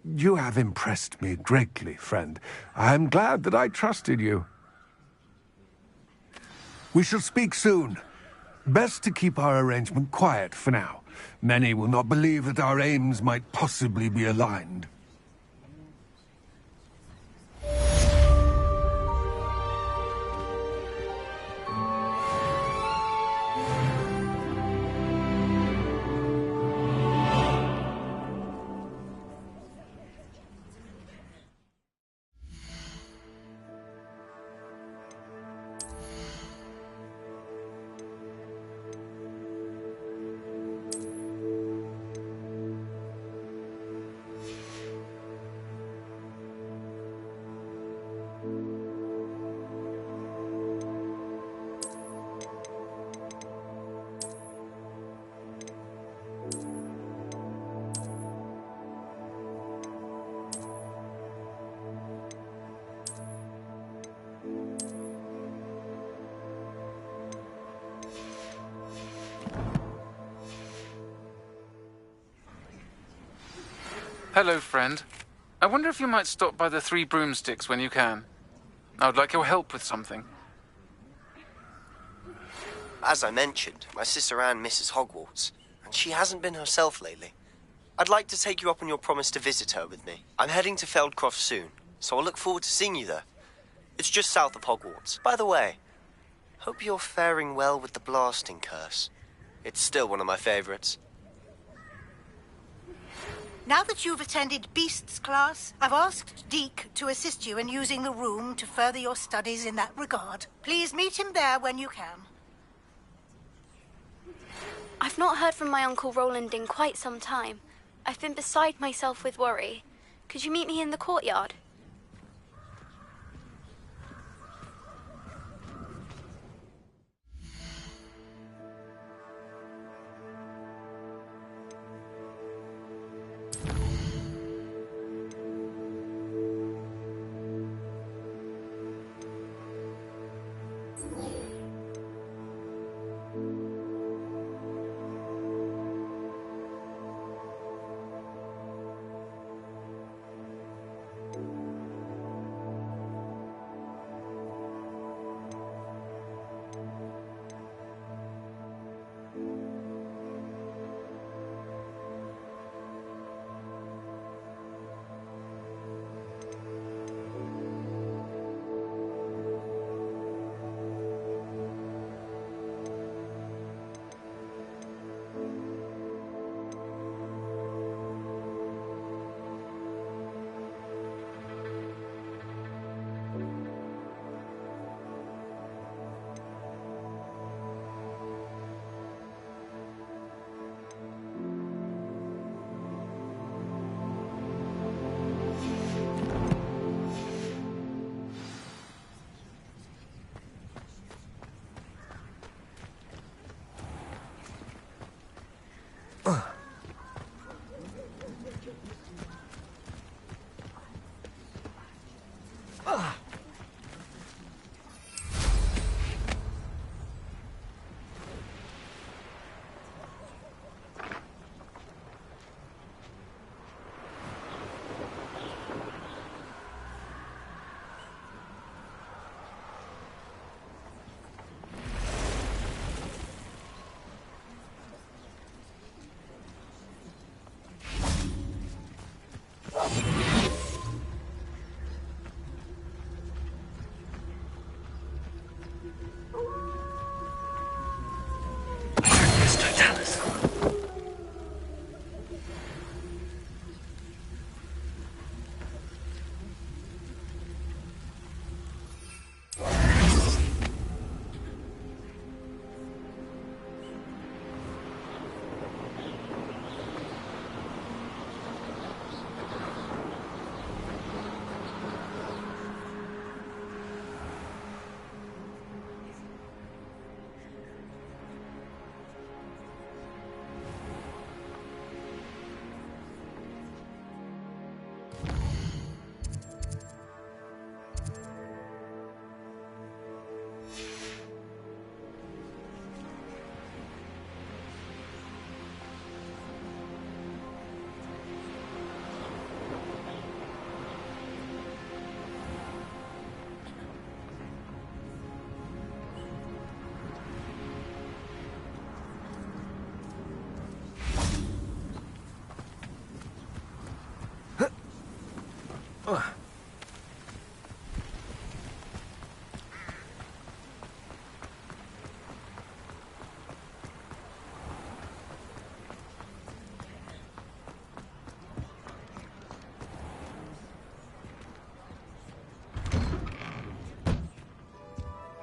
Speaker 12: You have impressed me greatly, friend. I am glad that I trusted you. We shall speak soon. Best to keep our arrangement quiet for now. Many will not believe that our aims might possibly be aligned.
Speaker 15: Hello, friend. I wonder if you might stop by the Three Broomsticks when you can. I would like your help with something.
Speaker 21: As I mentioned, my sister Anne misses Hogwarts, and she hasn't been herself lately. I'd like to take you up on your promise to visit her with me. I'm heading to Feldcroft soon, so I'll look forward to seeing you there. It's just south of Hogwarts. By the way, hope you're faring well with the blasting curse. It's still one of my favorites.
Speaker 22: Now that you've attended Beasts class, I've asked Deke to assist you in using the room to further your studies in that regard. Please meet him there when you can.
Speaker 23: I've not heard from my Uncle Roland in quite some time. I've been beside myself with worry. Could you meet me in the courtyard?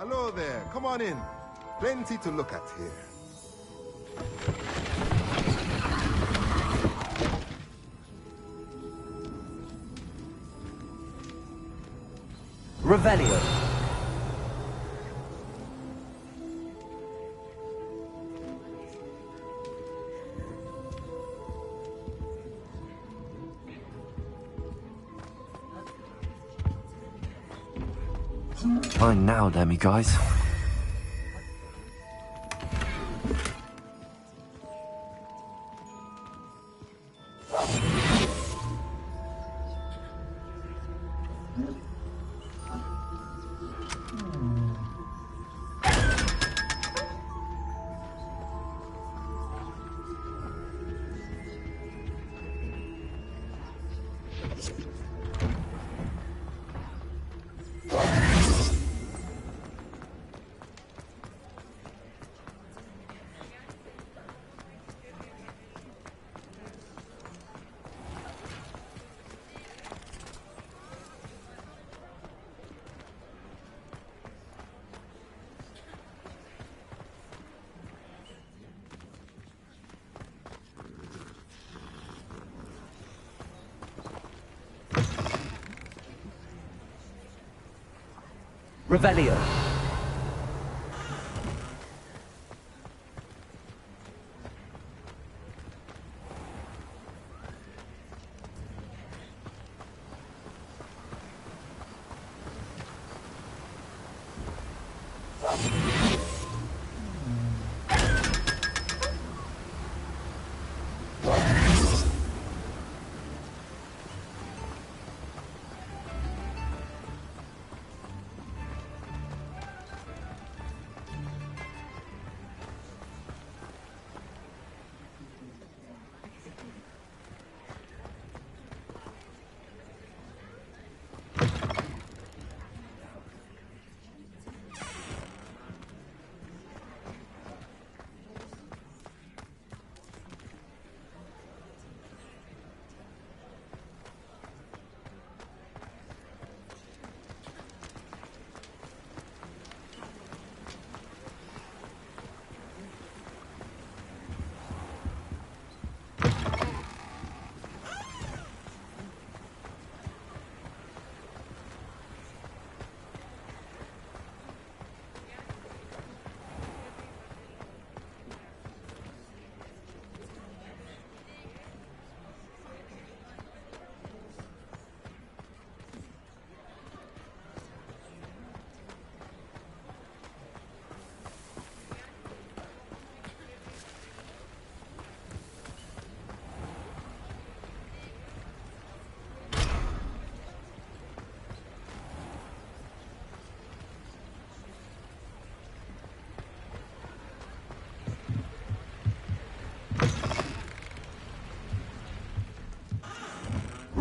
Speaker 24: Hello there, come on in. Plenty to look at here.
Speaker 2: Revelio. Fine now, Demi guys. Revelio.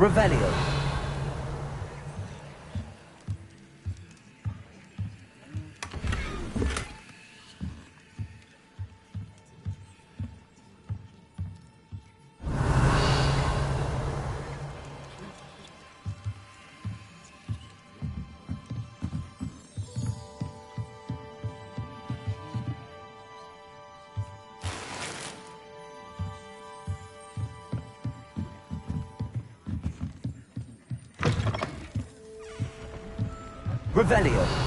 Speaker 2: Revelio. Revelio.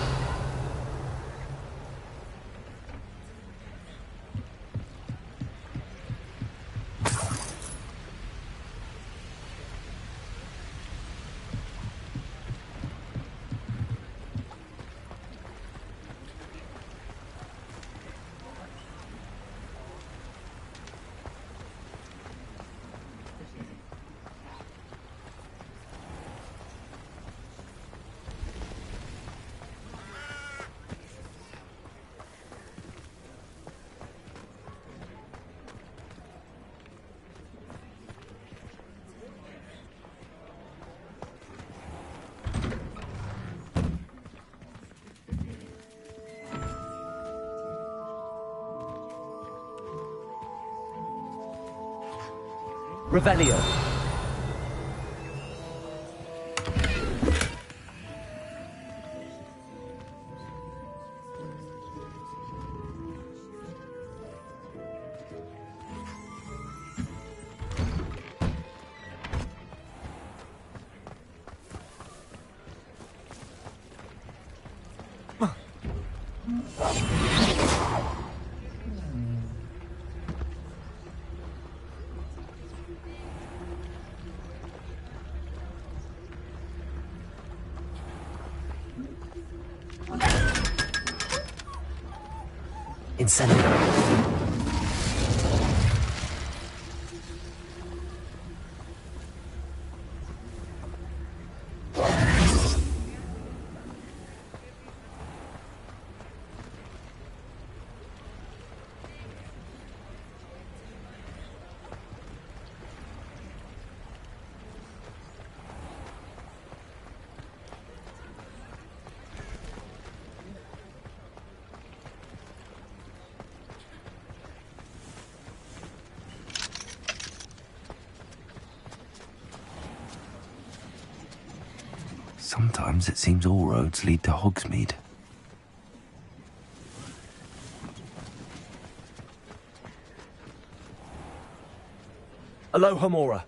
Speaker 2: Revelio. Incendio. Sometimes it seems all roads lead to Hogsmeade.
Speaker 3: Aloha Mora.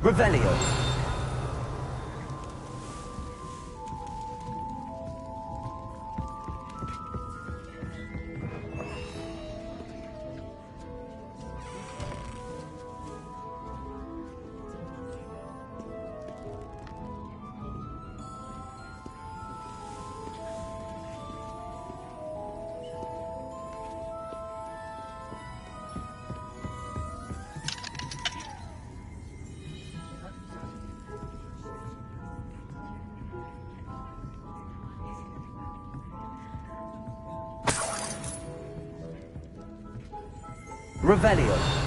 Speaker 3: Revelio. Revelio.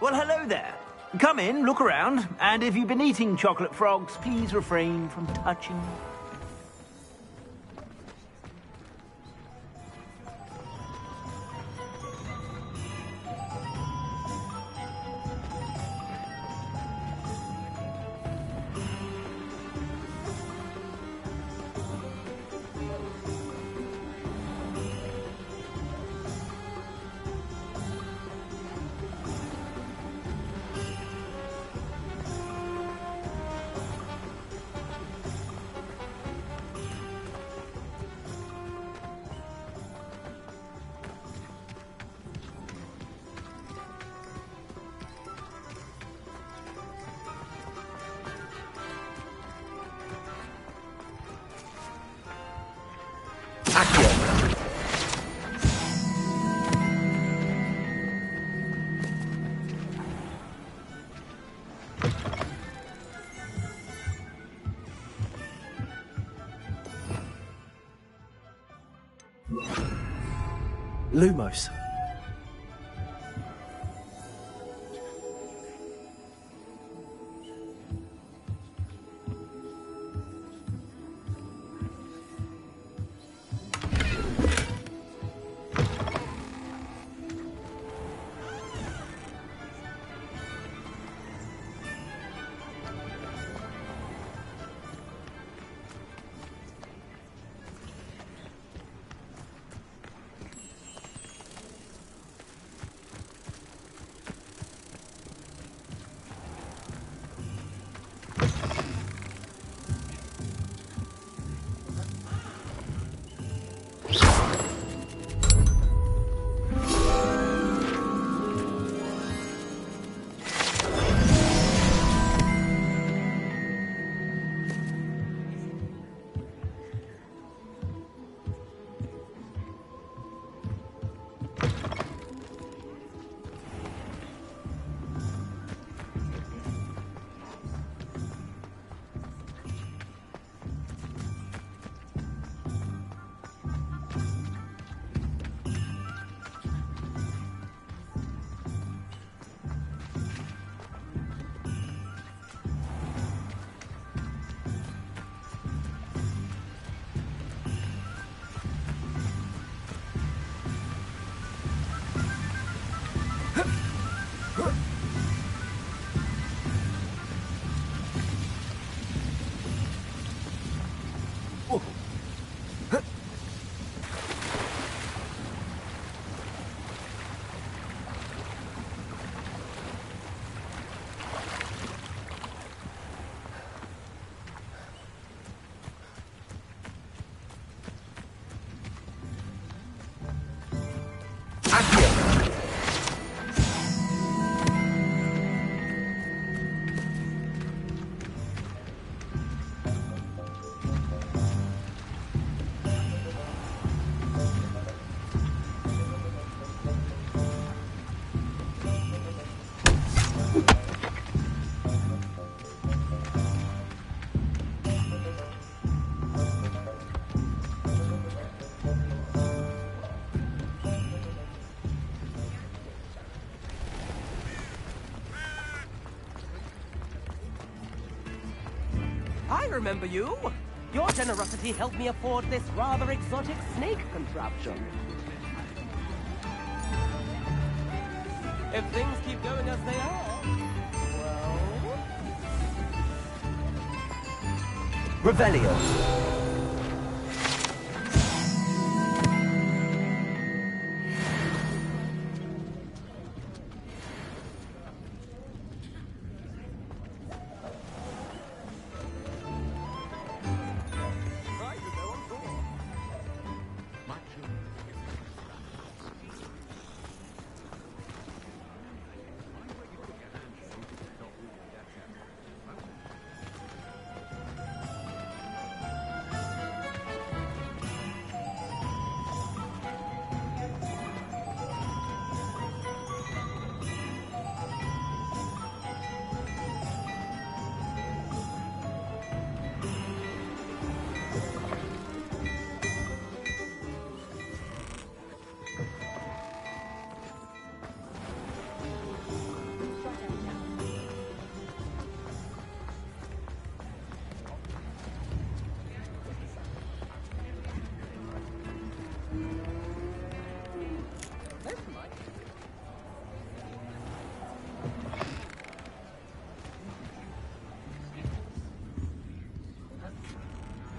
Speaker 17: Well, hello there. Come in, look around, and if you've been eating chocolate frogs, please refrain from touching them.
Speaker 3: Lumos.
Speaker 4: I remember you. Your generosity helped me afford this rather exotic snake contraption. If things keep going as they are, well...
Speaker 3: Revelio.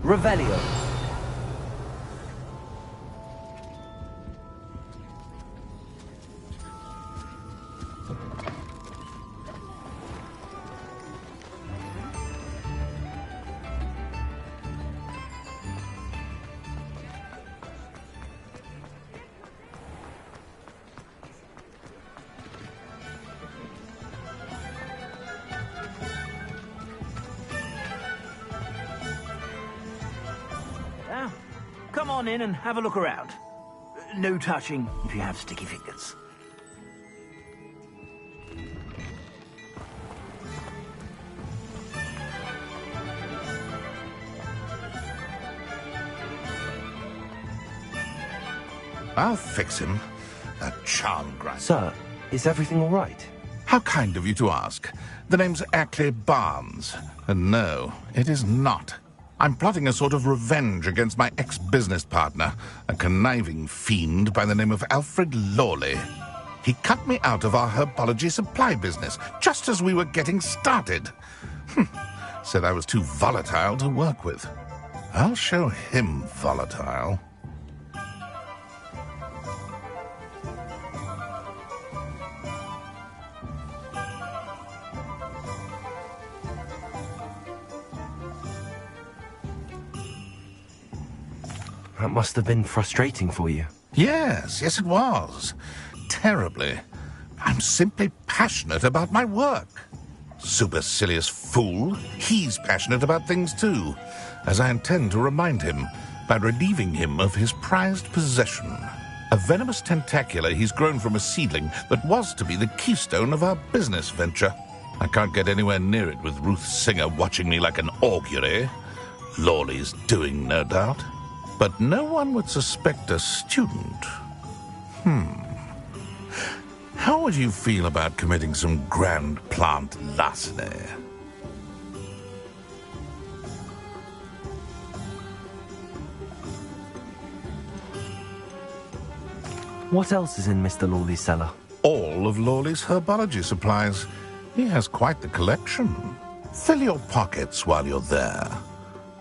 Speaker 3: Revelio.
Speaker 17: Come on in and have a look around. No touching if you have sticky fingers.
Speaker 14: I'll fix him. A charm grinder.
Speaker 2: Sir, is everything all right?
Speaker 14: How kind of you to ask. The name's Ackley Barnes. And no, it is not. I'm plotting a sort of revenge against my ex-business partner, a conniving fiend by the name of Alfred Lawley. He cut me out of our herbology supply business, just as we were getting started. Said I was too volatile to work with. I'll show him volatile.
Speaker 2: That must have been frustrating for you.
Speaker 14: Yes, it was. Terribly. I'm simply passionate about my work. Supercilious fool. He's passionate about things too, as I intend to remind him by relieving him of his prized possession. A venomous tentacula he's grown from a seedling that was to be the keystone of our business venture. I can't get anywhere near it with Ruth Singer watching me like an augury. Lawley's doing, no doubt. But no one would suspect a student. How would you feel about committing some grand plant larceny?
Speaker 2: What else is in Mr. Lawley's cellar?
Speaker 14: all of Lawley's herbology supplies. He has quite the collection. Fill your pockets while you're there.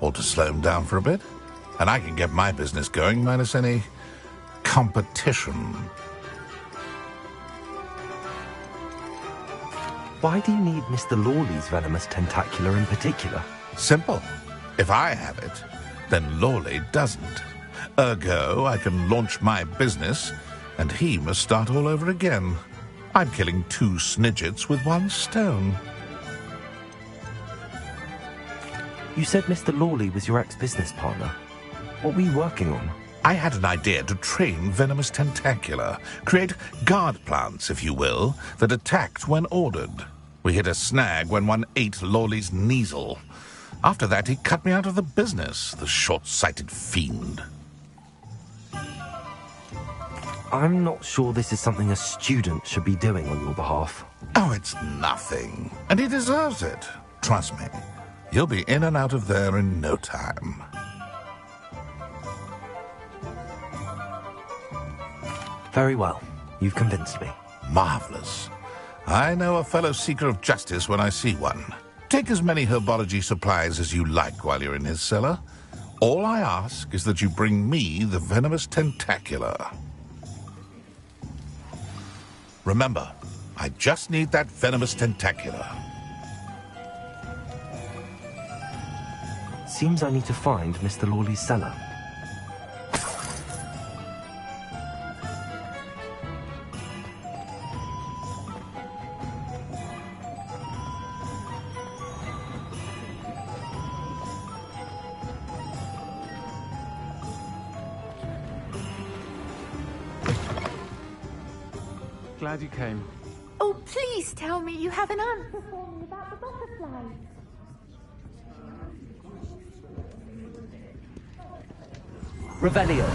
Speaker 14: Or to slow him down for a bit. And I can get my business going minus any competition.
Speaker 2: Why do you need Mr. Lawley's venomous tentacular in particular?
Speaker 14: Simple. If I have it, then Lawley doesn't. Ergo, I can launch my business, and he must start all over again. I'm killing 2 snidgets with 1 stone.
Speaker 2: You said Mr. Lawley was your ex-business partner. What were you working on?
Speaker 14: I had an idea to train venomous tentacula, create guard plants, if you will, that attacked when ordered. We hit a snag when one ate Lawley's Kneasel. After that, he cut me out of the business, the short-sighted fiend.
Speaker 2: I'm not sure this is something a student should be doing on your behalf.
Speaker 14: Oh, it's nothing. And he deserves it. Trust me. You'll be in and out of there in no time.
Speaker 2: Very well. You've convinced me.
Speaker 14: Marvelous. I know a fellow seeker of justice when I see one. Take as many herbology supplies as you like while you're in his cellar. All I ask is that you bring me the venomous tentacula. Remember, I just need that venomous tentacula.
Speaker 2: Seems I need to find Mr. Lawley's cellar.
Speaker 15: Glad you came.
Speaker 16: Oh, please tell me you have an answer for me about the butterflies.
Speaker 3: Revelio.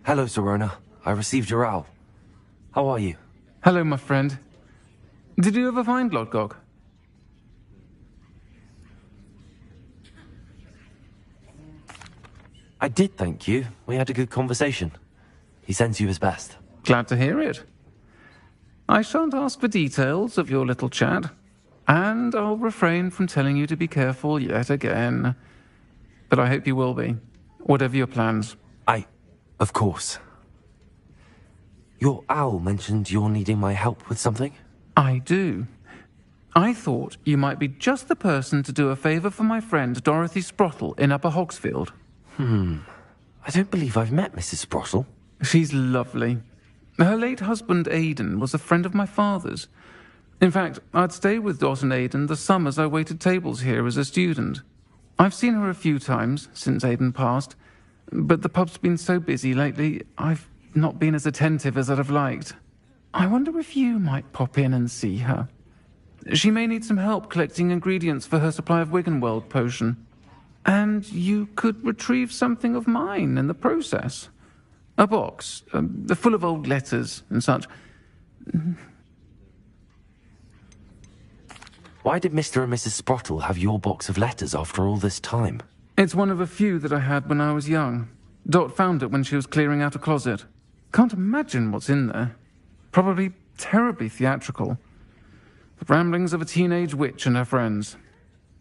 Speaker 2: Hello, Sirona. I received your owl. How are you?
Speaker 15: Hello, my friend. Did you ever find Lodgok?
Speaker 2: I did, thank you. We had a good conversation. He sends you his best.
Speaker 15: Glad to hear it. I shan't ask for details of your little chat, and I'll refrain from telling you to be careful yet again. But I hope you will be, whatever your plans.
Speaker 2: Of course. Your owl mentioned you're needing my help with something?
Speaker 15: I do. I thought you might be just the person to do a favour for my friend Dorothy Sprottle in Upper Hogsfield.
Speaker 2: I don't believe I've met Mrs. Sprottle.
Speaker 15: She's lovely. Her late husband Aidan was a friend of my father's. In fact, I'd stay with Dot and Aidan the summers I waited tables here as a student. I've seen her a few times since Aidan passed, but the pub's been so busy lately, I've not been as attentive as I'd have liked. I wonder if you might pop in and see her. She may need some help collecting ingredients for her supply of Wiggenweld potion. And you could retrieve something of mine in the process. A box, full of old letters and such.
Speaker 2: Why did Mr. and Mrs. Sprottle have your box of letters after all this time?
Speaker 15: It's one of a few that I had when I was young. Dot found it when she was clearing out a closet. Can't imagine what's in there. Probably terribly theatrical. The ramblings of a teenage witch and her friends.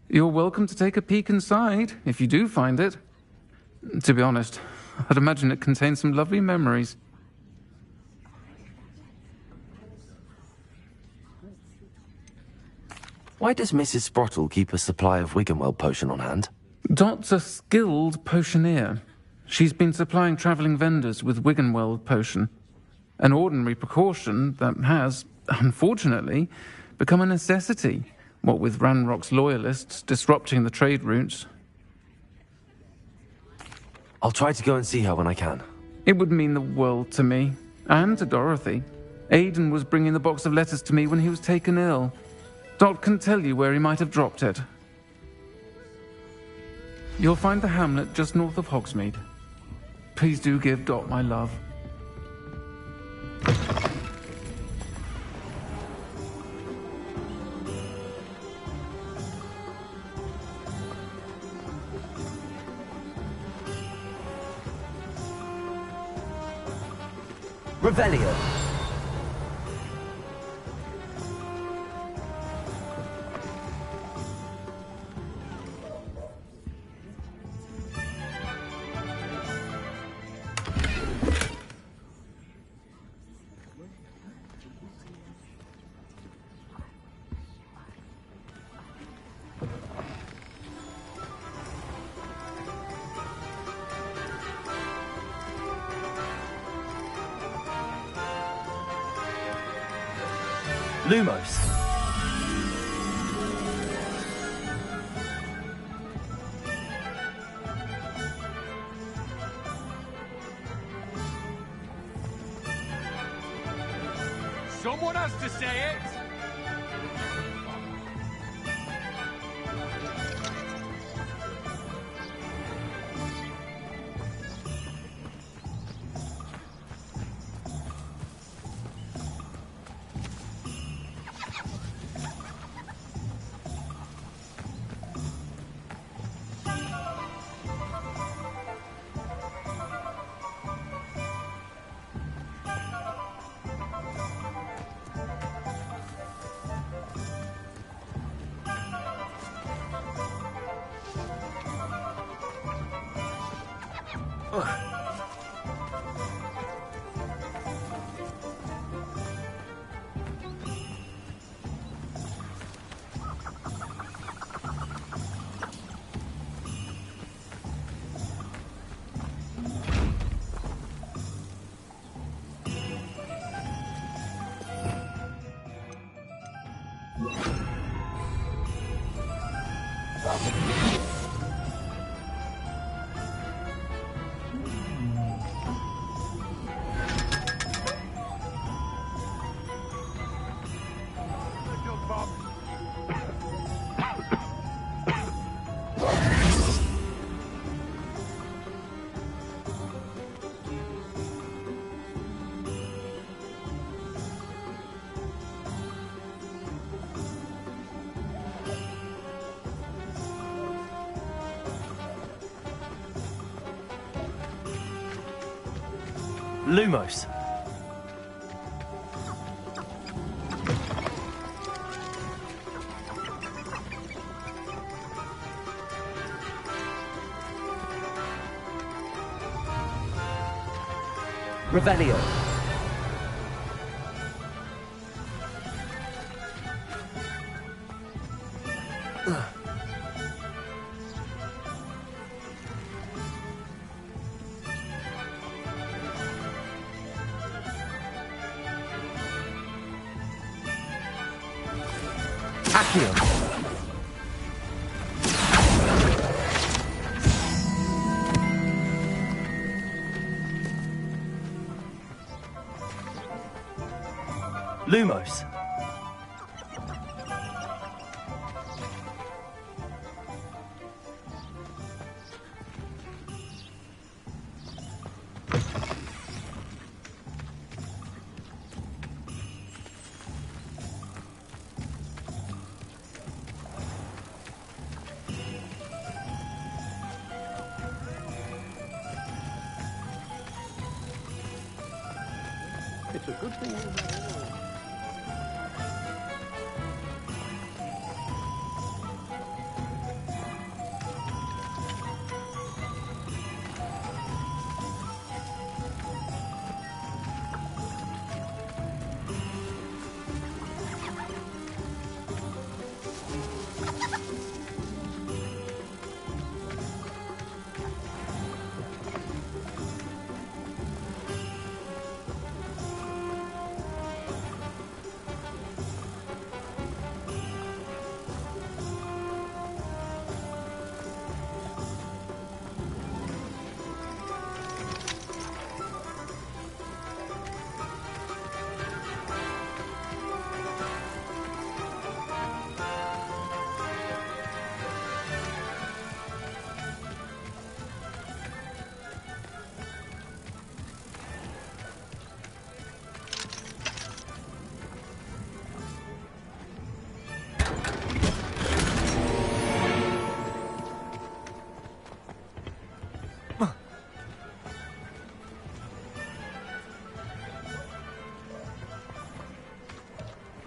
Speaker 15: You're welcome to take a peek inside, if you do find it. To be honest, I'd imagine it contains some lovely memories.
Speaker 2: Why does Mrs. Sprottle keep a supply of Wiggenweld potion on hand?
Speaker 15: Dot's a skilled potioneer. She's been supplying travelling vendors with Wiggenweld potion. An ordinary precaution that has, unfortunately, become a necessity, what with Ranrock's loyalists disrupting the trade routes.
Speaker 2: I'll try to go and see her when I can.
Speaker 15: It would mean the world to me, and to Dorothy. Aidan was bringing the box of letters to me when he was taken ill. Dot can tell you where he might have dropped it. You'll find the hamlet just north of Hogsmeade. Please do give Dot my love.
Speaker 3: Revelio. Lumos.
Speaker 20: Someone has to say it!
Speaker 3: Lumos. Revelio. Accio. Lumos.
Speaker 18: It's a good thing you have all.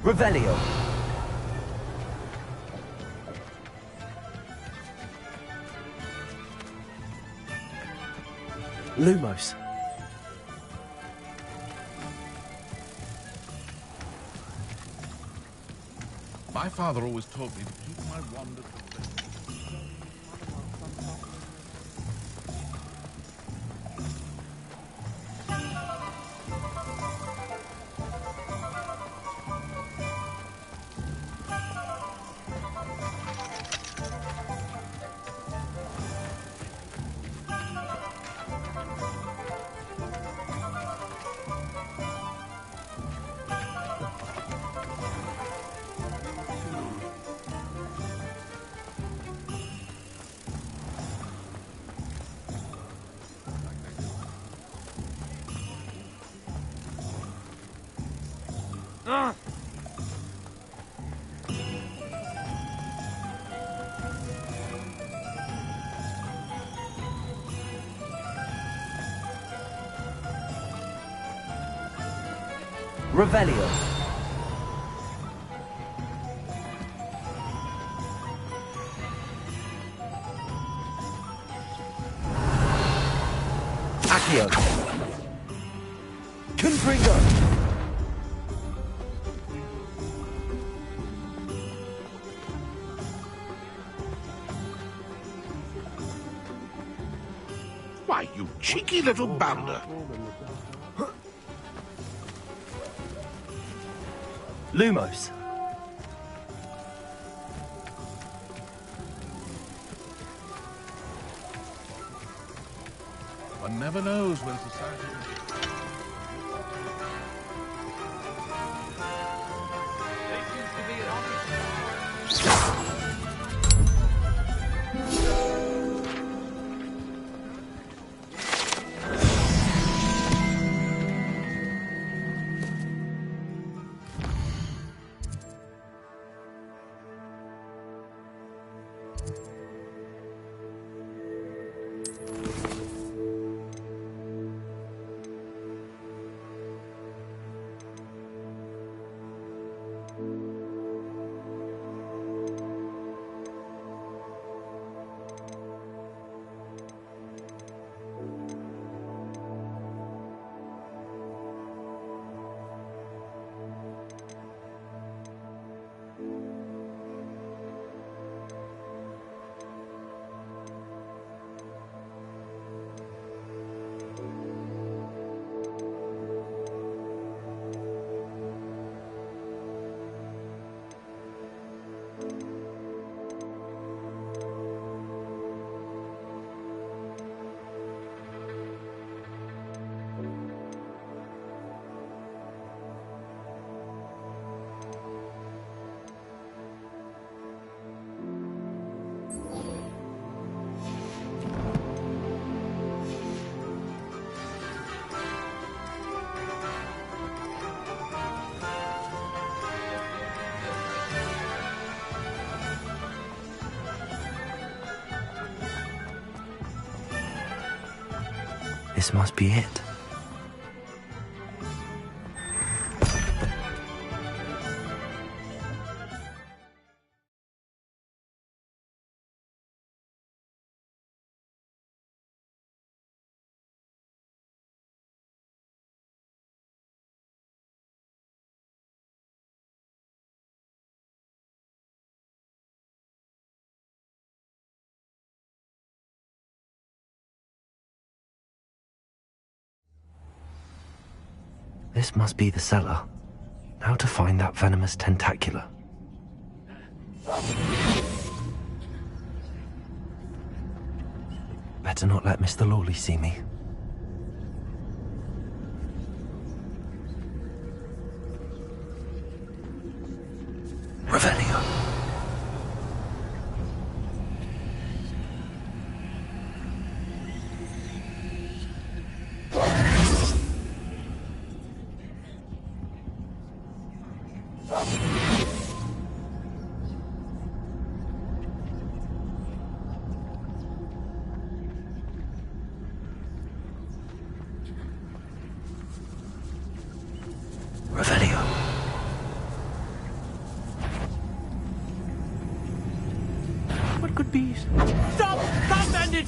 Speaker 3: Revelio. Lumos.
Speaker 14: My father always taught me to keep my wand at the
Speaker 3: Revelio. Accio. Confringo.
Speaker 14: Why, you cheeky little bounder.
Speaker 3: Lumos.
Speaker 14: One never knows when society...
Speaker 2: This must be it. This must be the cellar. Now to find that venomous tentacula. Better not let Mr. Lawley see me. Revelio. Revelio.
Speaker 4: could be... Stop! Stop, bandit!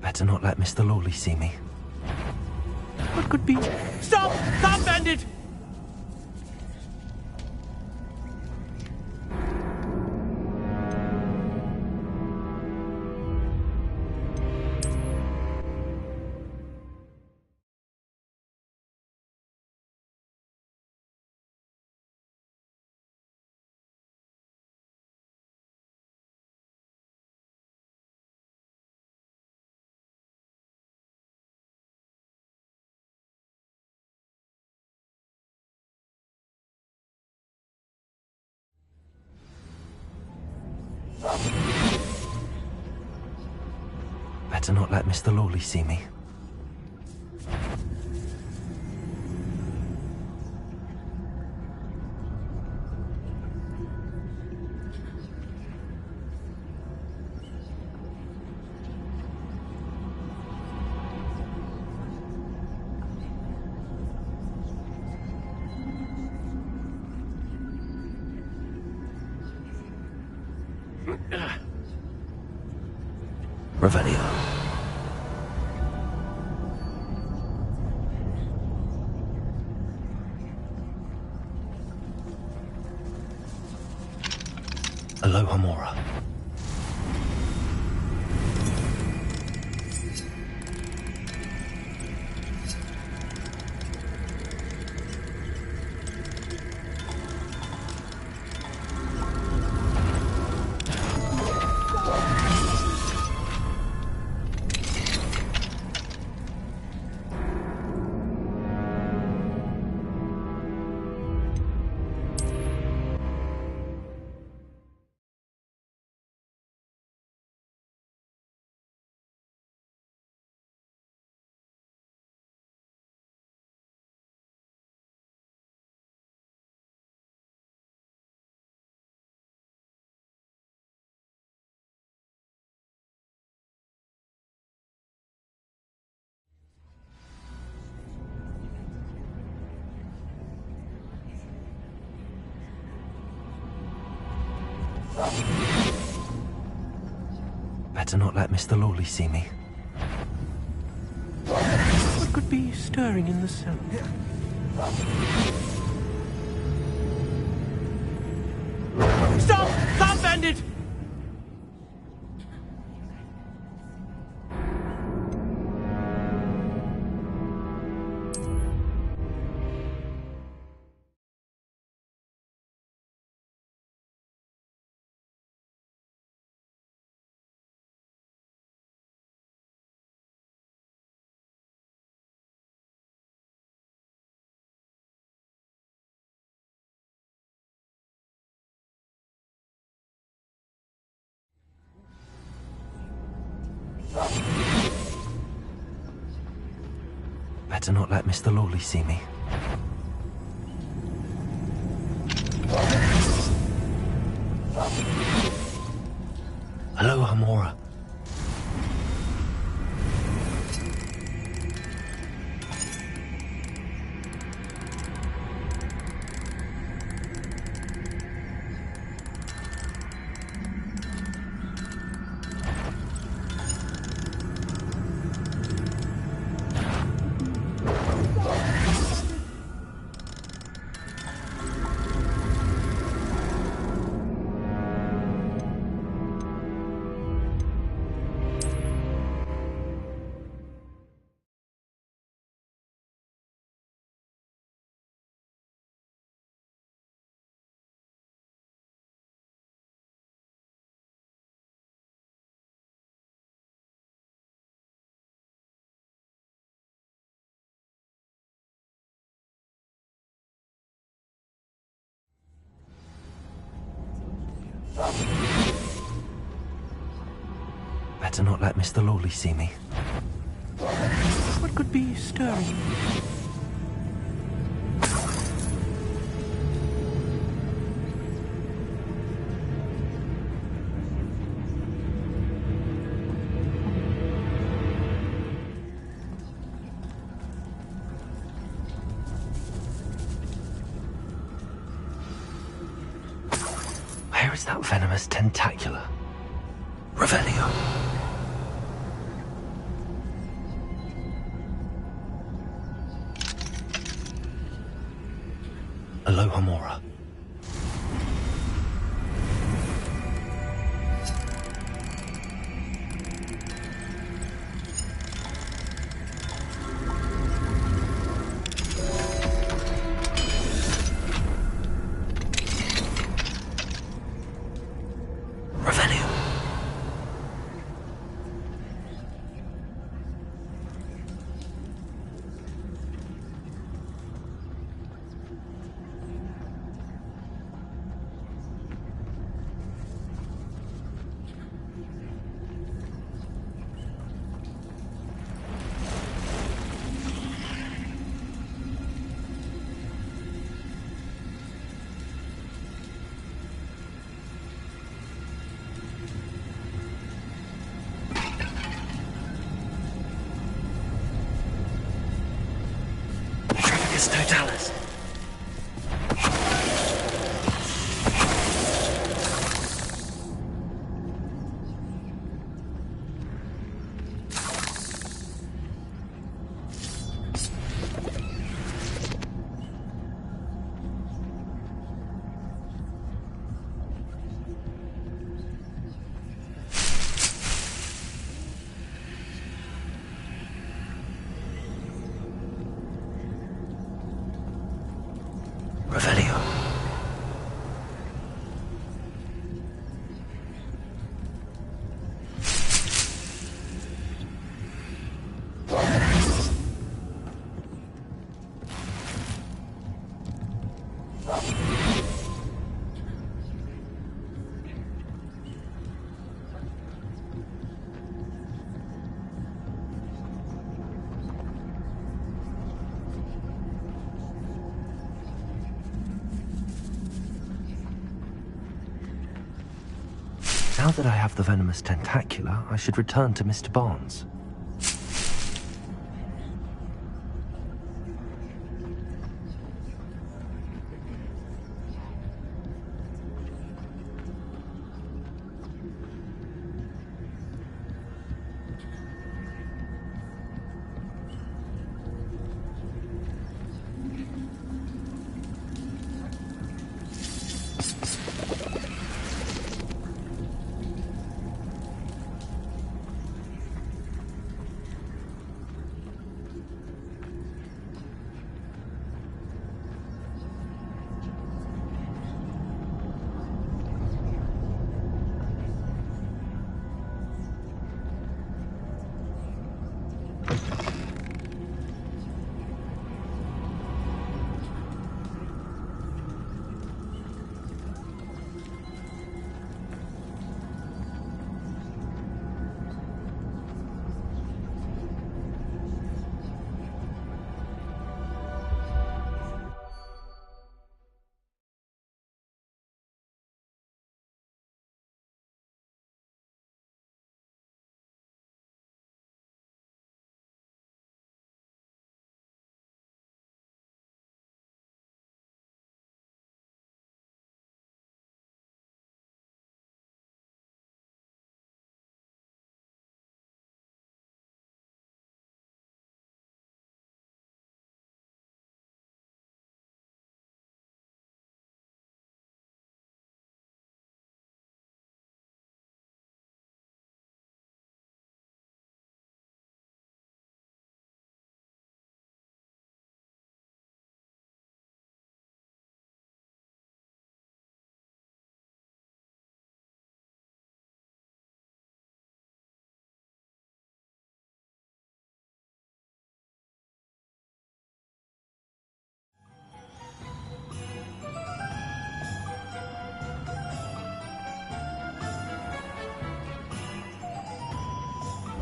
Speaker 2: Better not let Mr. Lawley see me.
Speaker 4: What could be... Stop! Stop, bandit!
Speaker 2: Better not let Mr. Lawley see me. Revelio. Aloha Mora. Better not let Mr. Lawley see me.
Speaker 4: What could be stirring in the cell? Stop! Stop, bandit!
Speaker 2: Better not let Mr. Lawley see me. Aloha Mora. better not let Mr. Lawley see me.
Speaker 4: What could be stirring?
Speaker 2: Where is that venomous tentacula? Revelio. Aloha Mora. Revelio. Totalis. Revelio. Now that I have the venomous tentacula, I should return to Mr. Barnes.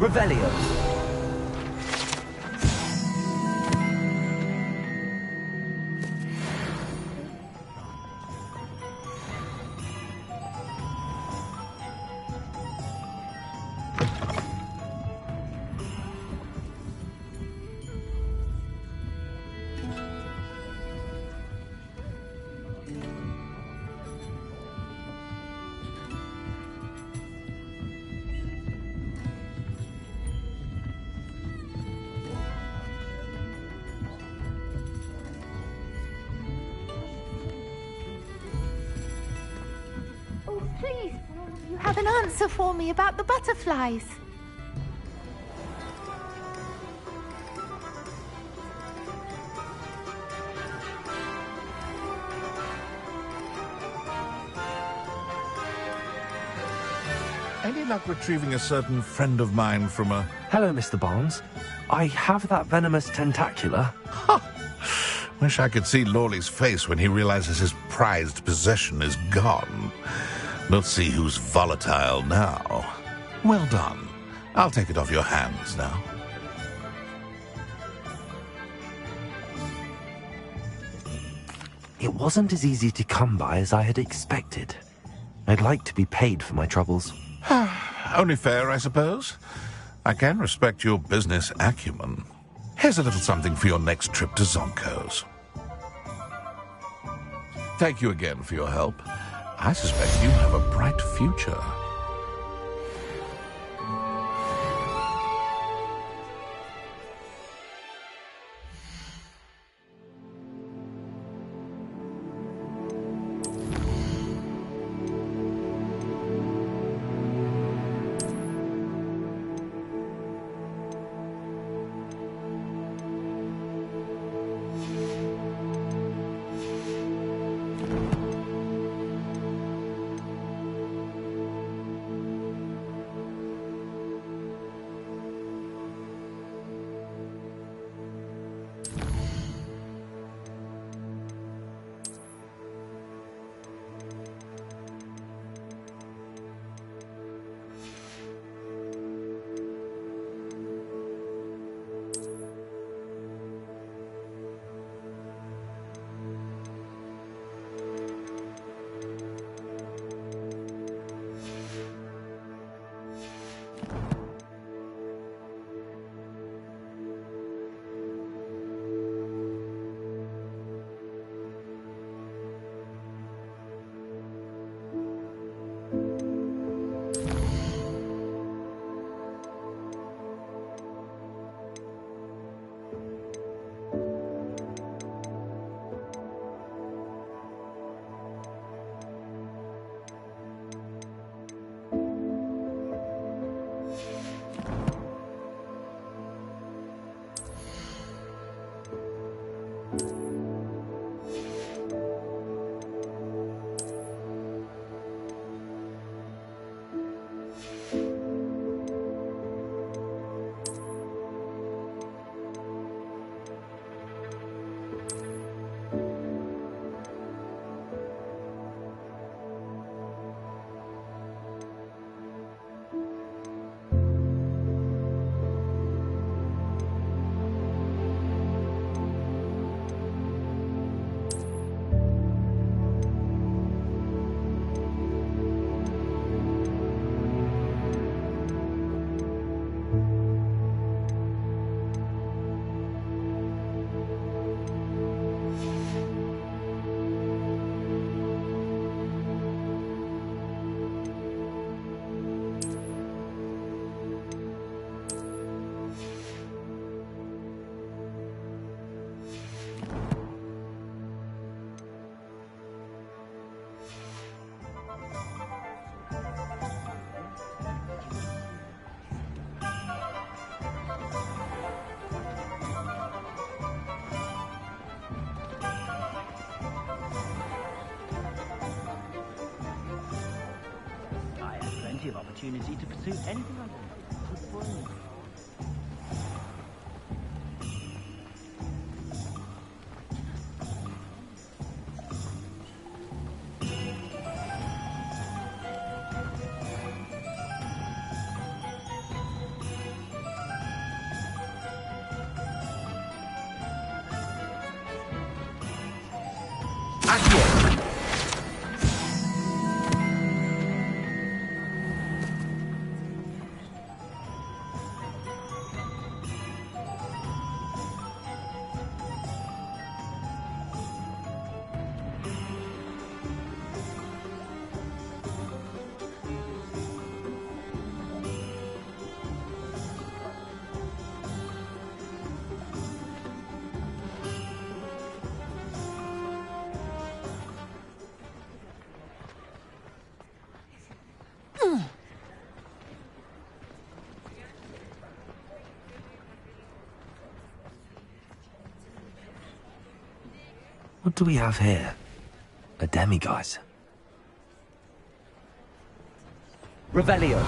Speaker 3: Revelio.
Speaker 16: Oh, please, you have an answer for me about the butterflies.
Speaker 14: Any luck retrieving a certain friend of mine from a...
Speaker 2: Hello, Mr. Barnes. I have that venomous tentacula.
Speaker 14: Wish I could see Lawley's face when he realizes his prized possession is gone. Let's see who's volatile now. Well done. I'll take it off your hands now.
Speaker 2: It wasn't as easy to come by as I had expected. I'd like to be paid for my troubles.
Speaker 14: Only fair, I suppose. I can respect your business acumen. Here's a little something for your next trip to Zonko's. Thank you again for your help. I suspect you have a bright future.
Speaker 17: Of opportunity to pursue anything I want.
Speaker 2: What do we have here? A demiguise.
Speaker 4: Revelio.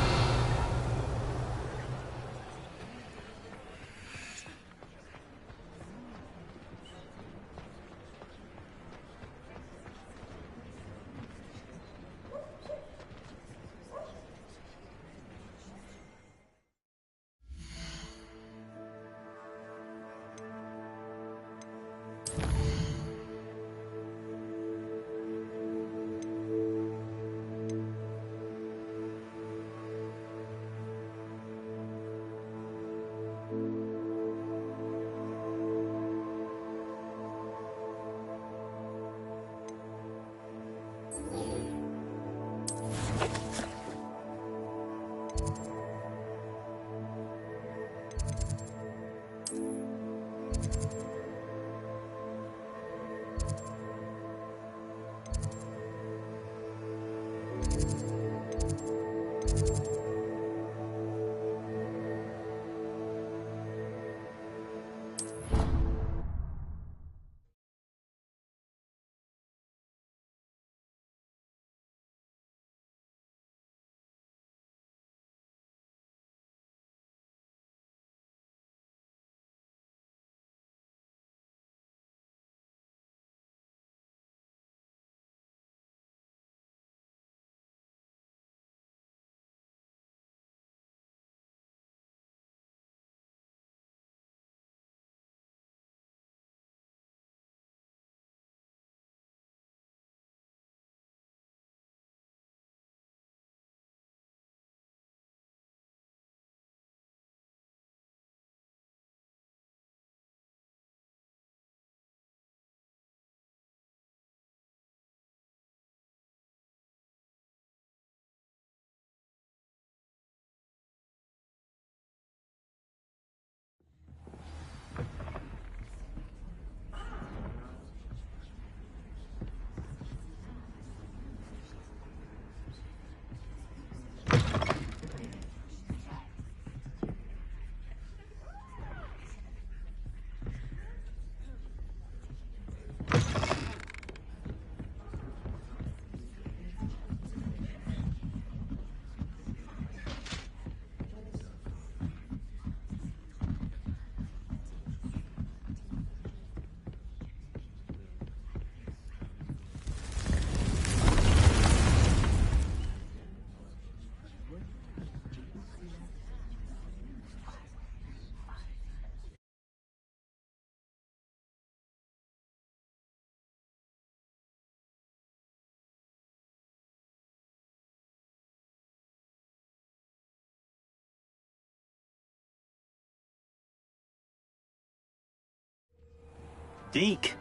Speaker 1: Deke.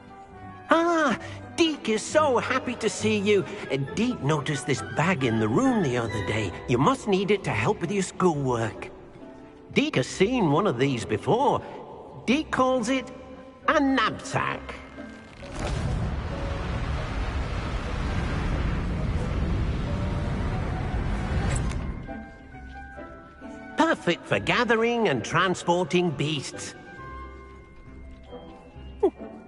Speaker 1: Ah, Deke is so happy to see you. Deke noticed this bag in the room the other day. You must need it to help with your schoolwork. Deke has seen one of these before. Deke calls it a knapsack. Perfect for gathering and transporting beasts.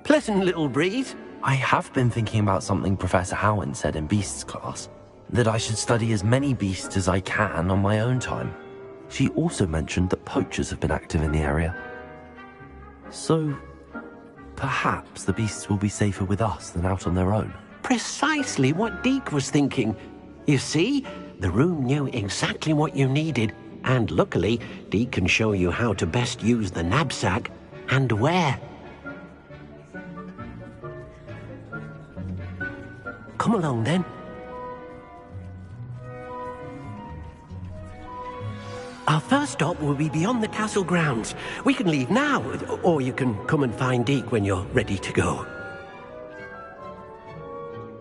Speaker 1: Pleasant little breeze.
Speaker 2: I have been thinking about something Professor Howin said in Beasts class, that I should study as many beasts as I can on my own time. She also mentioned that poachers have been active in the area. So, perhaps the beasts will be safer with us than out on their own.
Speaker 1: Precisely what Deke was thinking. You see, the room knew exactly what you needed, and luckily, Deke can show you how to best use the knapsack and where. Come along, then. Our first stop will be beyond the castle grounds. We can leave now, or you can come and find Deke when you're ready to go.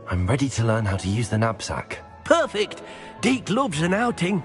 Speaker 2: I'm ready to learn how to use the knapsack.
Speaker 1: Perfect! Deke loves an outing.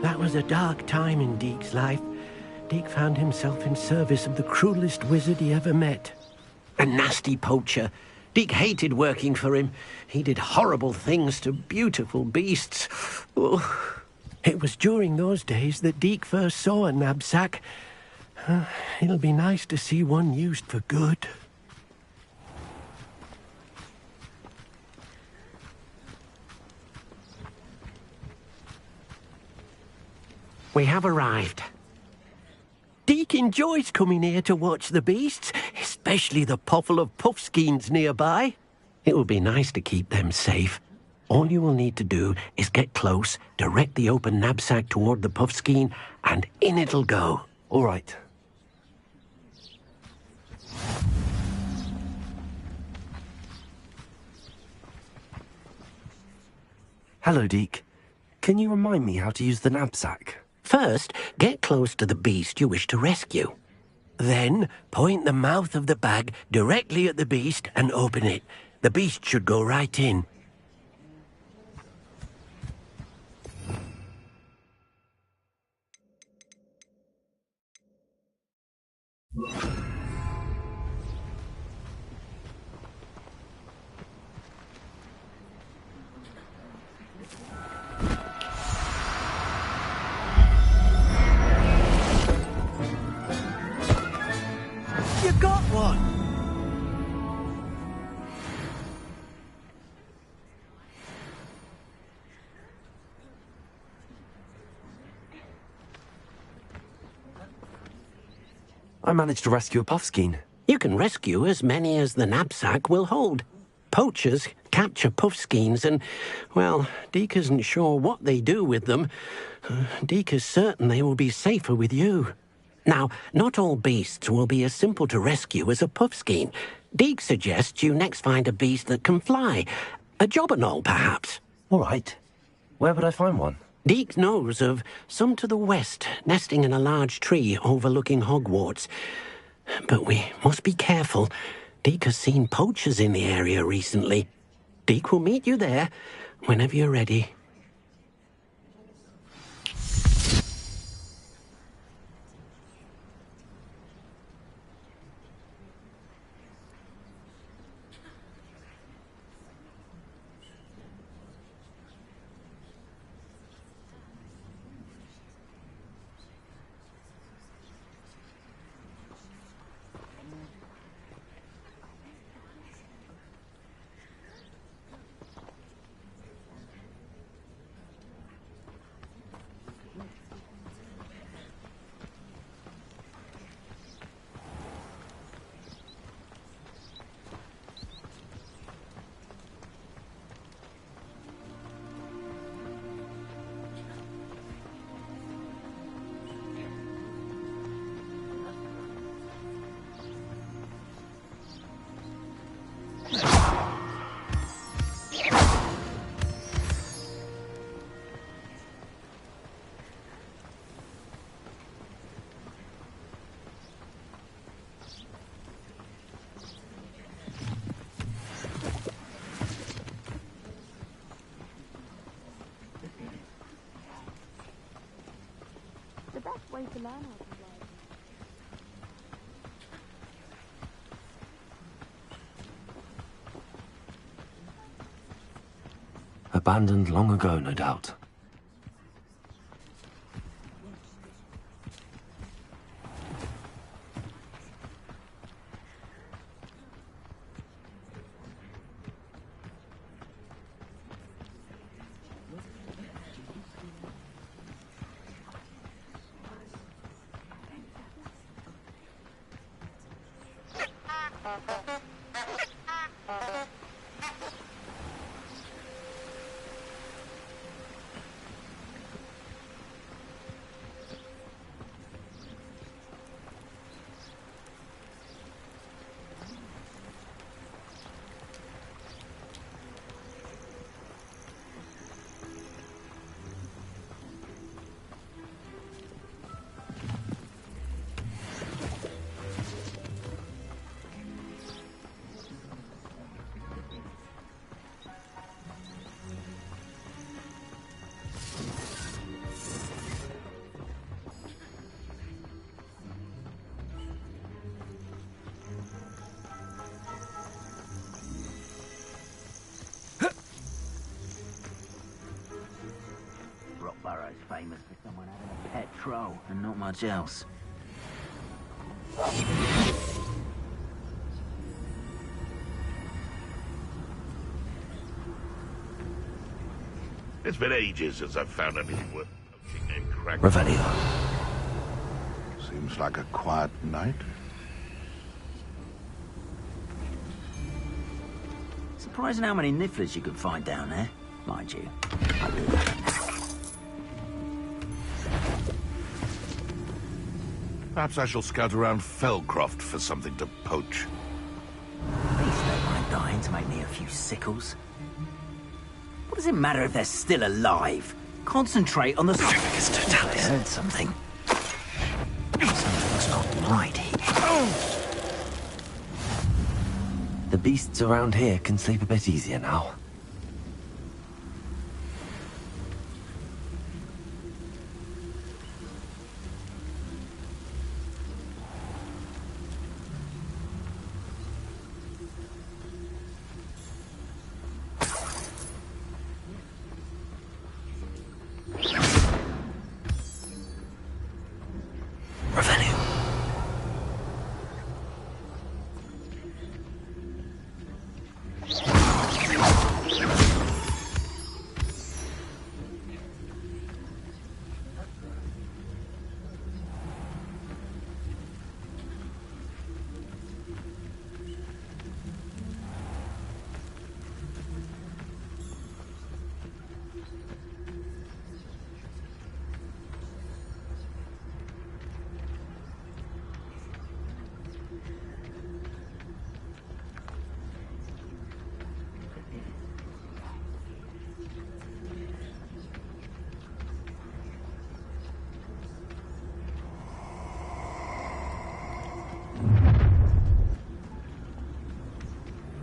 Speaker 1: That was a dark time in Deke's life. Deke found himself in service of the cruelest wizard he ever met. A nasty poacher. Deke hated working for him. He did horrible things to beautiful beasts. Oh. It was during those days that Deke first saw a knapsack. It'll be nice to see one used for good. We have arrived. Deke enjoys coming here to watch the beasts, especially the potful of puffskeins nearby. It will be nice to keep them safe. All you will need to do is get close, direct the open knapsack toward the puffskein, and in it'll go.
Speaker 2: All right. Hello, Deke. Can you remind me how to use the knapsack?
Speaker 1: First, get close to the beast you wish to rescue. Then, point the mouth of the bag directly at the beast and open it. The beast should go right in. You got one!
Speaker 2: I managed to rescue a puffskein.
Speaker 1: You can rescue as many as the knapsack will hold. Poachers capture puffskeins and, well, Deke isn't sure what they do with them. Deke is certain they will be safer with you. Now, not all beasts will be as simple to rescue as a puffskein. Deke suggests you next find a beast that can fly. A jobberknoll, perhaps.
Speaker 2: All right. Where would I find one?
Speaker 1: Deke knows of some to the west, nesting in a large tree overlooking Hogwarts. But we must be careful. Deke has seen poachers in the area recently. Deke will meet you there whenever you're ready.
Speaker 5: The best way to learn how to fly.
Speaker 2: Abandoned long ago, no doubt.
Speaker 17: Borough's famous for someone having a pet troll and not much else.
Speaker 14: It's been ages since I've found anything worth poaching and cracking.
Speaker 2: Revelio.
Speaker 14: Seems like a quiet night.
Speaker 17: Surprising how many nifflers you could find down there, mind you.
Speaker 14: Perhaps I shall scout around Felcroft for something to poach.
Speaker 17: Beasts don't mind dying to make me a few sickles. What does it matter if they're still alive? Concentrate on the... I heard something. Something's not right here.
Speaker 2: The beasts around here can sleep a bit easier now.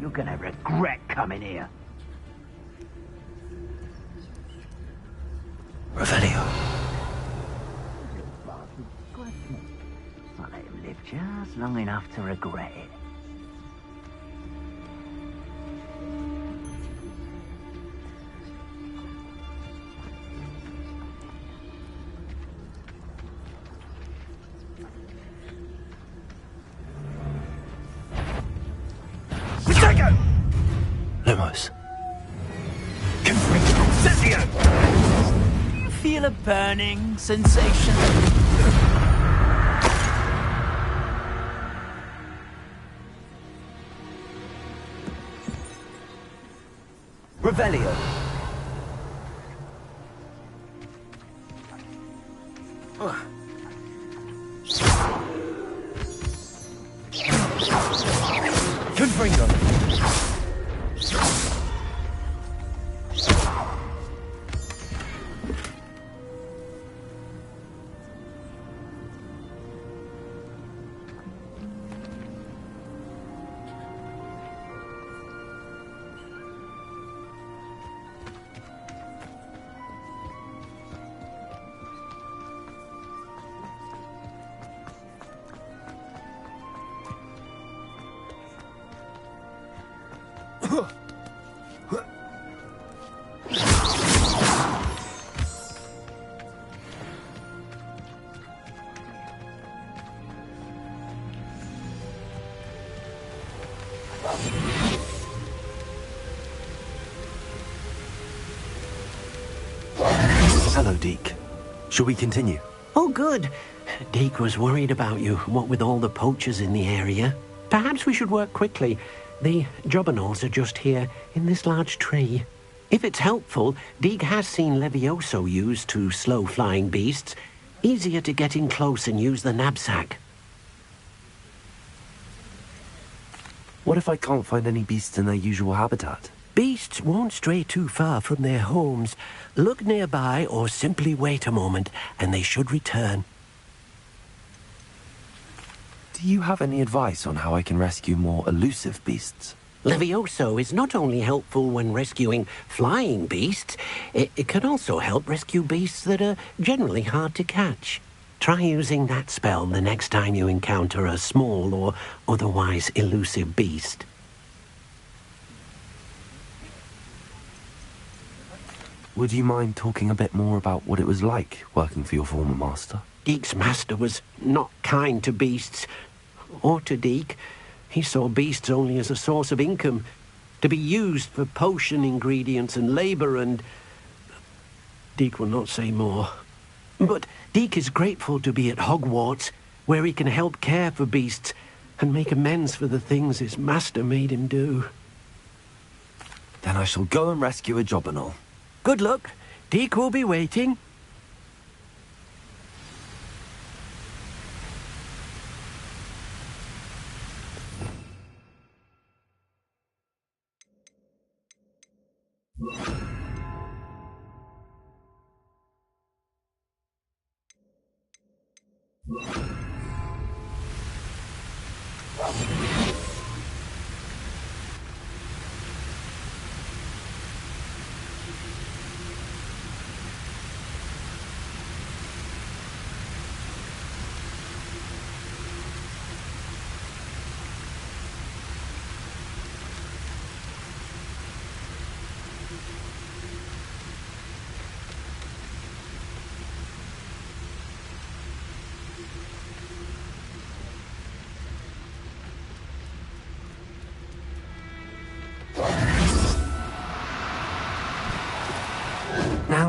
Speaker 17: You're gonna regret coming here.
Speaker 2: Revelio.
Speaker 17: I'll let him live just long enough to regret it.
Speaker 2: Lumos.
Speaker 17: Do you feel a burning sensation?
Speaker 3: Revelio. Confringo.
Speaker 2: Hello, Deke. Shall we continue?
Speaker 1: Oh, good. Deke was worried about you, what with all the poachers in the area. Perhaps we should work quickly. The jobberknolls are just here, in this large tree. If it's helpful, Deke has seen Levioso used to slow flying beasts. Easier to get in close and use the knapsack.
Speaker 2: What if I can't find any beasts in their usual habitat?
Speaker 1: Beasts won't stray too far from their homes. Look nearby or simply wait a moment, and they should return.
Speaker 2: Do you have any advice on how I can rescue more elusive beasts?
Speaker 1: Levioso is not only helpful when rescuing flying beasts, it can also help rescue beasts that are generally hard to catch. Try using that spell the next time you encounter a small or otherwise elusive beast.
Speaker 2: Would you mind talking a bit more about what it was like working for your former master?
Speaker 1: Deek's master was not kind to beasts, or to Deek. He saw beasts only as a source of income, to be used for potion ingredients and labour, and... Deek will not say more. But Deek is grateful to be at Hogwarts, where he can help care for beasts and make amends for the things his master made him do.
Speaker 2: Then I shall go and rescue a job and all.
Speaker 1: Good luck. Deek will be waiting.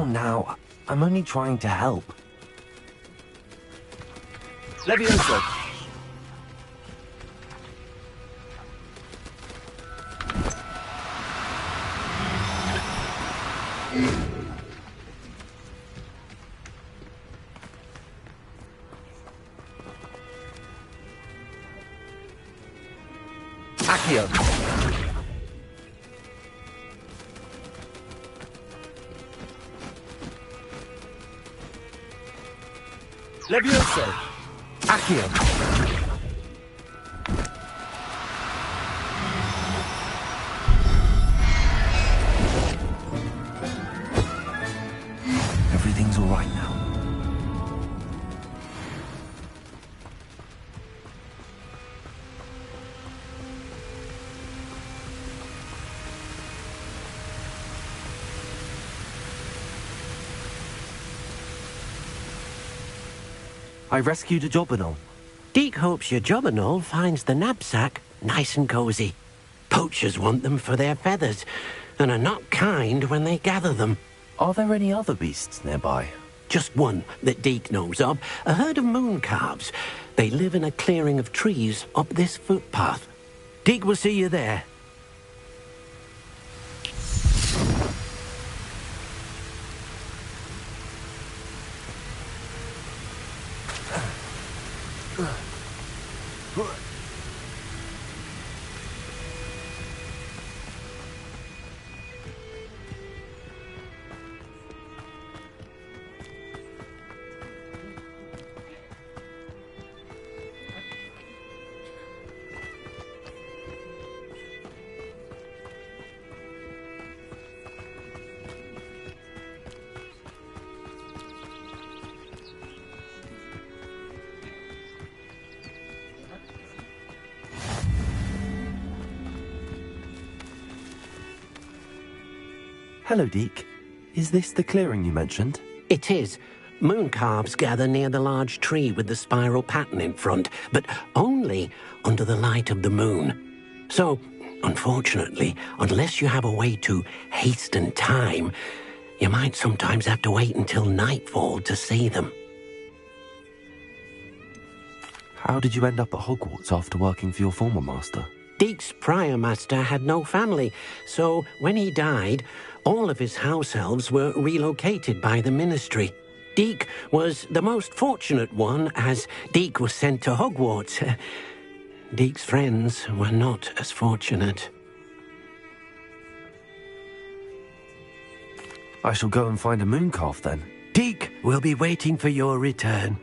Speaker 2: Now, I'm only trying to help.
Speaker 3: Levioso. Accio. Levioso. Accio.
Speaker 2: Everything's all right now. I rescued a Jobberknoll.
Speaker 1: Deek hopes your Jobberknoll finds the knapsack nice and cosy. Poachers want them for their feathers, and are not kind when they gather them.
Speaker 2: Are there any other beasts nearby?
Speaker 1: Just one that Deek knows of, a herd of moon calves. They live in a clearing of trees up this footpath. Deek will see you there.
Speaker 2: Hello, Deek. Is this the clearing you mentioned?
Speaker 1: It is. Moon calves gather near the large tree with the spiral pattern in front, but only under the light of the moon. So, unfortunately, unless you have a way to hasten time, you might sometimes have to wait until nightfall to see them.
Speaker 2: How did you end up at Hogwarts after working for your former master?
Speaker 1: Deek's prior master had no family, so when he died, all of his house elves were relocated by the ministry. Deek was the most fortunate one, as Deek was sent to Hogwarts. Deek's friends were not as fortunate.
Speaker 2: I shall go and find a mooncalf then.
Speaker 1: Deek will be waiting for your return.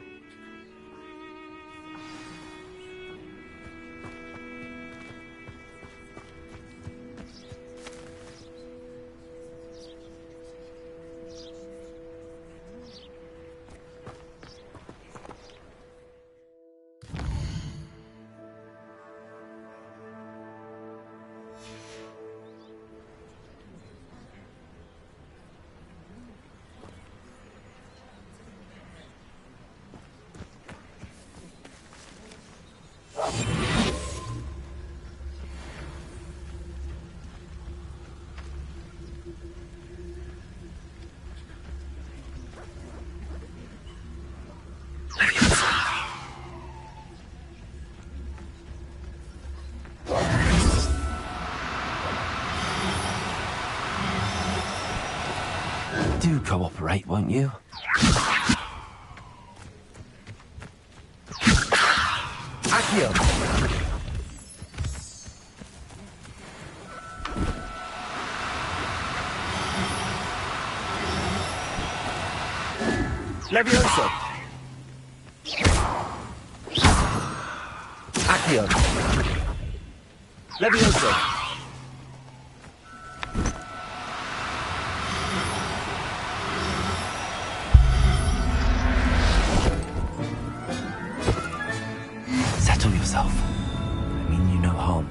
Speaker 2: Do cooperate, won't you?
Speaker 3: Accio. Levioso. Accio. Levioso.
Speaker 2: Settle yourself. I mean you no harm.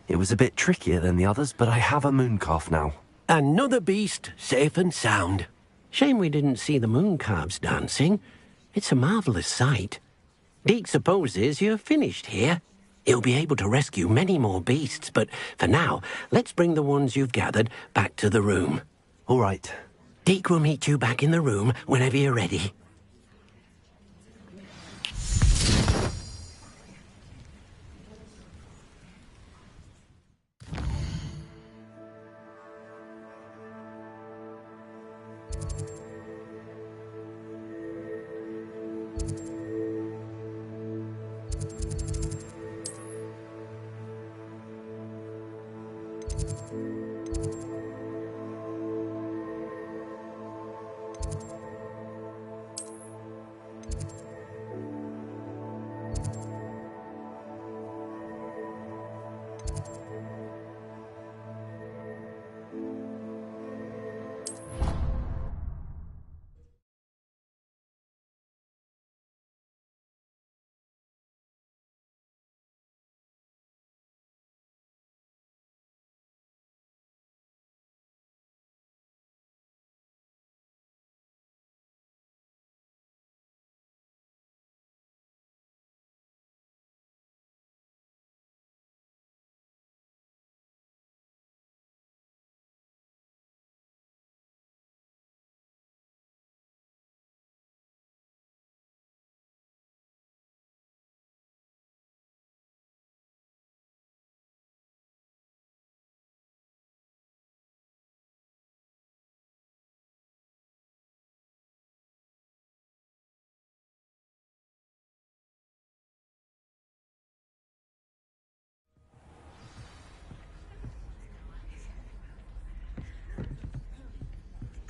Speaker 2: It was a bit trickier than the others, but I have a mooncalf now.
Speaker 1: Another beast, safe and sound. Shame we didn't see the mooncalves dancing. It's a marvellous sight. Deke supposes you're finished here. He'll be able to rescue many more beasts, but for now, let's bring the ones you've gathered back to the room.
Speaker 2: All right.
Speaker 1: Deke will meet you back in the room whenever you're ready.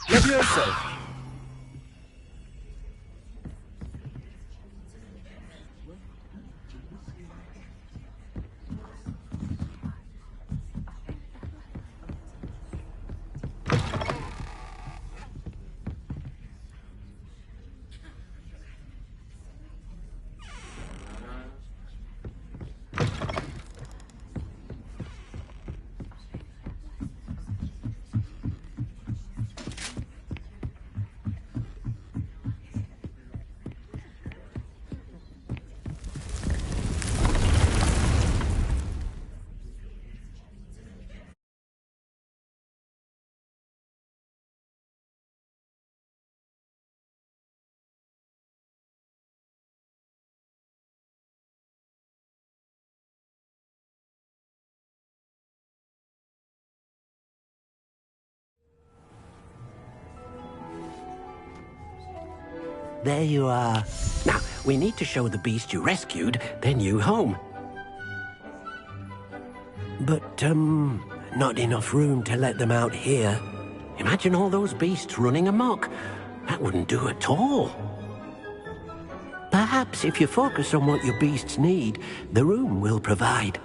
Speaker 3: Levioso.
Speaker 1: There you are. Now, we need to show the beast you rescued their new home. But, not enough room to let them out here. Imagine all those beasts running amok. That wouldn't do at all. Perhaps if you focus on what your beasts need, the room will provide.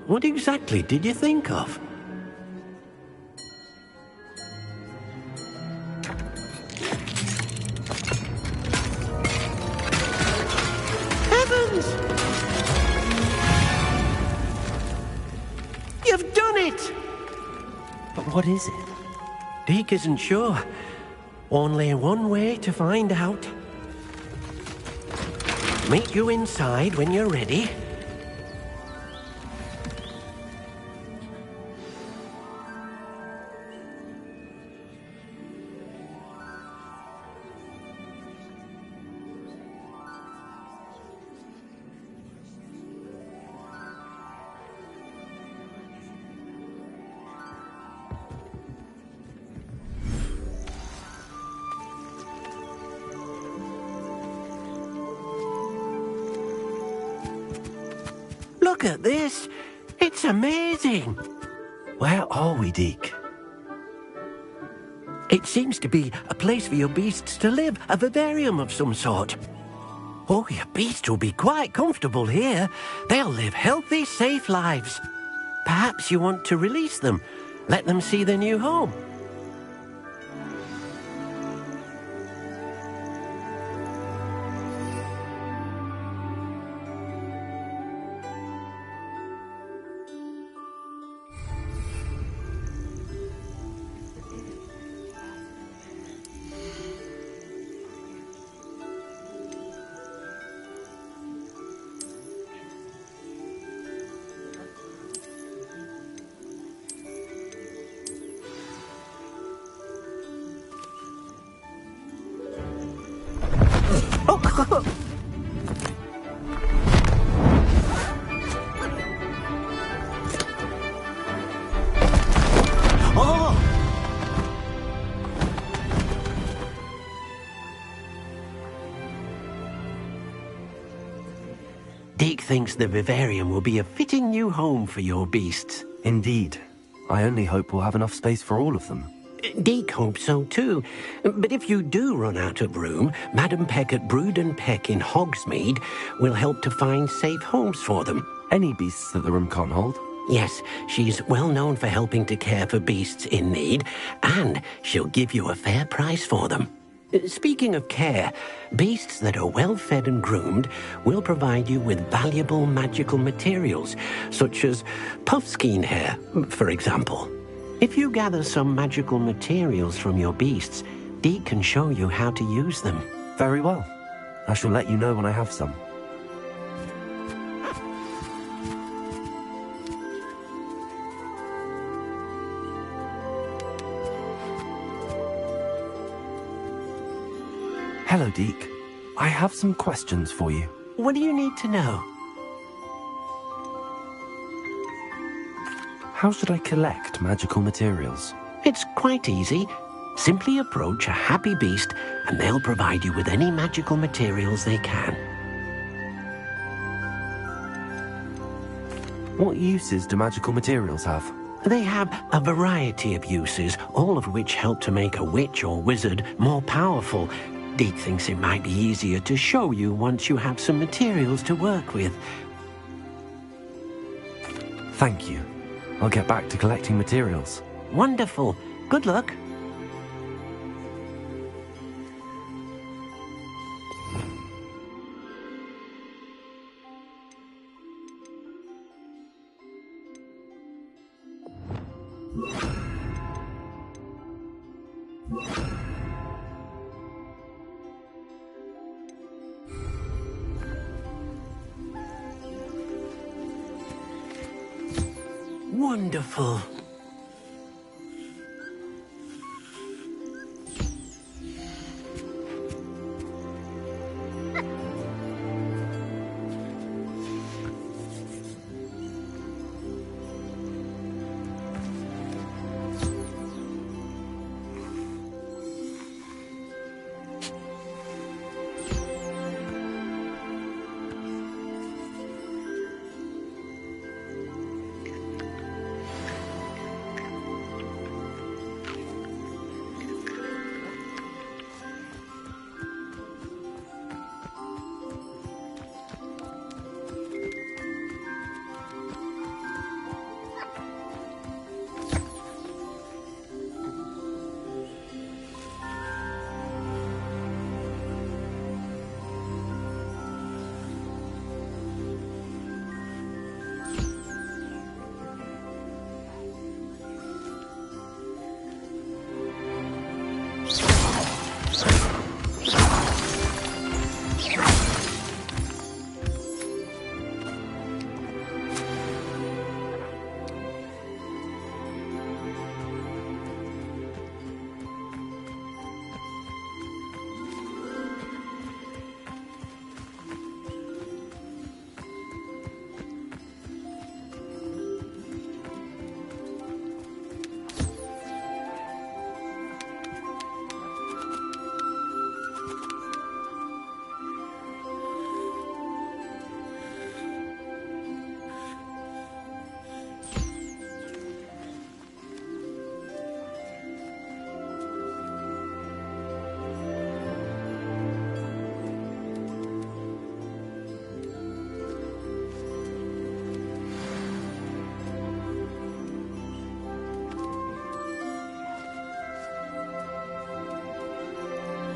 Speaker 1: What exactly did you think of? Heavens! You've done it!
Speaker 2: But what is it?
Speaker 1: Deke isn't sure. Only one way to find out. meet you inside when you're ready. Look at this. It's amazing.
Speaker 2: Where are we, Deke?
Speaker 1: It seems to be a place for your beasts to live, a vivarium of some sort. Oh, your beasts will be quite comfortable here. They'll live healthy, safe lives. Perhaps you want to release them, let them see their new home. Deke thinks the vivarium will be a fitting new home for your beasts.
Speaker 2: Indeed. I only hope we'll have enough space for all of them.
Speaker 1: Deke hopes so too. But if you do run out of room, Madam Peck at Brood and Peck in Hogsmeade will help to find safe homes for them.
Speaker 2: Any beasts that the room can't hold?
Speaker 1: Yes, she's well known for helping to care for beasts in need, and she'll give you a fair price for them. Speaking of care, beasts that are well fed and groomed will provide you with valuable magical materials, such as puffskein hair, for example. If you gather some magical materials from your beasts, Deke can show you how to use them.
Speaker 2: Very well. I shall let you know when I have some. Hello, Deke. I have some questions for you.
Speaker 1: What do you need to know?
Speaker 2: How should I collect magical materials?
Speaker 1: It's quite easy. Simply approach a happy beast and they'll provide you with any magical materials they can.
Speaker 2: What uses do magical materials have?
Speaker 1: They have a variety of uses, all of which help to make a witch or wizard more powerful. Deke thinks it might be easier to show you once you have some materials to work with.
Speaker 2: Thank you. I'll get back to collecting materials.
Speaker 1: Wonderful. Good luck. Wonderful.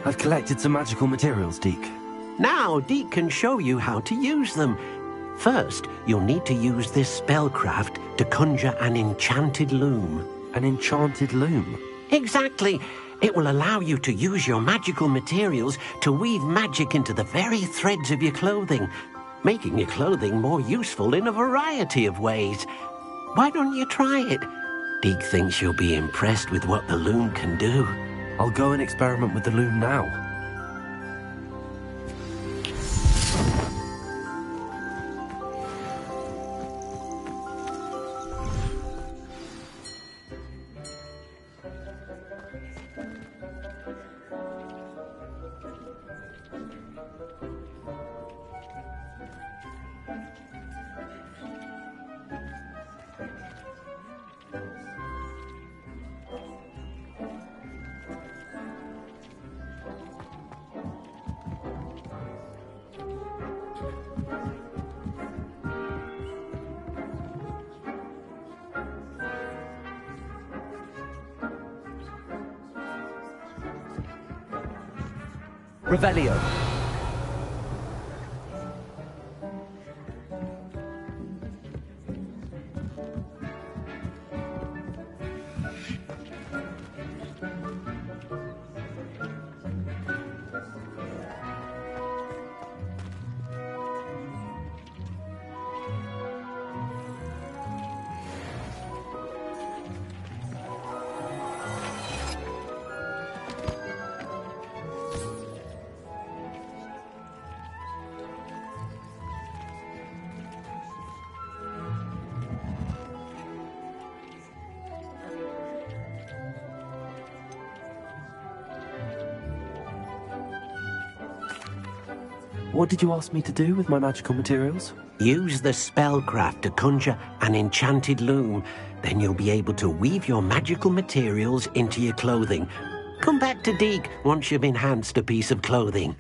Speaker 2: I've collected some magical materials, Deke.
Speaker 1: Now, Deke can show you how to use them. First, you'll need to use this spellcraft to conjure an enchanted loom.
Speaker 2: An enchanted loom?
Speaker 1: Exactly. It will allow you to use your magical materials to weave magic into the very threads of your clothing, making your clothing more useful in a variety of ways. Why don't you try it? Deke thinks you'll be impressed with what the loom can do.
Speaker 2: I'll go and experiment with the loom now.
Speaker 3: Revelio.
Speaker 2: What did you ask me to do with my magical materials?
Speaker 1: Use the spellcraft to conjure an enchanted loom. Then you'll be able to weave your magical materials into your clothing. Come back to Deke once you've enhanced a piece of clothing.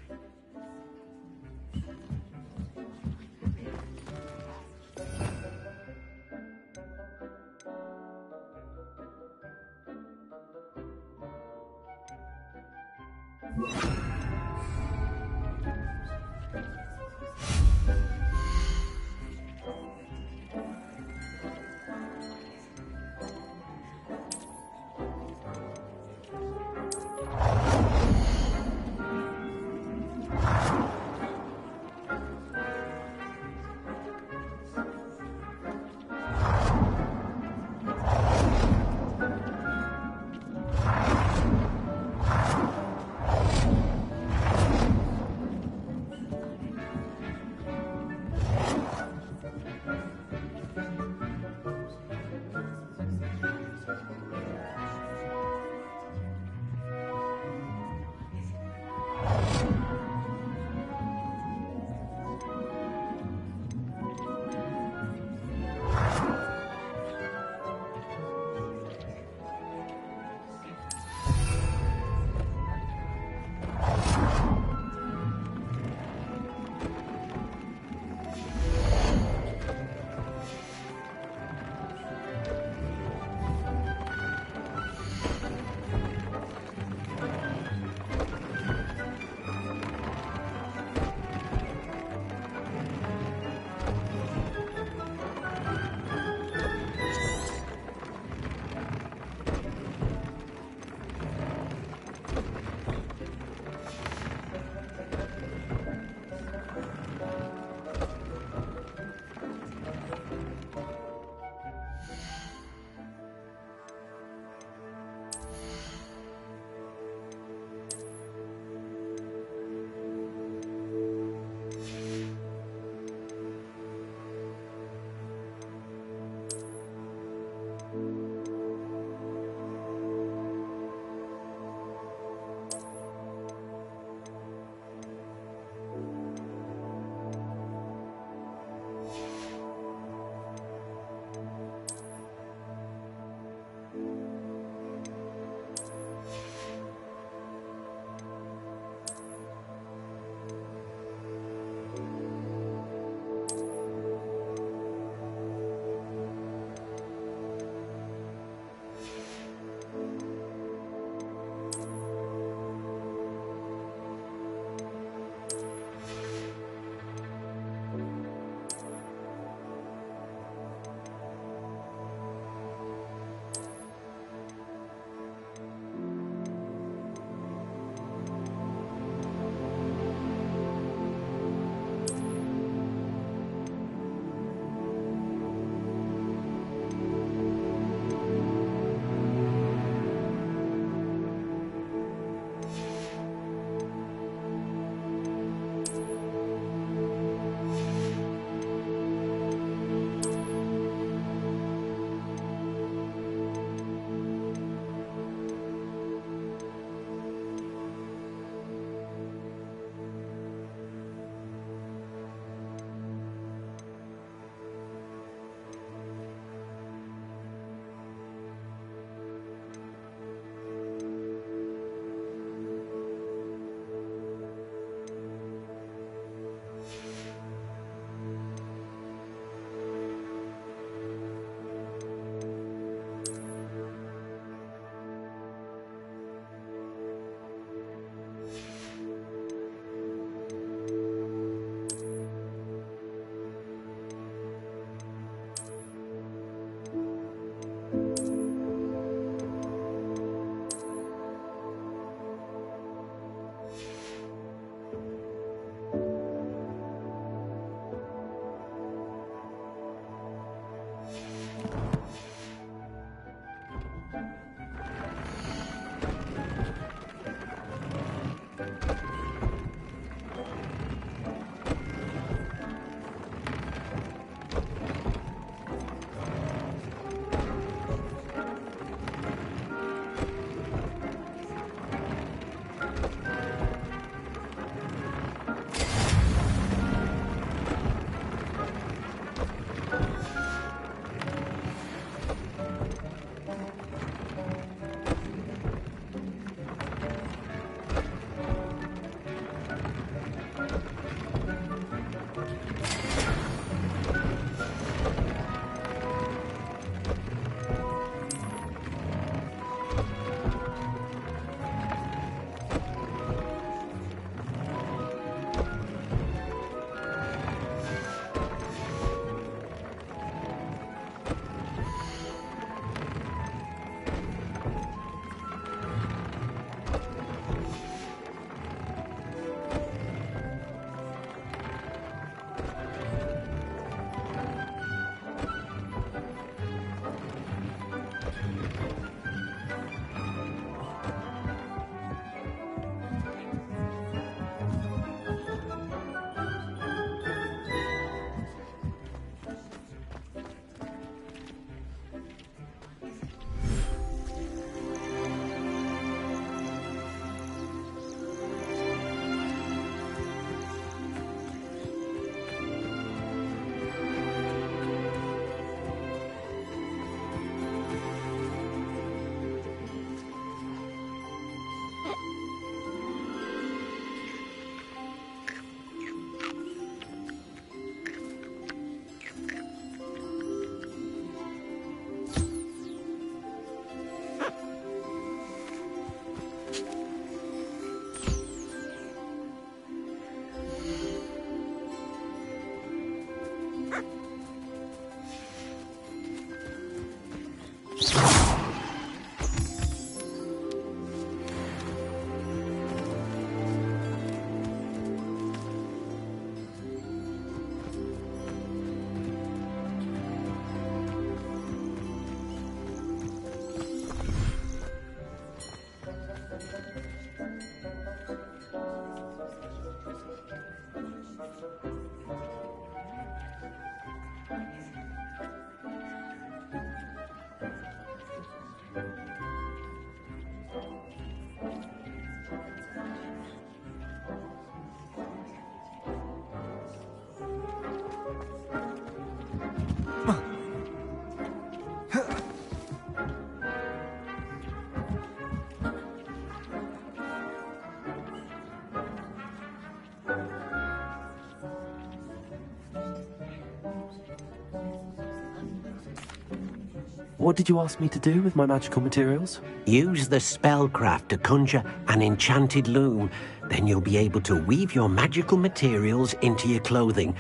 Speaker 2: What did you ask me to do with my magical materials?
Speaker 1: Use the spellcraft to conjure an enchanted loom. Then you'll be able to weave your magical materials into your clothing.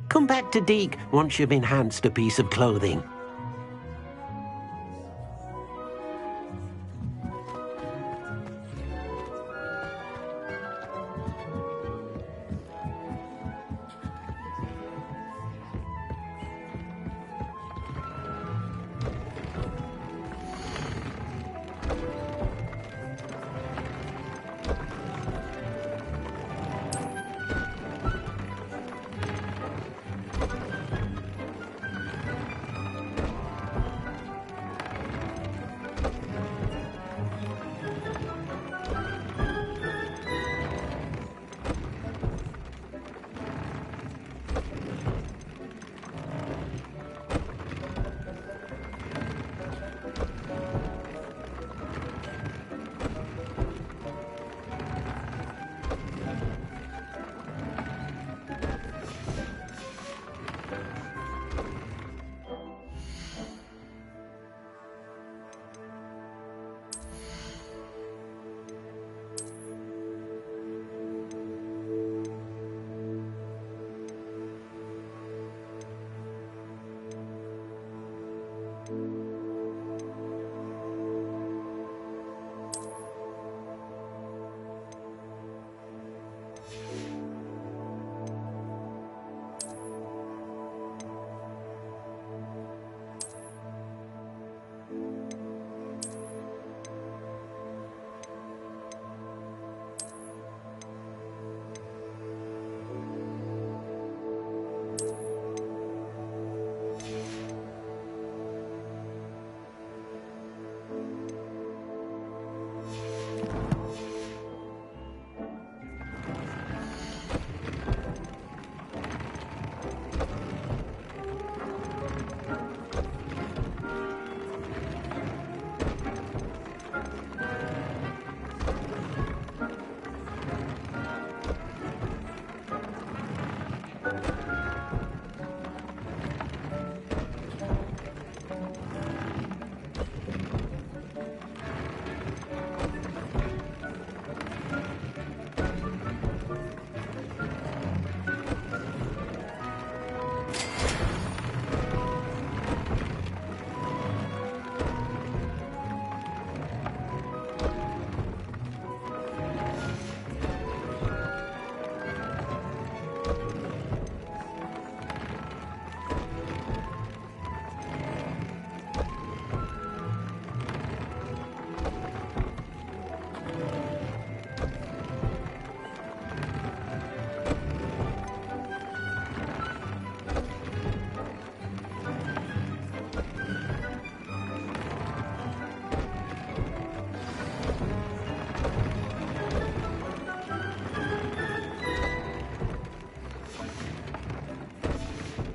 Speaker 1: Come back to Deke once you've enhanced a piece of clothing.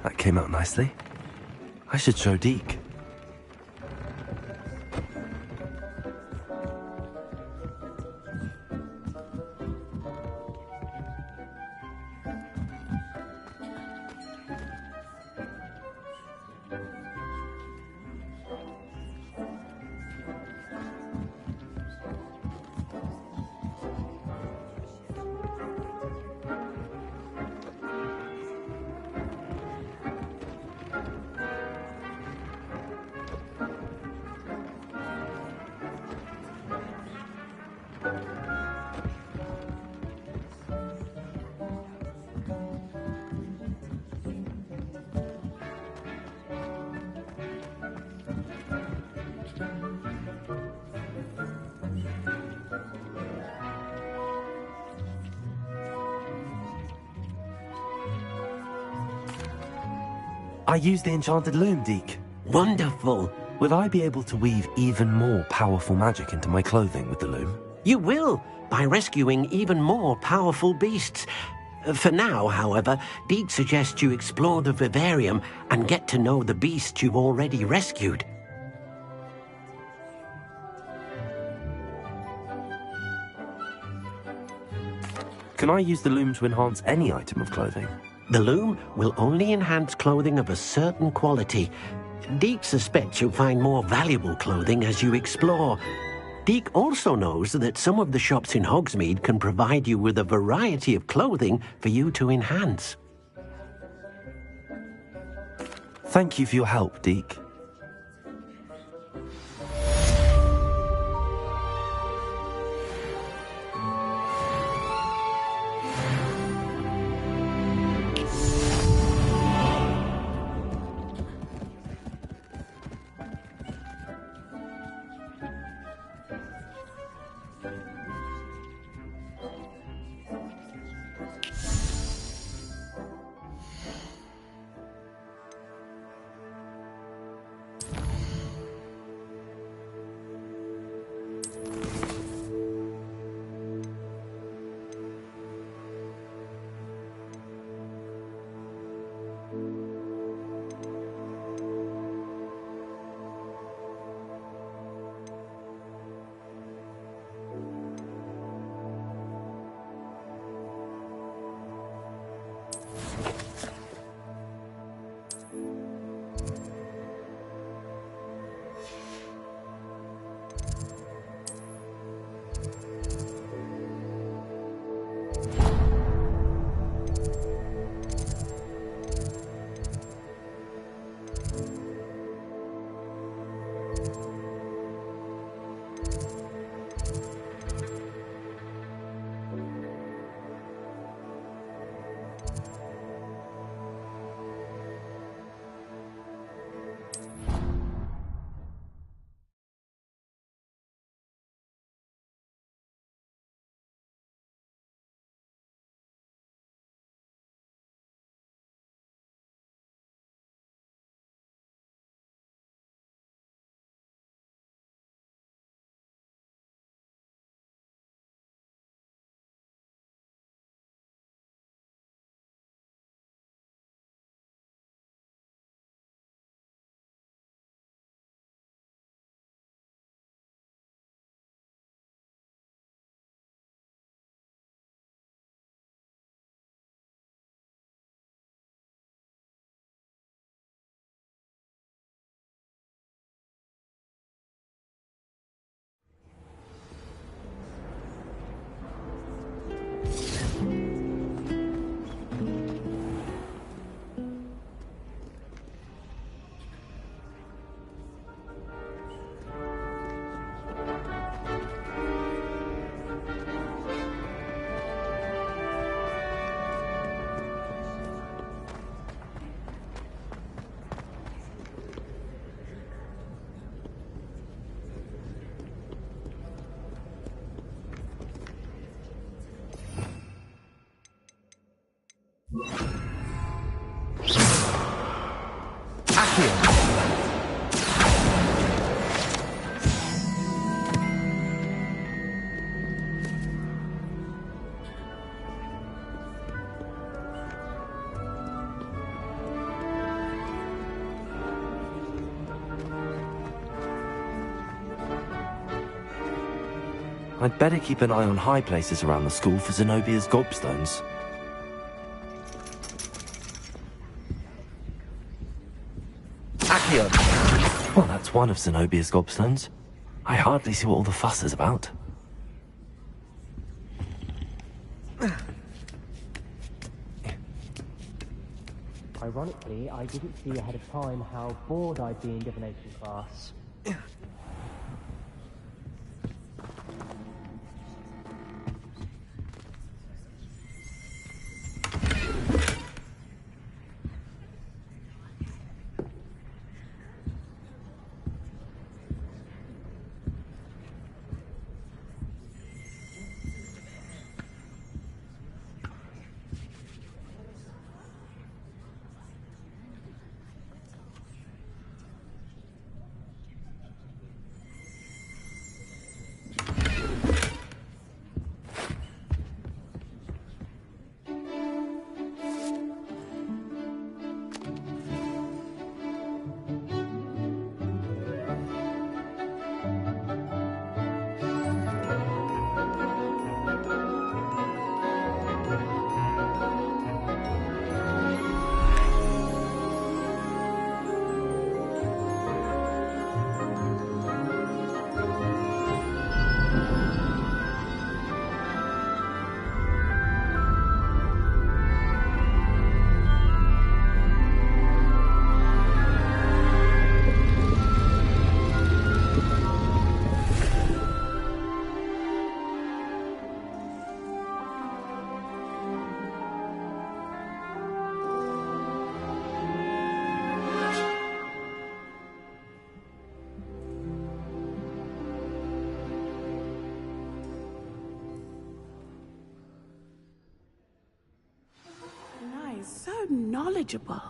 Speaker 2: That came out nicely. I should show Deke. I used the enchanted loom, Deke.
Speaker 1: Wonderful.
Speaker 2: Will I be able to weave even more powerful magic into my clothing with the loom?
Speaker 1: You will, by rescuing even more powerful beasts. For now, however, Deke suggests you explore the vivarium and get to know the beasts you've already rescued.
Speaker 2: Can I use the loom to enhance any item of clothing?
Speaker 1: The loom will only enhance clothing of a certain quality. Deke suspects you'll find more valuable clothing as you explore. Deke also knows that some of the shops in Hogsmeade can provide you with a variety of clothing for you to enhance.
Speaker 2: Thank you for your help, Deke. I'd better keep an eye on high places around the school for Zenobia's gobstones. Accio! Well, that's one of Zenobia's gobstones. I hardly see what all the fuss is about.
Speaker 4: Ironically, I didn't see ahead of time how bored I'd be in divination class.
Speaker 6: knowledgeable.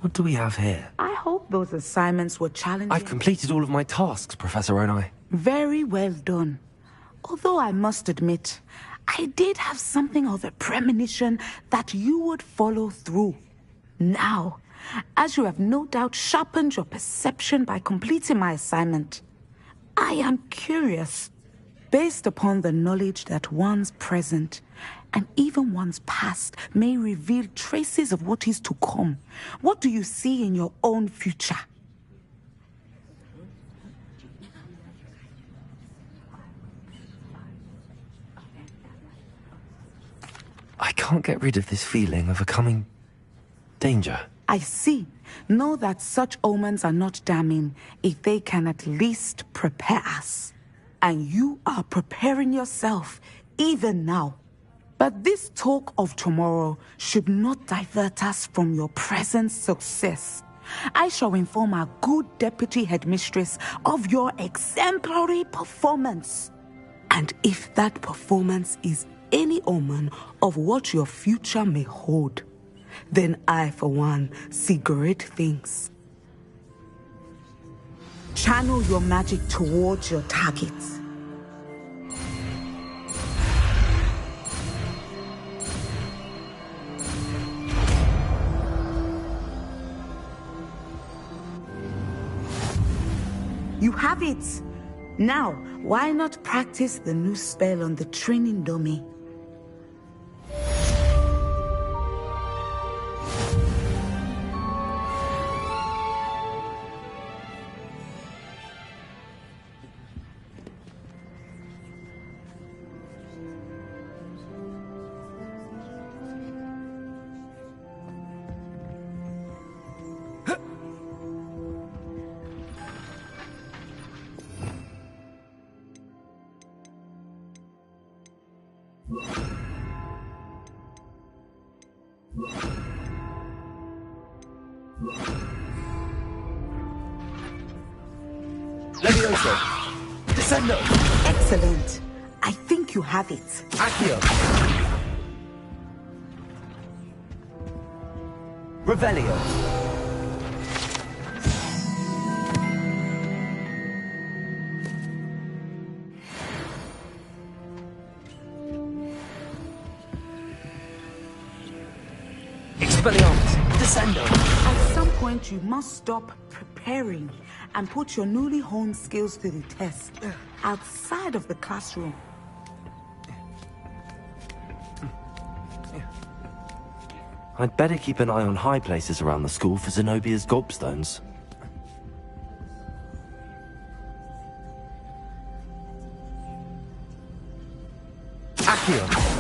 Speaker 2: What do we have here?
Speaker 7: I hope those assignments were challenging.
Speaker 2: I've completed all of my tasks, Professor Onai.
Speaker 7: Very well done. Although I must admit, I did have something of a premonition that you would follow through. Now, as you have no doubt sharpened your perception by completing my assignment, I am curious, based upon the knowledge that one's present and even one's past may reveal traces of what is to come. What do you see in your own future?
Speaker 2: I can't get rid of this feeling of a coming danger.
Speaker 7: I see. Know that such omens are not damning if they can at least prepare us. And you are preparing yourself, even now. But this talk of tomorrow should not divert us from your present success. I shall inform our good deputy headmistress of your exemplary performance. And if that performance is any omen of what your future may hold, then I, for one, see great things. Channel your magic towards your targets. You have it! Now, why not practice the new spell on the training dummy?
Speaker 3: Levioso! Descendo!
Speaker 7: Excellent. I think you have it.
Speaker 3: Accio! Revelio! Expelliarmus! Descendo!
Speaker 7: At some point, you must stop preparing and put your newly honed skills to the test outside of the classroom.
Speaker 2: I'd better keep an eye on high places around the school for Zenobia's gobstones.
Speaker 3: Accio!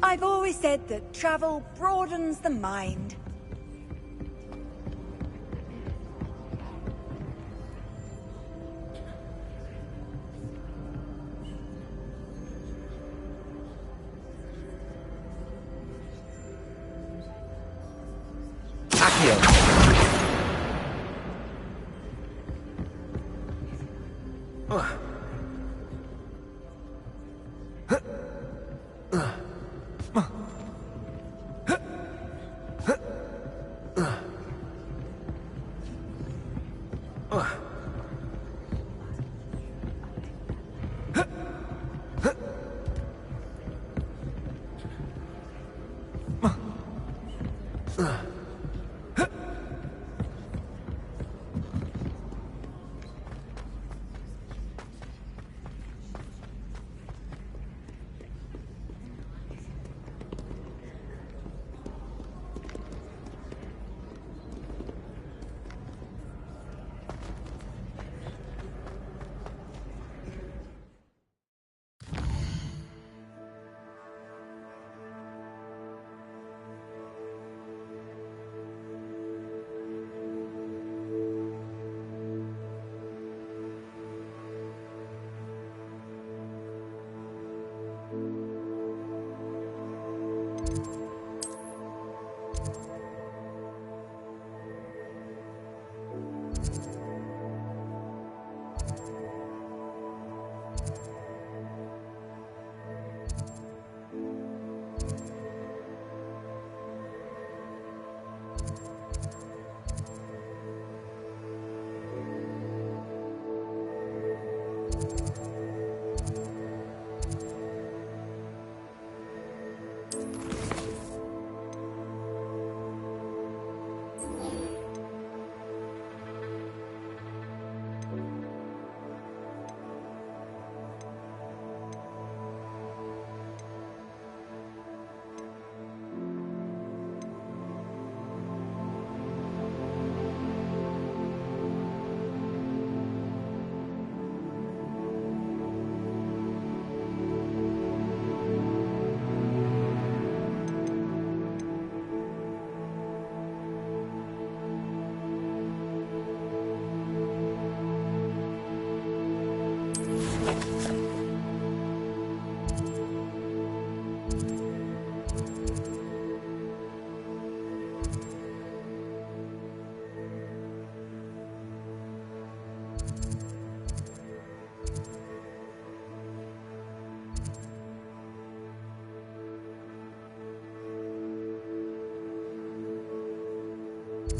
Speaker 11: I've always said that travel broadens the mind.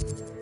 Speaker 6: you